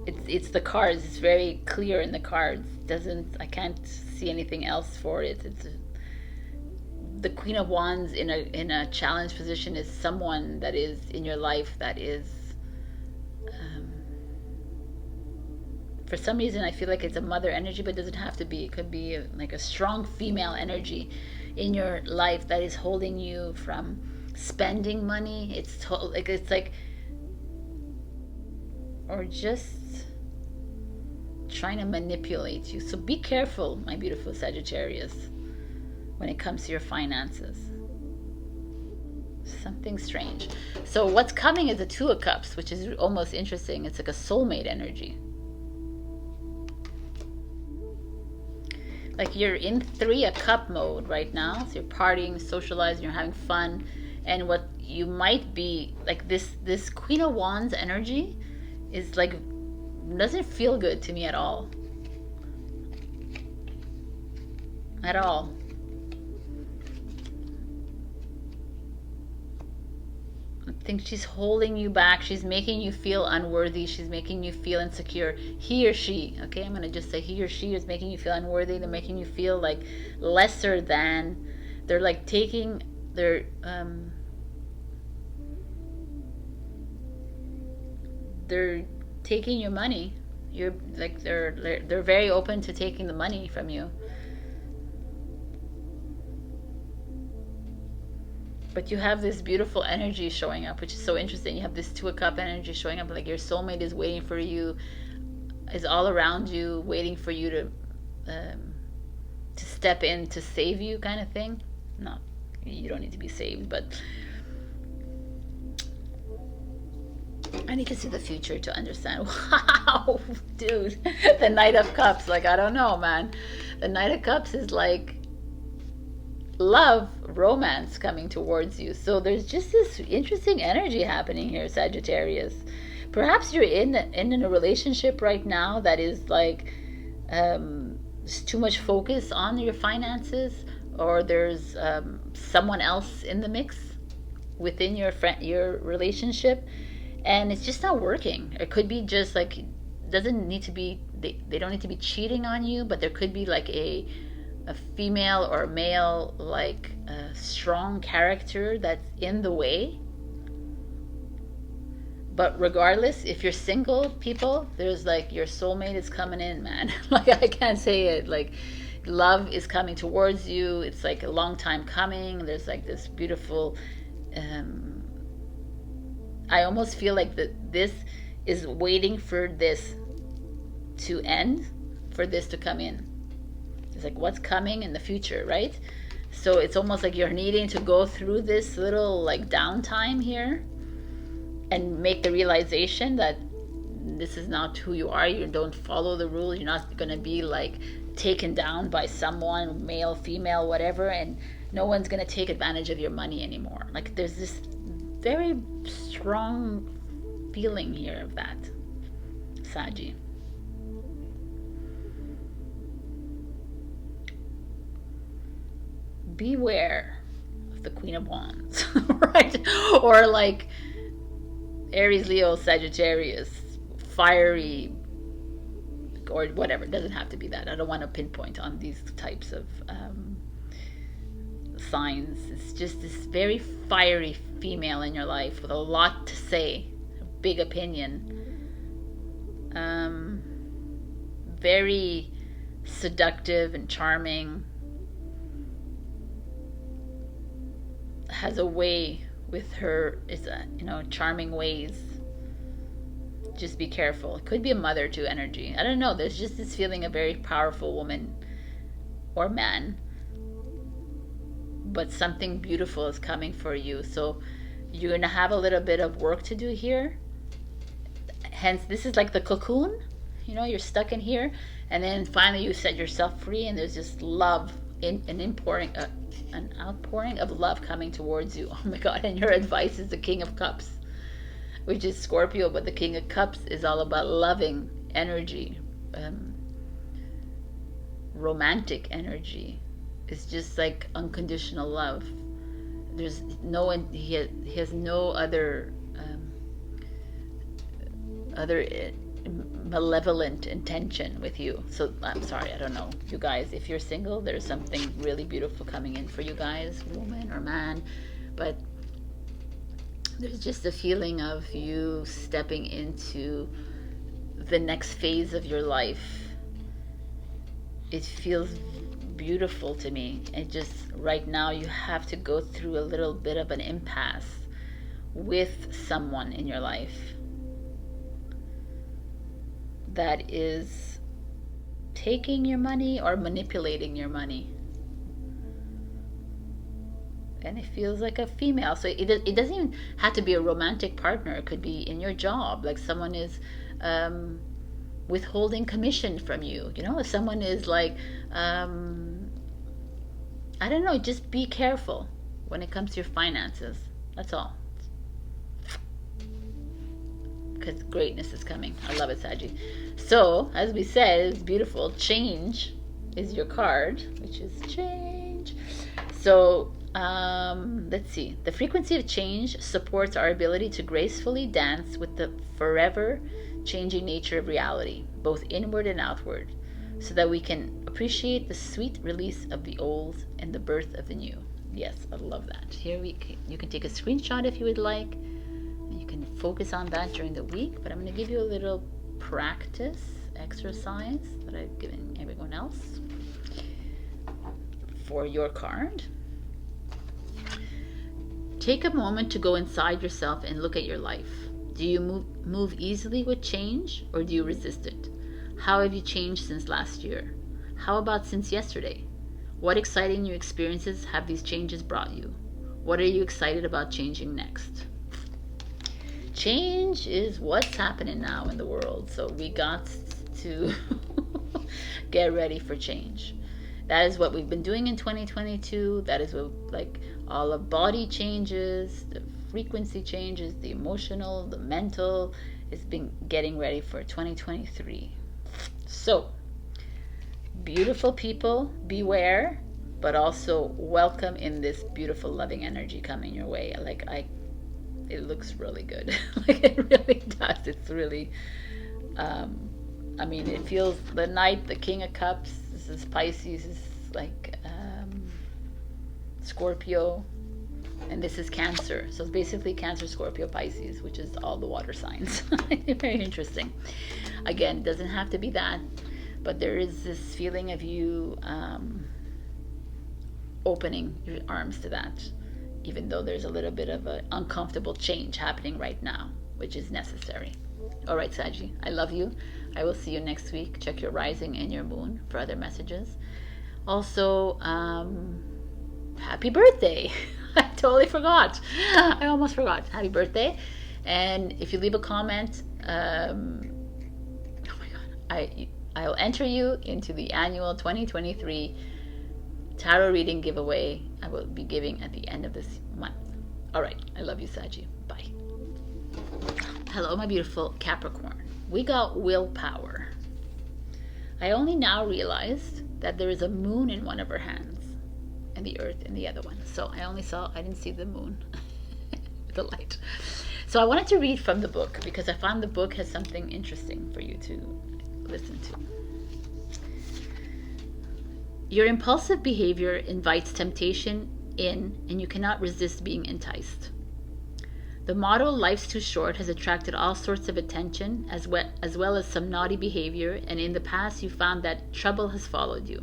it's the cards. It's very clear in the cards. I can't see anything else for it. It's the Queen of Wands in a challenge position is someone that is in your life that is for some reason I feel like it's a mother energy, but it doesn't have to be. It could be like a strong female energy in your life that is holding you from spending money. It's like or just trying to manipulate you. So be careful, my beautiful Sagittarius, when it comes to your finances. Something strange. So what's coming is the Two of Cups, which is almost interesting. It's like a soulmate energy. Like you're in Three of Cup mode right now. So you're partying, socializing, you're having fun. And what you might be, like this Queen of Wands energy is like, doesn't feel good to me at all. At all. I think she's holding you back. She's making you feel unworthy. She's making you feel insecure. He or she, okay, I'm going to just say he or she is making you feel unworthy. They're making you feel like lesser than. They're like taking their they're taking your money. You're like they're very open to taking the money from you. But you have this beautiful energy showing up, which is so interesting. You have this Two of Cup energy showing up, like your soulmate is waiting for you, is all around you, waiting for you to step in to save you, kind of thing. No, you don't need to be saved, but I need to see the future to understand. Wow, dude, the Knight of Cups. Like, I don't know, man. The Knight of Cups is like love, romance coming towards you. So there's just this interesting energy happening here, Sagittarius. Perhaps you're in a relationship right now that is like there's too much focus on your finances, or there's someone else in the mix within your relationship, and it's just not working. It could be just like, doesn't need to be, they don't need to be cheating on you, but there could be like a female or male, like a strong character that's in the way. But regardless, if you're single, people, there's like, your soulmate is coming in, man. Like, I can't say it, like, love is coming towards you. It's like a long time coming. There's like this beautiful, I almost feel like that this is waiting for this to end, for this to come in. It's like, what's coming in the future, right? So it's almost like you're needing to go through this little like downtime here and make the realization that this is not who you are. You don't follow the rules. You're not going to be like taken down by someone, male, female, whatever, and no one's going to take advantage of your money anymore. Like, there's this very strong feeling here of that, Saji. Beware of the Queen of Wands, right? Or like Aries, Leo, Sagittarius, fiery, or whatever. It doesn't have to be that. I don't want to pinpoint on these types of signs. It's just this very fiery female in your life with a lot to say, a big opinion, very seductive and charming, has a way with her, is a, charming ways. Just be careful. It could be a mother too energy. I don't know. There's just this feeling of very powerful woman or man. But something beautiful is coming for you. So you're going to have a little bit of work to do here. Hence, this is like the cocoon. You're stuck in here. And then finally you set yourself free, and there's just love, an outpouring of love coming towards you. Oh my God. And your advice is the King of Cups, which is Scorpio, but the King of Cups is all about loving energy, romantic energy. It's just like unconditional love. There's no one, he has no other malevolent intention with you. So I'm sorry, I don't know, you guys, if you're single, there's something really beautiful coming in for you guys, woman or man, but there's just a feeling of you stepping into the next phase of your life. It feels beautiful to me. It just, right now you have to go through a little bit of an impasse with someone in your life that is taking your money or manipulating your money. And it feels like a female. So it doesn't even have to be a romantic partner. It could be in your job. Like someone is withholding commission from you. If someone is like, I don't know, just be careful when it comes to your finances. That's all. Because greatness is coming. I love it, Saji. So, as we said, it's beautiful. Change is your card, which is change. So, let's see. The frequency of change supports our ability to gracefully dance with the forever changing nature of reality, both inward and outward, so that we can appreciate the sweet release of the old and the birth of the new. Yes, I love that. Here you can take a screenshot if you would like. You can focus on that during the week, but I'm going to give you a little practice exercise that I've given everyone else for your card. Take a moment to go inside yourself and look at your life. Do you move easily with change, or do you resist it? How have you changed since last year? How about since yesterday? What exciting new experiences have these changes brought you? What are you excited about changing next? Change is what's happening now in the world, so we got to get ready for change. That is what we've been doing in 2022. That is what, like, all the body changes, the frequency changes, the emotional, the mental. It's been getting ready for 2023. So, beautiful people, beware but also welcome in this beautiful loving energy coming your way. Like it looks really good. Like it really does. It's really I mean, it feels the Knight, the King of Cups, this is Pisces, this is like Scorpio, and this is Cancer. So it's basically Cancer, Scorpio, Pisces, which is all the water signs. Very interesting. Again, it doesn't have to be that, but there is this feeling of you opening your arms to that, even though there's a little bit of an uncomfortable change happening right now, which is necessary. All right, Saggy, I love you. I will see you next week. Check your rising and your moon for other messages. Also, happy birthday. I totally forgot. I almost forgot. Happy birthday. And if you leave a comment, oh my God, I'll enter you into the annual 2023 tarot reading giveaway I will be giving at the end of this month. All right. I love you, Saggy. Bye. Hello, my beautiful Capricorn. We got willpower. I only now realized that there is a moon in one of her hands and the earth in the other one. So I didn't see the moon, the light. So I wanted to read from the book because I found the book has something interesting for you to listen to. Your impulsive behavior invites temptation in, and you cannot resist being enticed. The motto, "Life's too short," has attracted all sorts of attention as well as some naughty behavior, and in the past you found that trouble has followed you.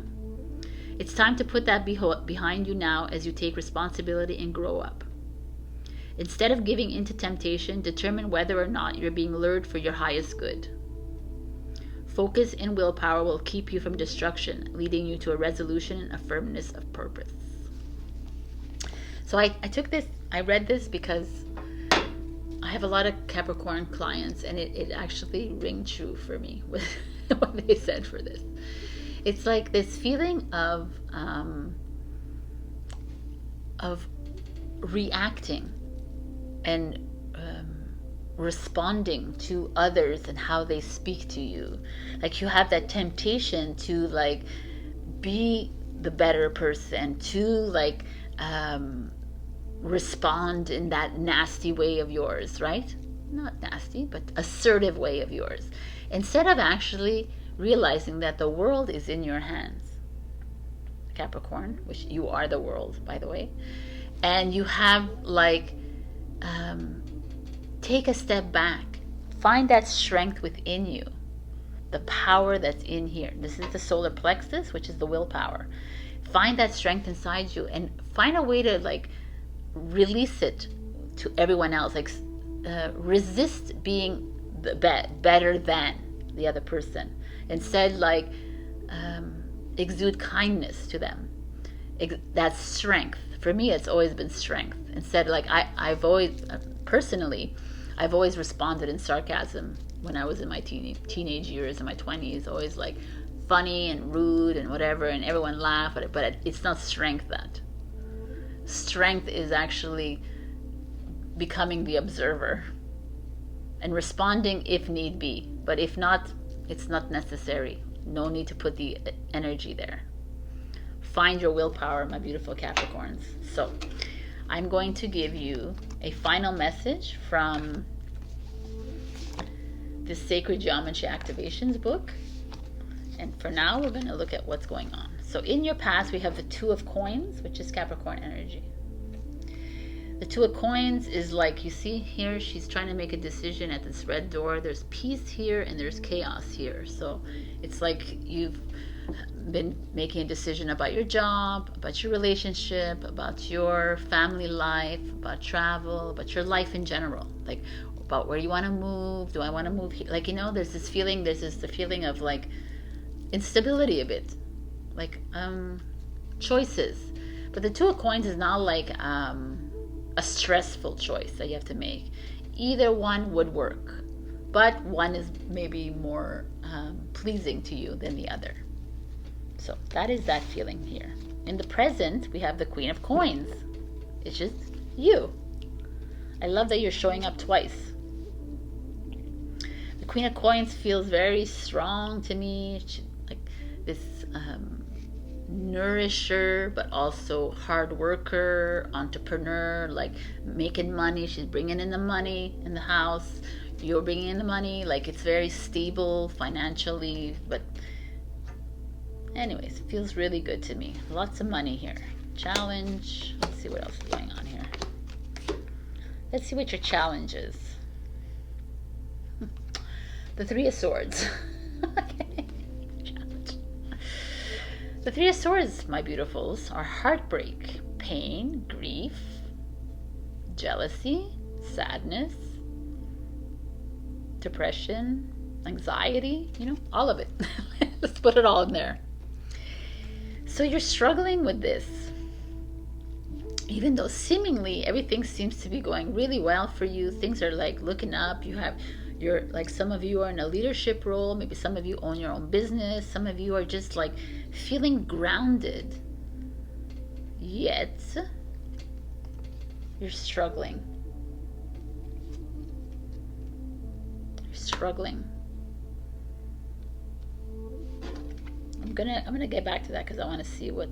It's time to put that behind you now as you take responsibility and grow up. Instead of giving in to temptation, determine whether or not you're being lured for your highest good. Focus and willpower will keep you from destruction, leading you to a resolution and a firmness of purpose. So I read this because I have a lot of Capricorn clients, and it actually rang true for me with what they said for this. It's like this feeling of reacting and responding to others and how they speak to you. Like you have that temptation to like be the better person, to like respond in that nasty way of yours, right? Not nasty, but assertive way of yours, instead of actually realizing that the world is in your hands, Capricorn, which you are the world, by the way, and you have like take a step back, find that strength within you, the power that's in here. This is the solar plexus, which is the willpower. Find that strength inside you and find a way to like release it to everyone else. Like resist being the better than the other person. Instead, like exude kindness to them. That's strength. For me, it's always been strength. Instead, like I've always personally, I've always responded in sarcasm when I was in my teenage years, in my 20s, always like funny and rude and whatever, and everyone laughed at it. But it's not strength. That strength is actually becoming the observer and responding if need be. But if not, it's not necessary. No need to put the energy there. Find your willpower, my beautiful Capricorns. So I'm going to give you a final message from the Sacred Geometry Activations book. And for now, we're going to look at what's going on. So in your past, we have the Two of Coins, which is Capricorn energy. The Two of Coins is like, you see here, she's trying to make a decision at this red door. There's peace here and there's chaos here. So it's like you've been making a decision about your job, about your relationship, about your family life, about travel, about your life in general. Like about where you want to move. Do I want to move here? Like, you know, there's the feeling of like instability a bit. Like choices. But the Two of Coins is not like a stressful choice that you have to make. Either one would work, but one is maybe more pleasing to you than the other. So that is that feeling here. In the present, we have the Queen of Coins. It's just you. I love that you're showing up twice. The Queen of Coins feels very strong to me. Like this nourisher, but also hard worker, entrepreneur, like making money. She's bringing in the money in the house. You're bringing in the money. Like it's very stable financially. But anyways, it feels really good to me. Lots of money here. Challenge. Let's see what else is going on here. Let's see what your challenge is. The Three of Swords. Okay. Challenge. The Three of Swords, my beautifuls, are heartbreak, pain, grief, jealousy, sadness, depression, anxiety, you know, all of it. Let's put it all in there. So you're struggling with this. Even though seemingly everything seems to be going really well for you, things are like looking up. You're like, some of you are in a leadership role, maybe some of you own your own business, some of you are just like feeling grounded, yet you're struggling. You're struggling. I'm gonna get back to that because I want to see what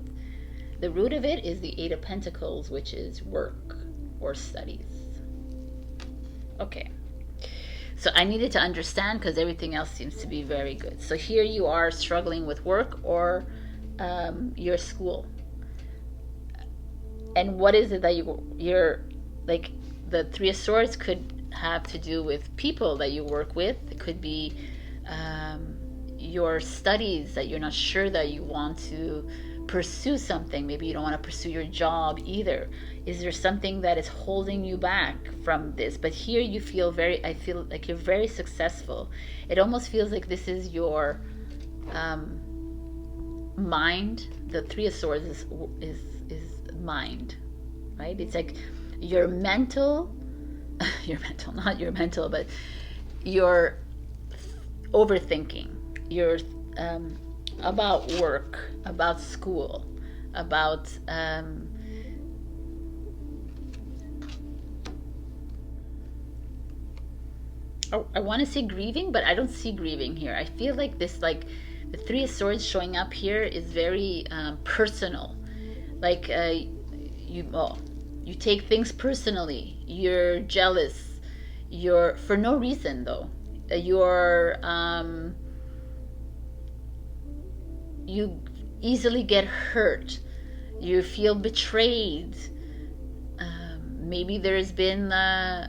the root of it is. The Eight of Pentacles, which is work or studies. Okay. So I needed to understand because everything else seems to be very good. So here you are struggling with work or your school. And what is it that you're like, the Three of Swords could have to do with people that you work with. It could be your studies that you're not sure that you want to pursue something. Maybe you don't want to pursue your job either. Is there something that is holding you back from this? But here you feel I feel like you're very successful. It almost feels like this is your mind. The Three of Swords is mind, right? It's like your mental, not your mental, but your overthinking. You're about work, about school, about I want to say grieving, but I don't see grieving here. I feel like this, like the Three of Swords showing up here is very personal. Like you take things personally. You're jealous. You're, for no reason though. You're you easily get hurt. You feel betrayed. Maybe there's been no,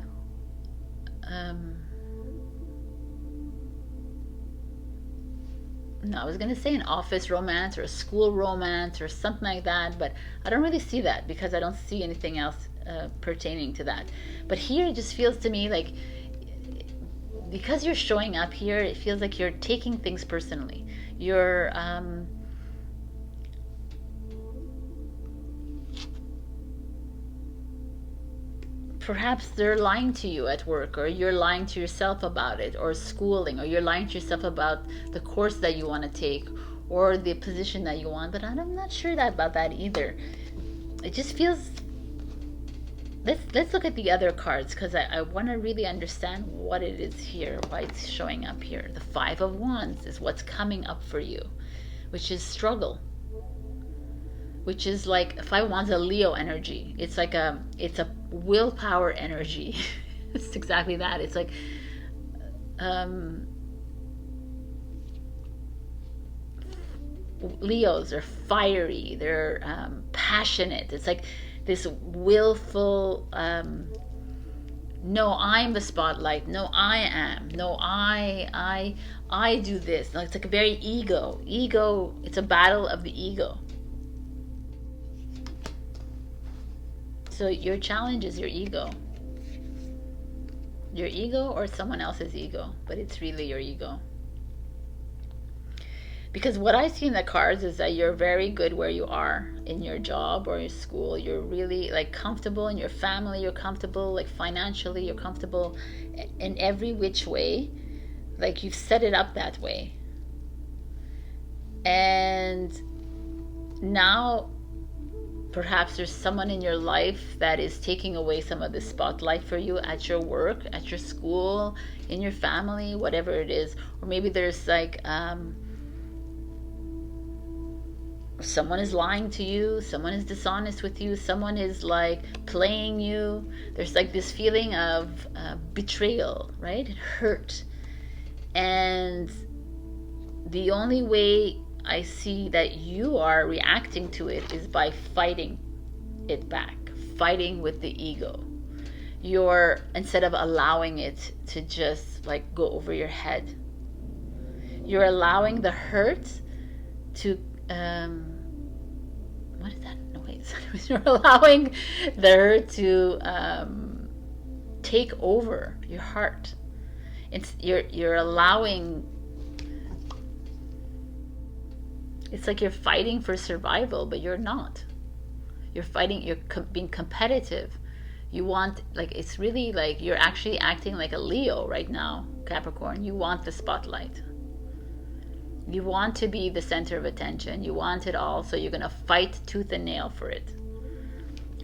I was going to say an office romance or a school romance or something like that, but I don't really see that because I don't see anything else pertaining to that. But here it just feels to me like, because you're showing up here, it feels like you're taking things personally. You're perhaps they're lying to you at work, or you're lying to yourself about it, or schooling, or you're lying to yourself about the course that you want to take or the position that you want. But I'm not sure about that either. It just feels, let's look at the other cards, because I want to really understand what it is here, why it's showing up here. The Five of Wands is what's coming up for you, which is struggle, which is like Five of Wands, a Leo energy. It's like it's a willpower energy. It's exactly that. It's like Leos are fiery, they're passionate. It's like this willful no, I'm the spotlight, no, I am, no, I do this. It's like a very ego, it's a battle of the ego. So your challenge is your ego. Your ego or someone else's ego, but it's really your ego. Because what I see in the cards is that you're very good where you are in your job or your school. You're really like comfortable in your family. You're comfortable like financially. You're comfortable in every which way. Like you've set it up that way. And now perhaps there's someone in your life that is taking away some of the spotlight for you at your work, at your school, in your family, whatever it is. Or maybe there's like someone is lying to you, someone is dishonest with you, someone is like playing you. There's like this feeling of betrayal, right? It hurt. And the only way I see that you are reacting to it is by fighting it back, fighting with the ego. You're, instead of allowing it to just like go over your head, you're allowing the hurt to what is that noise? You're allowing the hurt to take over your heart. You're allowing. It's like you're fighting for survival, but you're not. You're fighting. You're being competitive. You want, like, it's really like you're actually acting like a Leo right now, Capricorn. You want the spotlight. You want to be the center of attention. You want it all, so you're gonna fight tooth and nail for it.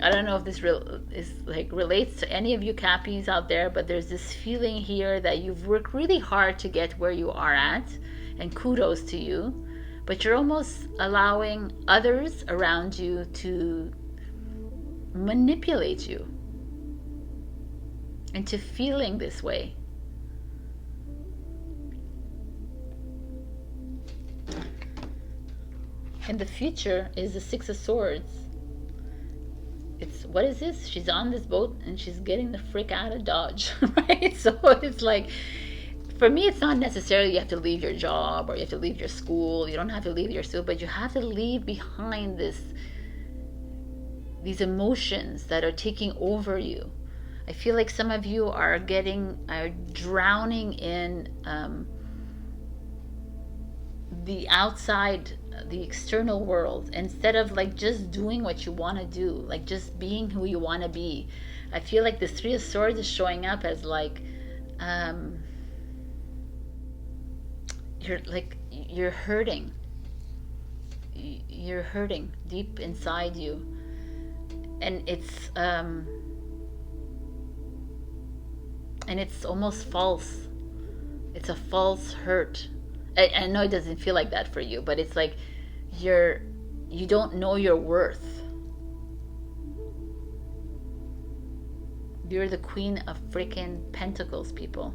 I don't know if this relates to any of you Cappies out there, but there's this feeling here that you've worked really hard to get where you are at, and kudos to you. But you're almost allowing others around you to manipulate you into feeling this way. And the future is the Six of Swords. It's, what is this? She's on this boat and she's getting the frick out of Dodge, right? So it's like, for me, it's not necessarily you have to leave your job or you have to leave your school. You don't have to leave your school, but you have to leave behind these emotions that are taking over you. I feel like some of you are drowning in the outside, the external world, instead of like just doing what you want to do, like just being who you want to be. I feel like the Three of Swords is showing up as like you're hurting. You're hurting deep inside you, and it's almost false. It's a false hurt. I know it doesn't feel like that for you, but it's like you don't know your worth. You're the Queen of freaking Pentacles, people.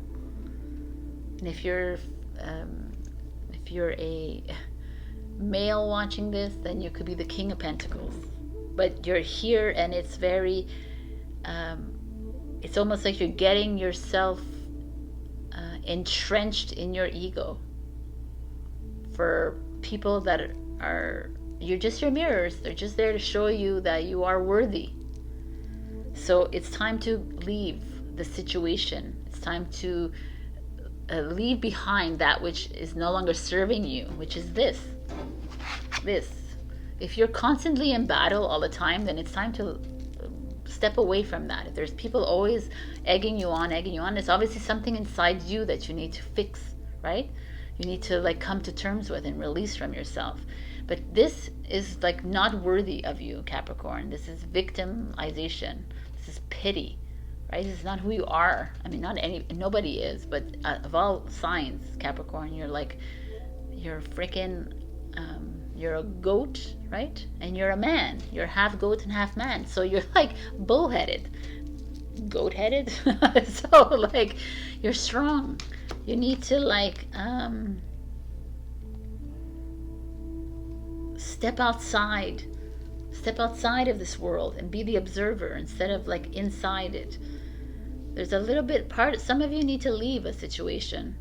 And if you're a male watching this, then you could be the King of Pentacles. But you're here, and it's very it's almost like you're getting yourself entrenched in your ego. For people that you're just your mirrors. They're just there to show you that you are worthy. So it's time to leave the situation. It's time to leave behind that which is no longer serving you, which is this. If you're constantly in battle all the time, then it's time to step away from that. If there's people always egging you on, it's obviously something inside you that you need to fix, right? You need to like come to terms with and release from yourself. But this is like not worthy of you, Capricorn. This is victimization. This is pity, right? This is not who you are. I mean, nobody is, but of all signs, Capricorn, you're freaking, you're a goat, right? And you're a man. You're half goat and half man. So you're like bullheaded, goat-headed. So like, you're strong. You need to like step outside of this world and be the observer instead of like inside it. There's a little bit some of you need to leave a situation,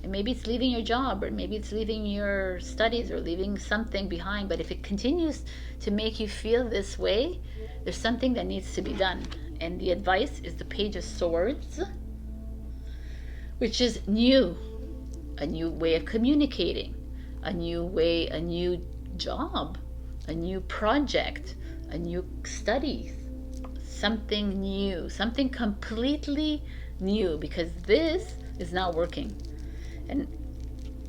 and maybe it's leaving your job, or maybe it's leaving your studies, or leaving something behind. But if it continues to make you feel this way, there's something that needs to be done. And the advice is the Page of Swords, which is new, a new way of communicating, a new way, a new job, a new project, a new studies, something new, something completely new, because this is not working. And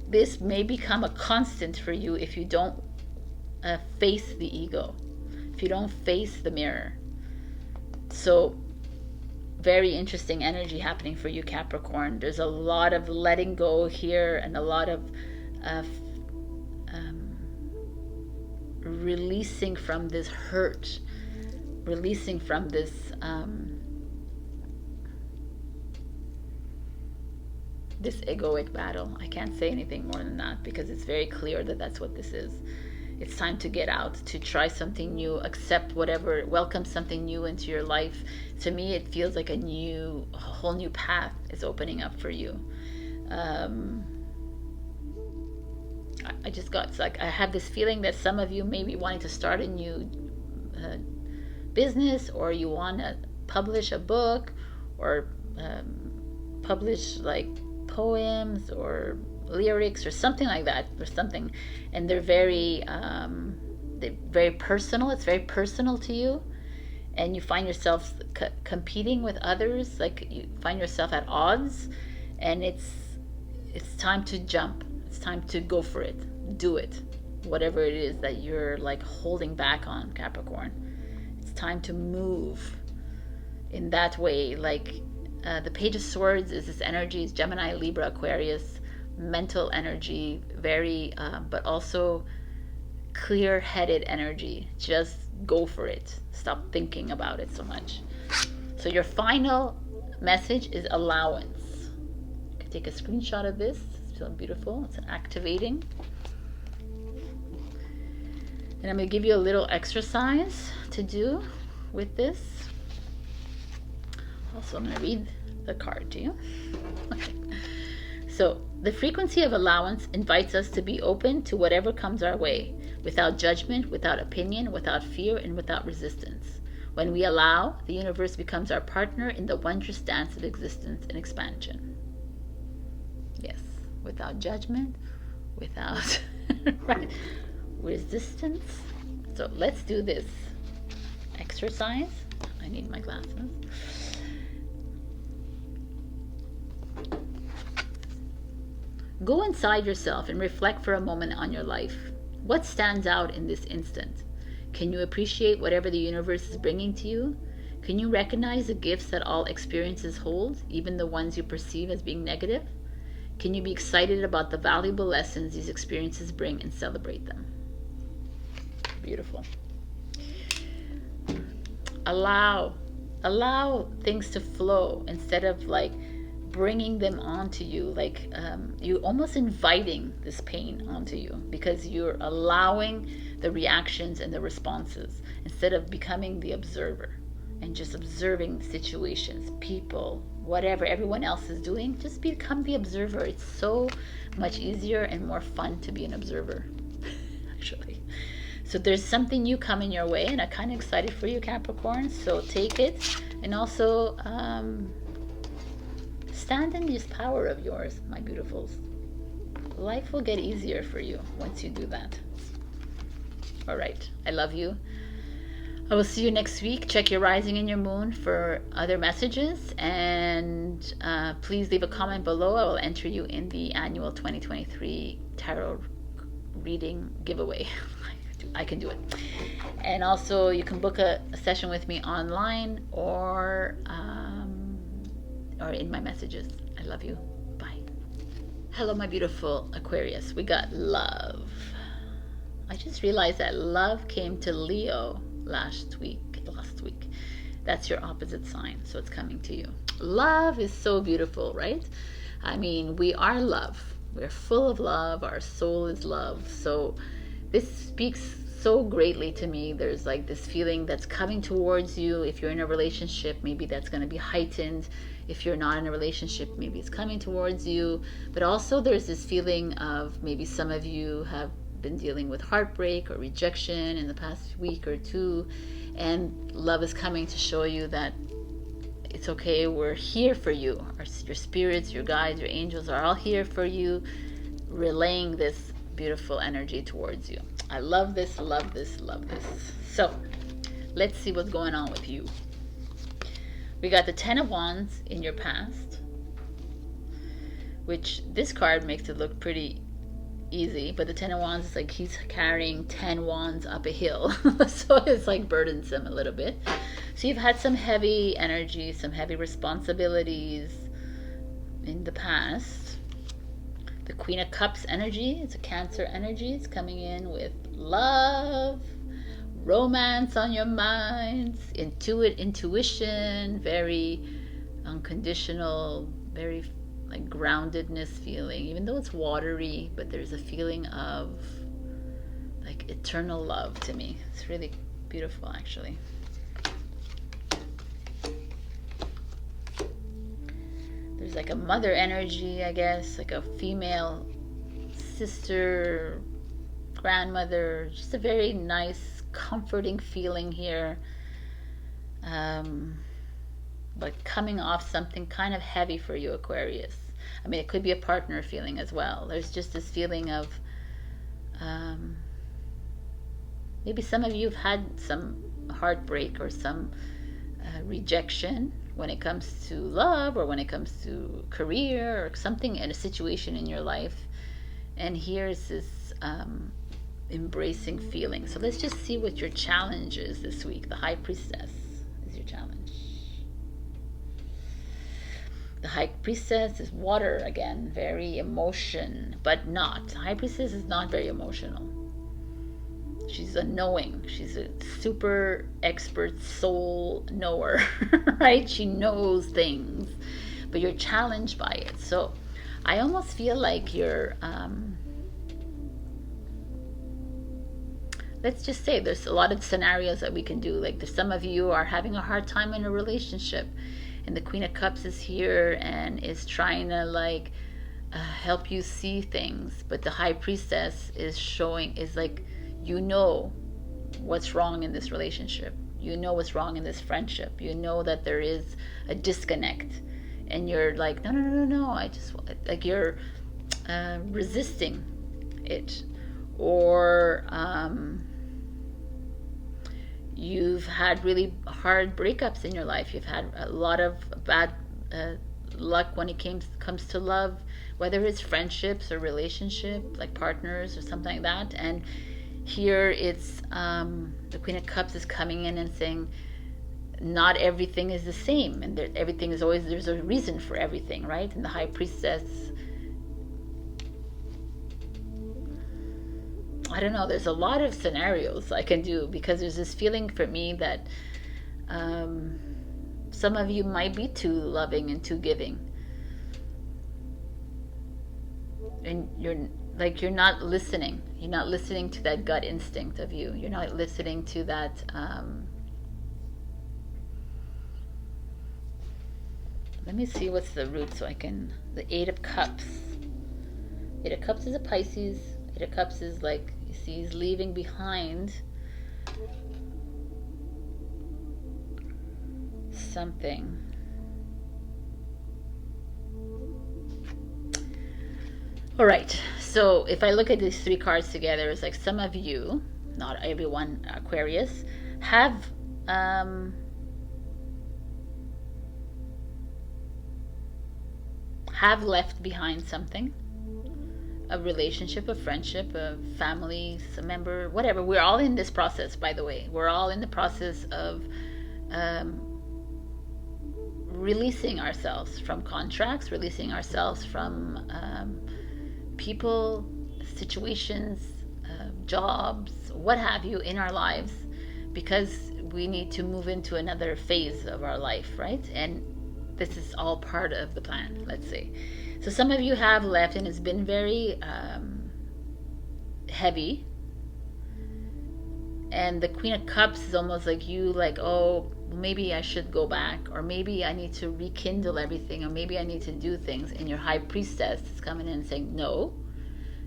this may become a constant for you if you don't face the ego, if you don't face the mirror. So very interesting energy happening for you, Capricorn. There's a lot of letting go here, and a lot of releasing from this hurt, releasing from this this egoic battle. I can't say anything more than that because it's very clear that that's what this is. It's time to get out, to try something new, accept whatever, welcome something new into your life. To me, it feels like a whole new path is opening up for you. I just got, it's like, I have this feeling that some of you may be wanting to start a new business, or you want to publish a book, or publish like poems or lyrics or something like that, or something, and they're very personal. It's very personal to you, and you find yourself competing with others, like you find yourself at odds, and it's time to jump. It's time to go for it. Do it, whatever it is that you're like holding back on, Capricorn. It's time to move in that way. Like the Page of Swords is this energy, is Gemini, Libra, Aquarius, mental energy, very but also clear-headed energy. Just go for it. Stop thinking about it so much. So your final message is allowance. You can take a screenshot of this. It's so beautiful. It's an activating. And I'm going to give you a little exercise to do with this. Also, I'm going to read the card to you. Okay. So, the frequency of allowance invites us to be open to whatever comes our way, without judgment, without opinion, without fear, and without resistance. When we allow, the universe becomes our partner in the wondrous dance of existence and expansion. Yes, without judgment, without resistance. So let's do this exercise. I need my glasses. Go inside yourself and reflect for a moment on your life. What stands out in this instant? Can you appreciate whatever the universe is bringing to you? Can you recognize the gifts that all experiences hold, even the ones you perceive as being negative? Can you be excited about the valuable lessons these experiences bring and celebrate them? Beautiful. Allow things to flow instead of like bringing them onto you, like you almost inviting this pain onto you, because you're allowing the reactions and the responses instead of becoming the observer and just observing situations, people, whatever everyone else is doing. Just become the observer. It's so much easier and more fun to be an observer actually. So there's something new coming your way, and I'm kind of excited for you, Capricorn. So take it, and also stand in this power of yours, my beautifuls. Life will get easier for you once you do that. All right, I love you. I will see you next week. Check your rising and your moon for other messages, and please leave a comment below. I will enter you in the annual 2023 tarot reading giveaway. I can do it. And also you can book a session with me online or in my messages. I love you. Bye. Hello, my beautiful Aquarius. We got love. I just realized that love came to Leo last week. That's your opposite sign, so it's coming to you. Love is so beautiful, right? I mean, we are love. We're full of love. Our soul is love. So this speaks so greatly to me. There's like this feeling that's coming towards you. If you're in a relationship, maybe that's going to be heightened. If you're not in a relationship, maybe it's coming towards you. But also there's this feeling of maybe some of you have been dealing with heartbreak or rejection in the past week or two, and love is coming to show you that it's okay. We're here for you. Your spirits, your guides, your angels are all here for you, relaying this beautiful energy towards you. I love this, love this, love this. So let's see what's going on with you. We got the 10 of Wands in your past, which this card makes it look pretty easy, but the 10 of Wands is like he's carrying 10 wands up a hill. So it's like burdensome a little bit. So you've had some heavy energy, some heavy responsibilities in the past. The Queen of Cups energy, it's a Cancer energy. It's coming in with love, romance on your minds, intuition, very unconditional, very like groundedness feeling, even though it's watery, but there's a feeling of like eternal love to me. It's really beautiful, actually. There's like a mother energy, I guess, like a female sister, grandmother, just a very nice, comforting feeling here. But coming off something kind of heavy for you, Aquarius. I mean, it could be a partner feeling as well. There's just this feeling of maybe some of you have had some heartbreak or some rejection when it comes to love, or when it comes to career, or something in a situation in your life. And here's this embracing feeling. So let's just see what your challenge is this week. The High Priestess is your challenge. The High Priestess is water again, very emotion, but not. The High Priestess is not very emotional. She's a knowing. She's a super expert soul knower, right? She knows things, but you're challenged by it. So I almost feel like you're, let's just say there's a lot of scenarios that we can do. Like there's some of you are having a hard time in a relationship, and the Queen of Cups is here and is trying to like help you see things. But the High Priestess is showing, is like, you know what's wrong in this relationship. You know what's wrong in this friendship. You know that there is a disconnect. And you're like, no, I just, like you're resisting it. Or you've had really hard breakups in your life. You've had a lot of bad luck when it comes to love, whether it's friendships or relationship, like partners or something like that. And here it's the Queen of Cups is coming in and saying not everything is the same, and everything is always, there's a reason for everything, right? And the High Priestess, I don't know, there's a lot of scenarios I can do, because there's this feeling for me that some of you might be too loving and too giving, and you're not listening. You're not listening to that gut instinct of you. You're not listening to that let me see what's the root so I can, the Eight of Cups. Eight of Cups is a Pisces. Eight of Cups is like, you see, he's leaving behind something. All right, so if I look at these three cards together, it's like some of you, not everyone, Aquarius, have left behind something, a relationship, a friendship, a family, a member, whatever. We're all in this process, by the way. We're all in the process of releasing ourselves from contracts, releasing ourselves from people, situations, jobs, what have you in our lives, because we need to move into another phase of our life, right? And this is all part of the plan, let's say. So some of you have left, and it's been very heavy. And the Queen of Cups is almost like you, like, oh, maybe I should go back, or maybe I need to rekindle everything, or maybe I need to do things. And your High Priestess is coming in and saying, no,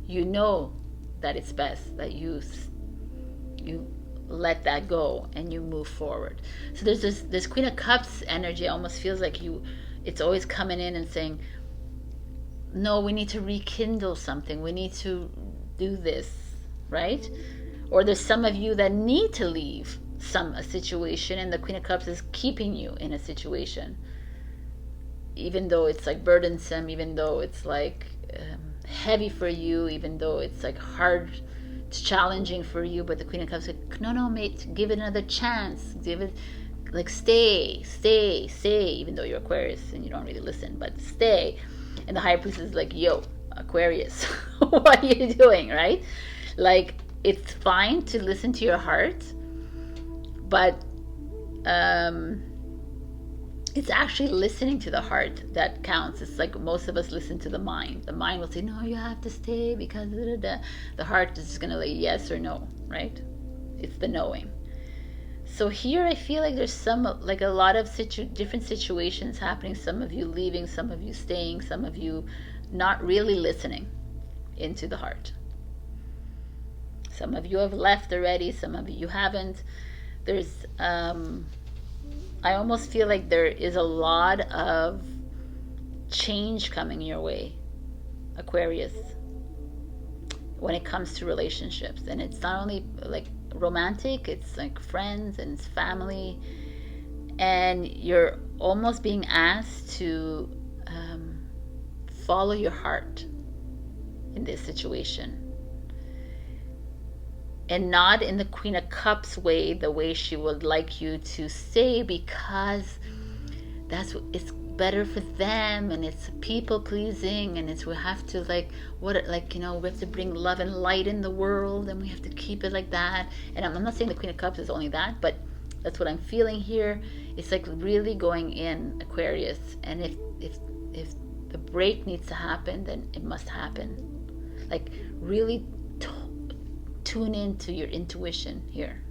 you know that it's best that you let that go and you move forward. So there's this Queen of Cups energy. Almost feels like it's always coming in and saying, no, we need to rekindle something, we need to do this, right? Or there's some of you that need to leave a situation, and the Queen of Cups is keeping you in a situation, even though it's like burdensome, even though it's like heavy for you, even though it's like hard, it's challenging for you. But the Queen of Cups is like, no, mate, give it another chance, give it, like, stay, even though you're Aquarius and you don't really listen, but stay. And the High Priestess is like, yo, Aquarius, what are you doing, right? Like, it's fine to listen to your heart, but it's actually listening to the heart that counts. It's like most of us listen to the mind. The mind will say, no, you have to stay because the heart is going to say yes or no, right? It's the knowing. So here I feel like there's some, like a lot of different situations happening. Some of you leaving, some of you staying, some of you not really listening into the heart. Some of you have left already, some of you haven't. There's I almost feel like there is a lot of change coming your way, Aquarius, when it comes to relationships. And it's not only like romantic, it's like friends and it's family. And you're almost being asked to follow your heart in this situation. And not in the Queen of Cups way, the way she would like you to stay, because that's what, it's better for them, and it's people pleasing, and it's we have to we have to bring love and light in the world, and we have to keep it like that. And I'm not saying the Queen of Cups is only that, but that's what I'm feeling here. It's like really going in, Aquarius, and if the break needs to happen, then it must happen. Like really tune into your intuition here,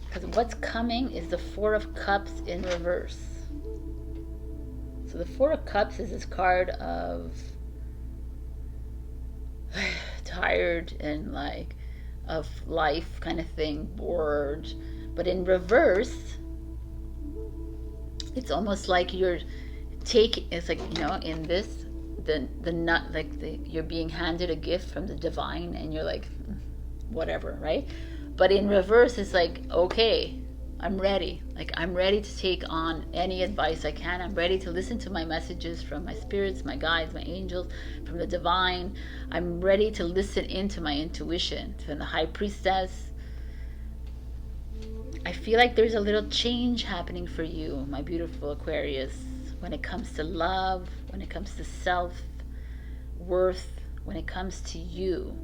because what's coming is the Four of Cups in reverse. So the Four of Cups is this card of tired and like of life kind of thing, bored. But in reverse, it's almost like you're taking, it's like, you know, in this the nut, like you're being handed a gift from the divine, and you're like, whatever, right? But in reverse, it's like, okay, I'm ready. Like, I'm ready to take on any advice I can. I'm ready to listen to my messages from my spirits, my guides, my angels, from the divine. I'm ready to listen into my intuition, from the High Priestess. I feel like there's a little change happening for you, my beautiful Aquarius, when it comes to love, when it comes to self-worth, when it comes to you.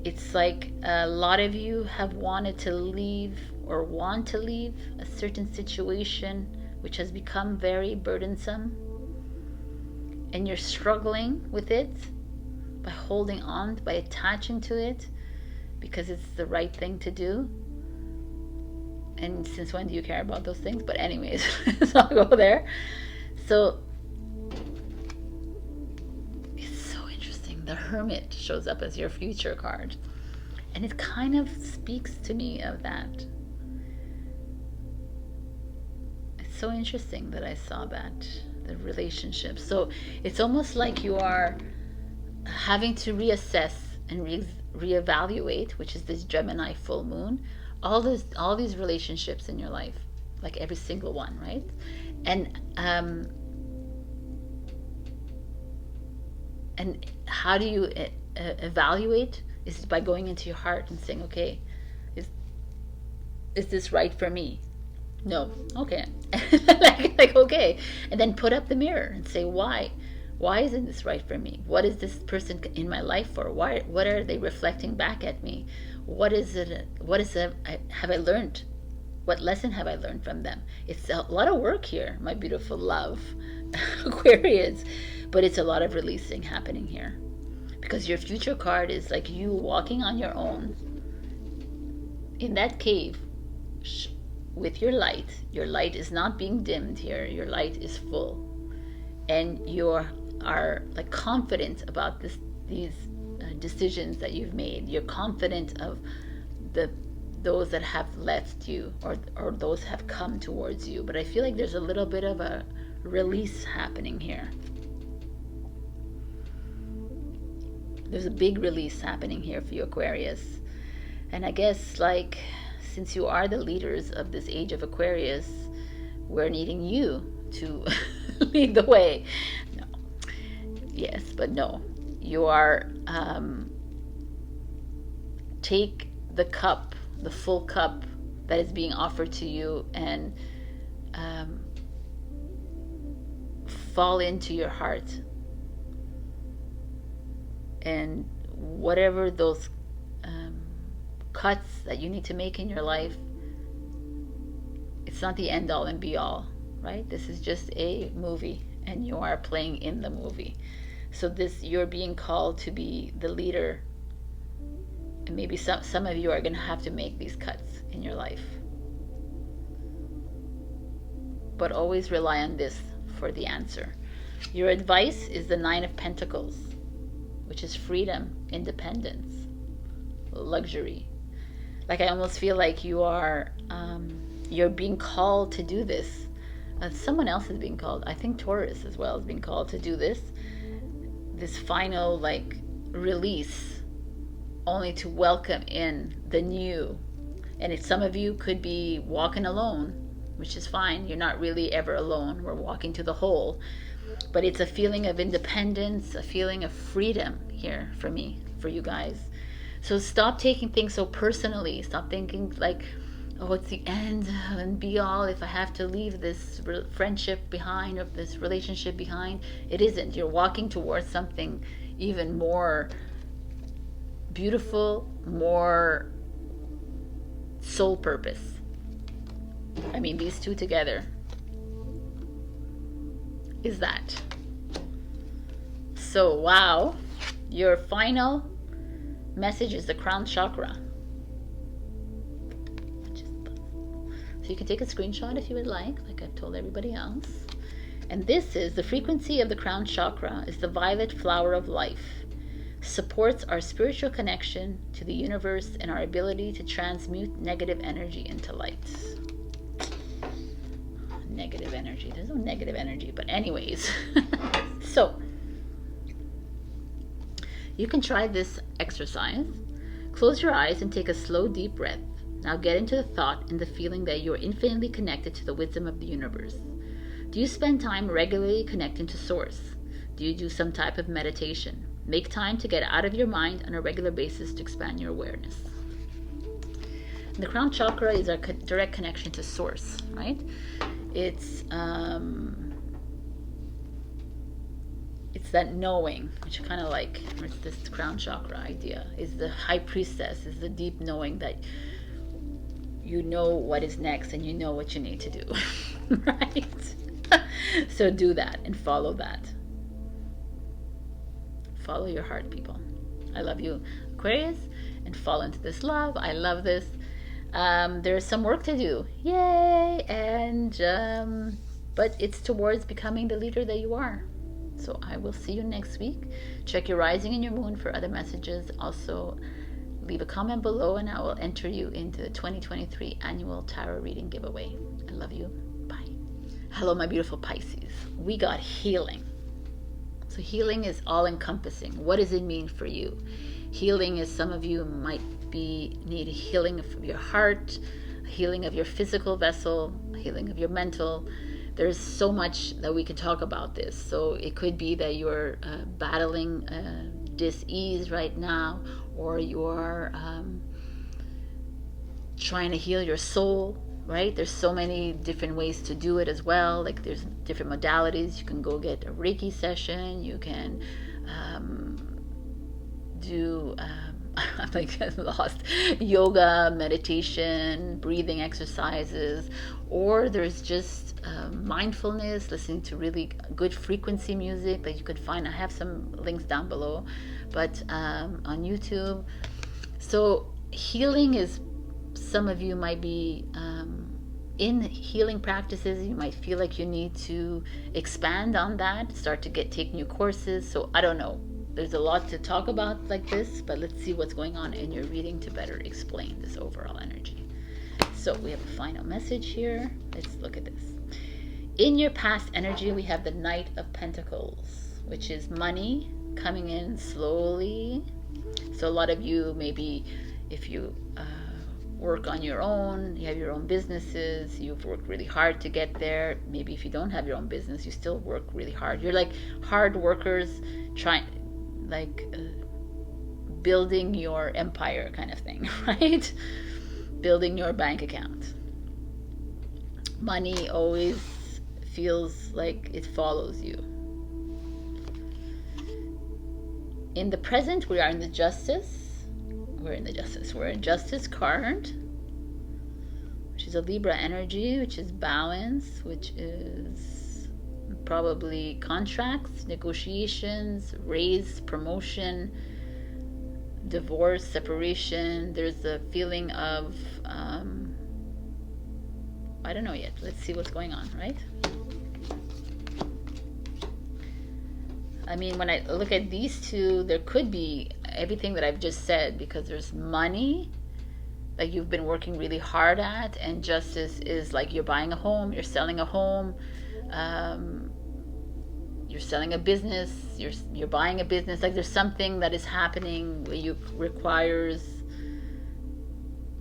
It's like a lot of you have wanted to leave or want to leave a certain situation which has become very burdensome, and you're struggling with it by holding on, by attaching to it because it's the right thing to do. And since when do you care about those things? But anyways, so I'll go there. So it's so interesting. The Hermit shows up as your future card, and it kind of speaks to me of that. It's so interesting that I saw that, the relationship. So it's almost like you are having to reassess and reevaluate, which is this Gemini full moon, all these relationships in your life, like every single one, right? And how do you evaluate? Is by going into your heart and saying, okay, is this right for me? No. Okay. like okay, and then put up the mirror and say, why isn't this right for me? What is this person in my life for? What are they reflecting back at me? What have I learned? What lesson have I learned from them? It's a lot of work here, my beautiful love, Aquarius, but it's a lot of releasing happening here, because your future card is like you walking on your own in that cave with your light. Your light is not being dimmed here. Your light is full, and you are like confident about these decisions that you've made. You're confident of those that have left you, or those have come towards you. But I feel like there's a little bit of a release happening here. There's a big release happening here for you, Aquarius. And I guess, like, since you are the leaders of this age of Aquarius, we're needing you to lead the way. No. Yes, but no. You are, take the cup, the full cup that is being offered to you, and fall into your heart. And whatever those cuts that you need to make in your life, it's not the end all and be all, right? This is just a movie, and you are playing in the movie. So you're being called to be the leader, and maybe some of you are going to have to make these cuts in your life. But always rely on this for the answer. Your advice is the Nine of Pentacles, which is freedom, independence, luxury. Like, I almost feel like you're being called to do this. Someone else is being called. I think Taurus as well is being called to do this final like release, only to welcome in the new. And if some of you could be walking alone, which is fine, you're not really ever alone, we're walking to the whole, but it's a feeling of independence, a feeling of freedom here for me, for you guys. So stop taking things so personally. Stop thinking like, oh, it's the end and be all if I have to leave this friendship behind or this relationship behind. It isn't. You're walking towards something even more beautiful, more soul purpose. I mean, these two together is that. So, wow, your final message is the crown chakra. So you can take a screenshot if you would like I've told everybody else. And this is the frequency of the crown chakra, is the violet flower of life. Supports our spiritual connection to the universe and our ability to transmute negative energy into light. Negative energy. There's no negative energy, but anyways. So you can try this exercise. Close your eyes and take a slow, deep breath. Now get into the thought and the feeling that you are infinitely connected to the wisdom of the universe. Do you spend time regularly connecting to Source? Do you do some type of meditation? Make time to get out of your mind on a regular basis to expand your awareness. And the crown chakra is our direct connection to Source, right? It's that knowing, which I kind of like. It's this crown chakra idea. Is the high priestess, is the deep knowing that you know what is next and you know what you need to do, right? So do that and follow that. Follow your heart, people. I love you, Aquarius, and fall into this love. I love this. There's some work to do. Yay! And but it's towards becoming the leader that you are. So I will see you next week. Check your rising and your moon for other messages. Also, leave a comment below and I will enter you into the 2023 annual tarot reading giveaway. I love you. Bye. Hello, my beautiful Pisces. We got healing. So healing is all encompassing. What does it mean for you? Healing is, some of you might need healing of your heart, healing of your physical vessel, healing of your mental. There's so much that we can talk about this. So it could be that you're battling dis-ease right now, or you're trying to heal your soul, right? There's so many different ways to do it as well. Like, there's different modalities. You can go get a Reiki session. You can do I'm like lost, yoga, meditation, breathing exercises, or there's just mindfulness, listening to really good frequency music that you could find. I have some links down below, but on YouTube. So healing is, some of you might be in healing practices. You might feel like you need to expand on that, start to take new courses. So I don't know. There's a lot to talk about like this, but let's see what's going on in your reading to better explain this overall energy. So we have a final message here. Let's look at this. In your past energy, we have the Knight of Pentacles, which is money coming in slowly. So a lot of you, maybe if you work on your own, you have your own businesses, you've worked really hard to get there. Maybe if you don't have your own business, you still work really hard. You're like hard workers building your empire kind of thing, right? Building your bank account. Money always feels like it follows you. In the present, we are in the Justice, we're in the Justice. We're in Justice card, which is a Libra energy, which is balance, which is probably contracts, negotiations, raise, promotion, divorce, separation. There's a feeling of, I don't know yet. Let's see what's going on, right? I mean, when I look at these two, there could be everything that I've just said, because there's money that you've been working really hard at, and Justice is like you're buying a home, you're selling a home, you're selling a business, you're buying a business. Like there's something that is happening where you requires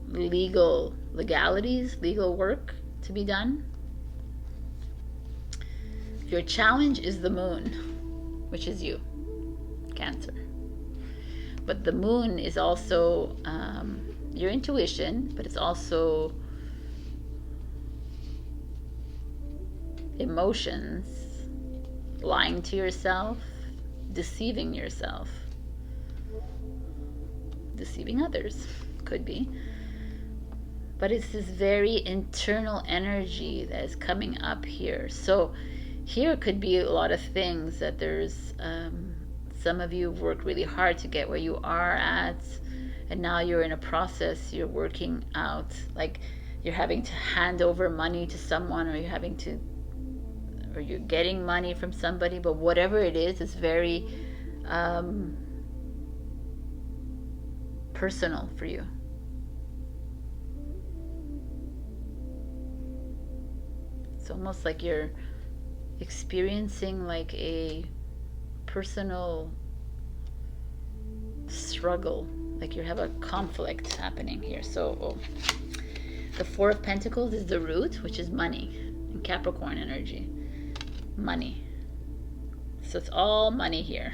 legalities, legal work to be done. Your challenge is the moon, which is you, Cancer. But the moon is also your intuition, but it's also emotions, lying to yourself, deceiving yourself, deceiving others, could be. But it's this very internal energy that is coming up here. So here could be a lot of things that there's some of you have worked really hard to get where you are at, and now you're in a process, you're working out, like you're having to hand over money to someone, or you're getting money from somebody, but whatever it is, it's very personal for you. It's almost like you're experiencing like a personal struggle, like you have a conflict happening here. So the Four of Pentacles is the root, which is money, in Capricorn energy. Money. So it's all money here.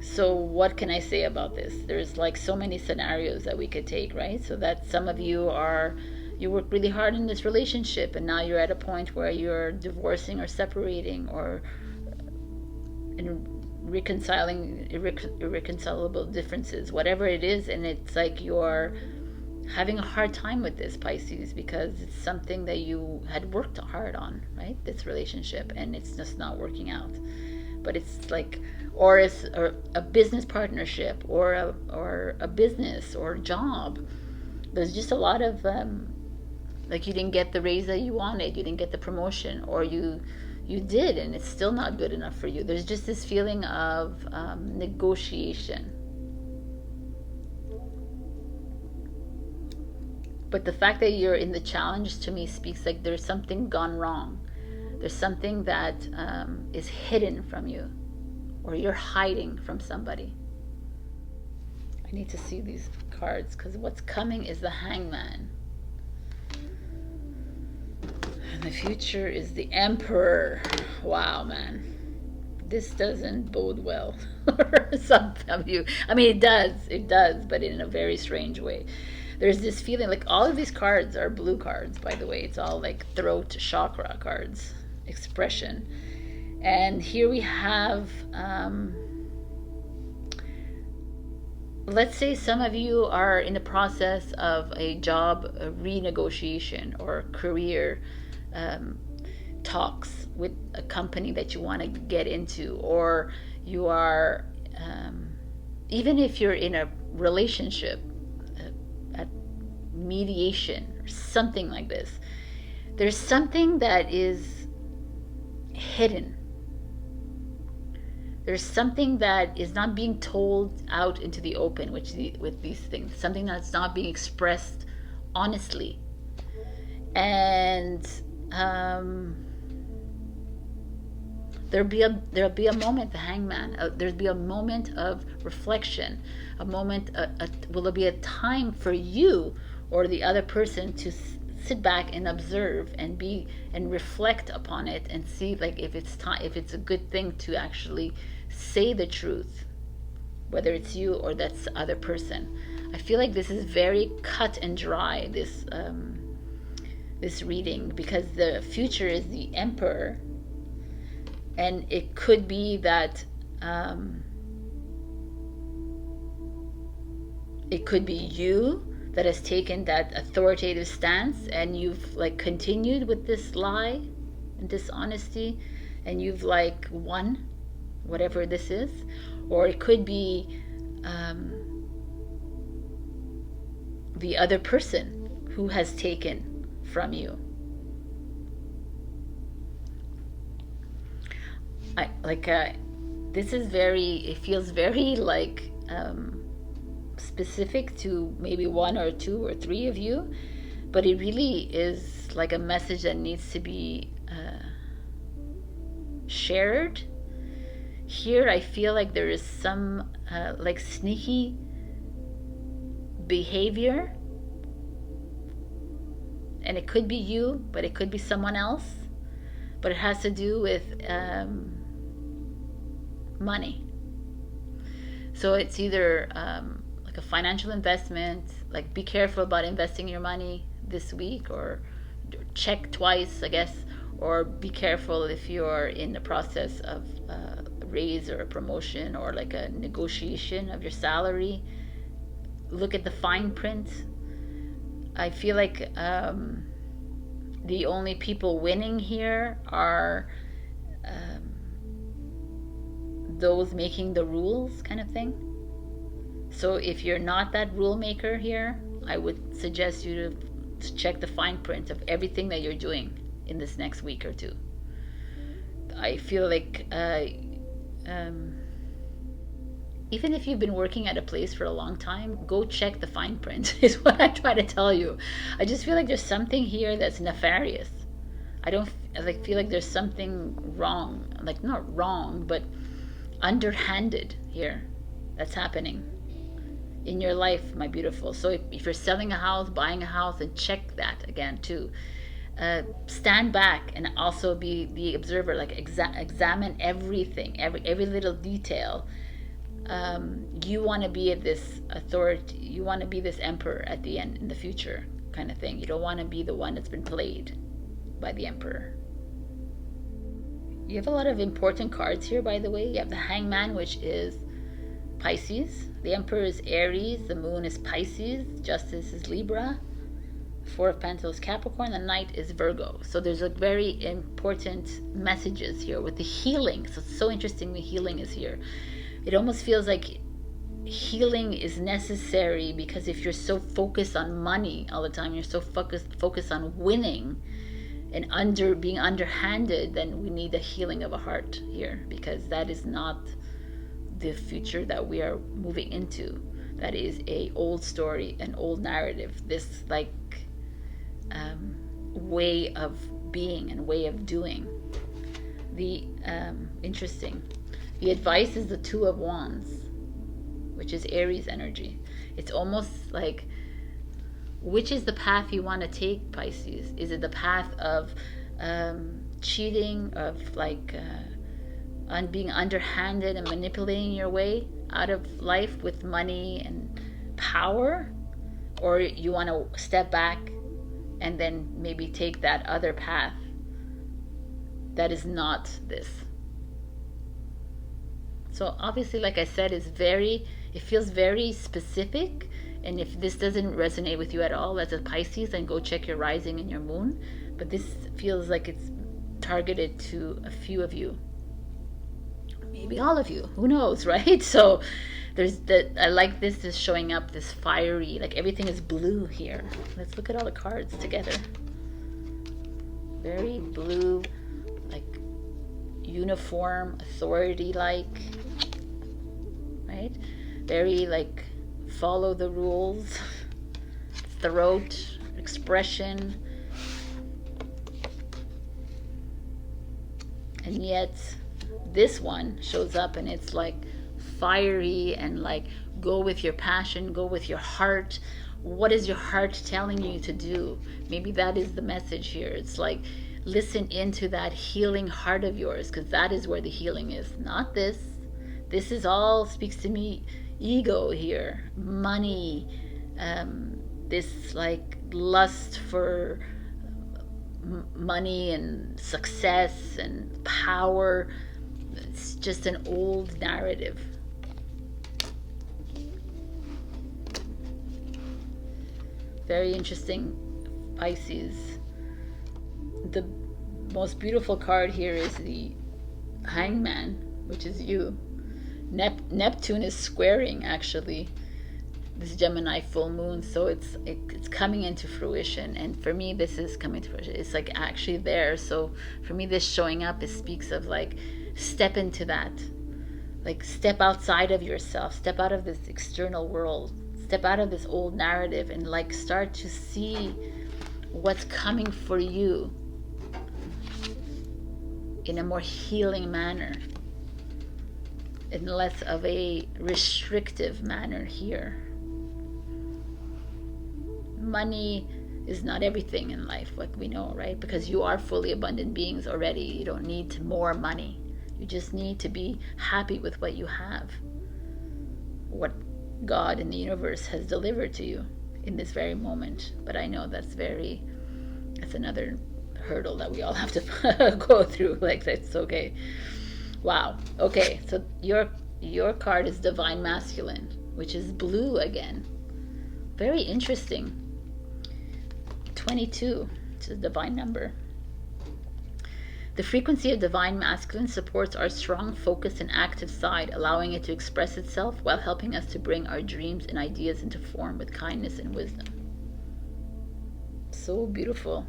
So what can I say about this? There's like so many scenarios that we could take, right? So that some of you work really hard in this relationship, and now you're at a point where you're divorcing or separating, or reconciling irreconcilable differences, whatever it is, and it's like you're having a hard time with this, Pisces, because it's something that you had worked hard on, right? This relationship, and it's just not working out. But it's like, or it's a business partnership, or a business or job. There's just a lot of like you didn't get the raise that you wanted, you didn't get the promotion, or you did, and it's still not good enough for you. There's just this feeling of negotiation. But the fact that you're in the challenge, to me, speaks like there's something gone wrong. There's something that is hidden from you, or you're hiding from somebody. I need to see these cards, because what's coming is the Hangman. And the future is the Emperor. Wow, man. This doesn't bode well for some of you. I mean, it does, but in a very strange way. There's this feeling, like all of these cards are blue cards, by the way. It's all like throat chakra cards, expression. And here we have, let's say some of you are in the process of a job renegotiation or career talks with a company that you want to get into, or you are, even if you're in a relationship, at mediation or something like this, there's something that is hidden. There's something that is not being told out into the open with these things, something that's not being expressed honestly. And there'll be a moment, the Hangman, there'll be a moment of reflection, a moment, will there be a time for you or the other person to sit back and observe and reflect upon it, and see like if it's a good thing to actually say the truth, whether it's you or that's the other person. I feel like this is very cut and dry, this reading, because the future is the Emperor, and it could be that it could be you that has taken that authoritative stance, and you've like continued with this lie and dishonesty, and you've like won whatever this is. Or it could be the other person who has taken from you. This is it feels very like specific to maybe one or two or three of you, but it really is like a message that needs to be shared. Here I feel like there is some like sneaky behavior, and it could be you, but it could be someone else, but it has to do with money. So it's either like a financial investment, like be careful about investing your money this week, or check twice, I guess, or be careful if you're in the process of a raise or a promotion or like a negotiation of your salary. Look at the fine print. I feel like the only people winning here are those making the rules, kind of thing. So if you're not that rule maker here, I would suggest you to check the fine print of everything that you're doing in this next week or two. I feel like even if you've been working at a place for a long time, go check the fine print is what I try to tell you. I just feel like there's something here that's nefarious. I don't feel like there's something wrong, like not wrong, but underhanded here that's happening in your life, my beautiful. So if you're selling a house, buying a house, and check that again too. Stand back and also be the observer, like examine everything, every little detail. You want to be this authority, you want to be this emperor at the end, in the future, kind of thing. You don't want to be the one that's been played by the emperor. You have a lot of important cards here, by the way. You have the Hangman, which is Pisces. The Emperor is Aries. The Moon is Pisces. Justice is Libra. Four of Pentacles, Capricorn. The Knight is Virgo. So there's a very important messages here with the healing. So it's so interesting the healing is here. It almost feels like healing is necessary, because if you're so focused on money all the time, you're so focused on winning and being underhanded, then we need a healing of a heart here, because that is not the future that we are moving into. That is a old story, an old narrative, this like way of being and way of doing. The interesting, the advice is the Two of Wands, which is Aries energy. It's almost like, which is the path you want to take, Pisces? Is it the path of cheating, of like being underhanded and manipulating your way out of life with money and power? Or you want to step back and then maybe take that other path that is not this? So obviously, like I said, it feels very specific. And if this doesn't resonate with you at all as a Pisces, then go check your rising and your moon. But this feels like it's targeted to a few of you. Maybe all of you. Who knows, right? So I like this is showing up, this fiery, like everything is blue here. Let's look at all the cards together. Very blue, like uniform, authority-like, right? Very like follow the rules, throat, expression. And yet this one shows up and it's like fiery and like go with your passion, go with your heart. What is your heart telling you to do? Maybe that is the message here. It's like, listen into that healing heart of yours, because that is where the healing is, not this. This is all speaks to me ego here, money, this like lust for money and success and power. It's just an old narrative. Very interesting, Pisces. The most beautiful card here is the Hangman, which is you. Neptune is squaring, actually, this Gemini full moon, so it's coming into fruition. And for me, this is coming to fruition. It's like actually there. So for me, this showing up, it speaks of like, step into that, like step outside of yourself, step out of this external world, step out of this old narrative, and like start to see what's coming for you in a more healing manner, in less of a restrictive manner here. Money is not everything in life, what we know, right? Because you are fully abundant beings already. You don't need more money. You just need to be happy with what you have, what God in the universe has delivered to you in this very moment. But I know that's another hurdle that we all have to go through. Like, that's okay. Wow. Okay, so your card is Divine Masculine, which is blue again. Very interesting. 22, it's a divine number. The frequency of Divine Masculine supports our strong, focused, and active side, allowing it to express itself while helping us to bring our dreams and ideas into form with kindness and wisdom. So beautiful.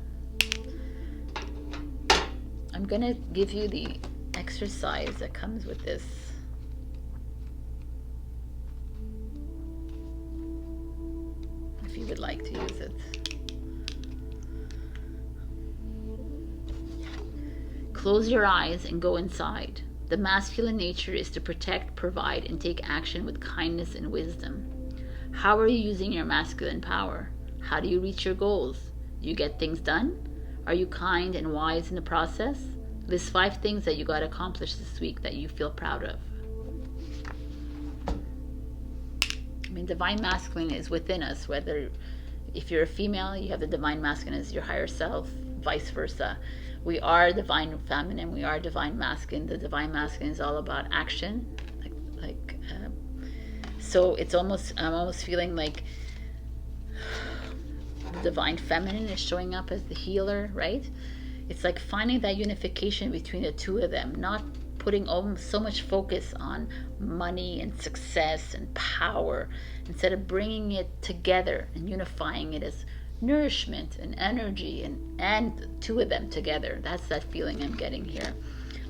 I'm going to give you the exercise that comes with this. If you would like to use it. Close your eyes and go inside. The masculine nature is to protect, provide, and take action with kindness and wisdom. How are you using your masculine power? How do you reach your goals? Do you get things done? Are you kind and wise in the process? List 5 things that you got accomplished this week that you feel proud of. I mean, Divine Masculine is within us, whether if you're a female, you have the Divine Masculine as your higher self, vice versa. We are Divine Feminine, we are Divine Masculine. The Divine Masculine is all about action. So it's almost, I'm almost feeling like the Divine Feminine is showing up as the healer, right? It's like finding that unification between the two of them, not putting so much focus on money and success and power, instead of bringing it together and unifying it as nourishment and energy, and two of them together. That's that feeling I'm getting here.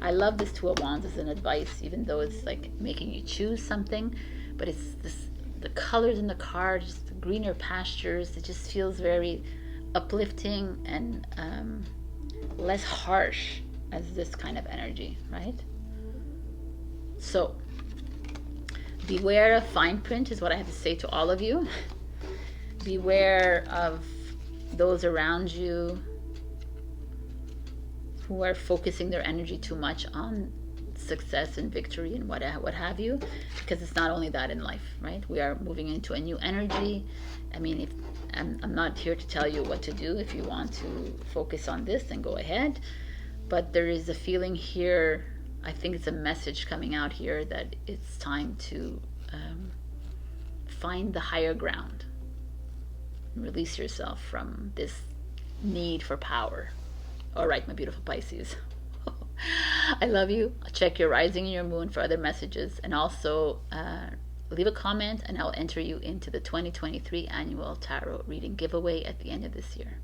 I love this Two of Wands as an advice, even though it's like making you choose something, but it's this, the colors in the card, just the greener pastures. It just feels very uplifting and less harsh as this kind of energy, right? So beware of fine print is what I have to say to all of you. Beware of those around you who are focusing their energy too much on success and victory and what have you, because it's not only that in life, right? We are moving into a new energy. I mean, if I'm not here to tell you what to do. If you want to focus on this, then go ahead. But there is a feeling here, I think it's a message coming out here that it's time to find the higher ground. Release yourself from this need for power. All right, my beautiful Pisces. I love you. I'll check your rising and your moon for other messages, and also leave a comment and I'll enter you into the 2023 annual tarot reading giveaway at the end of this year.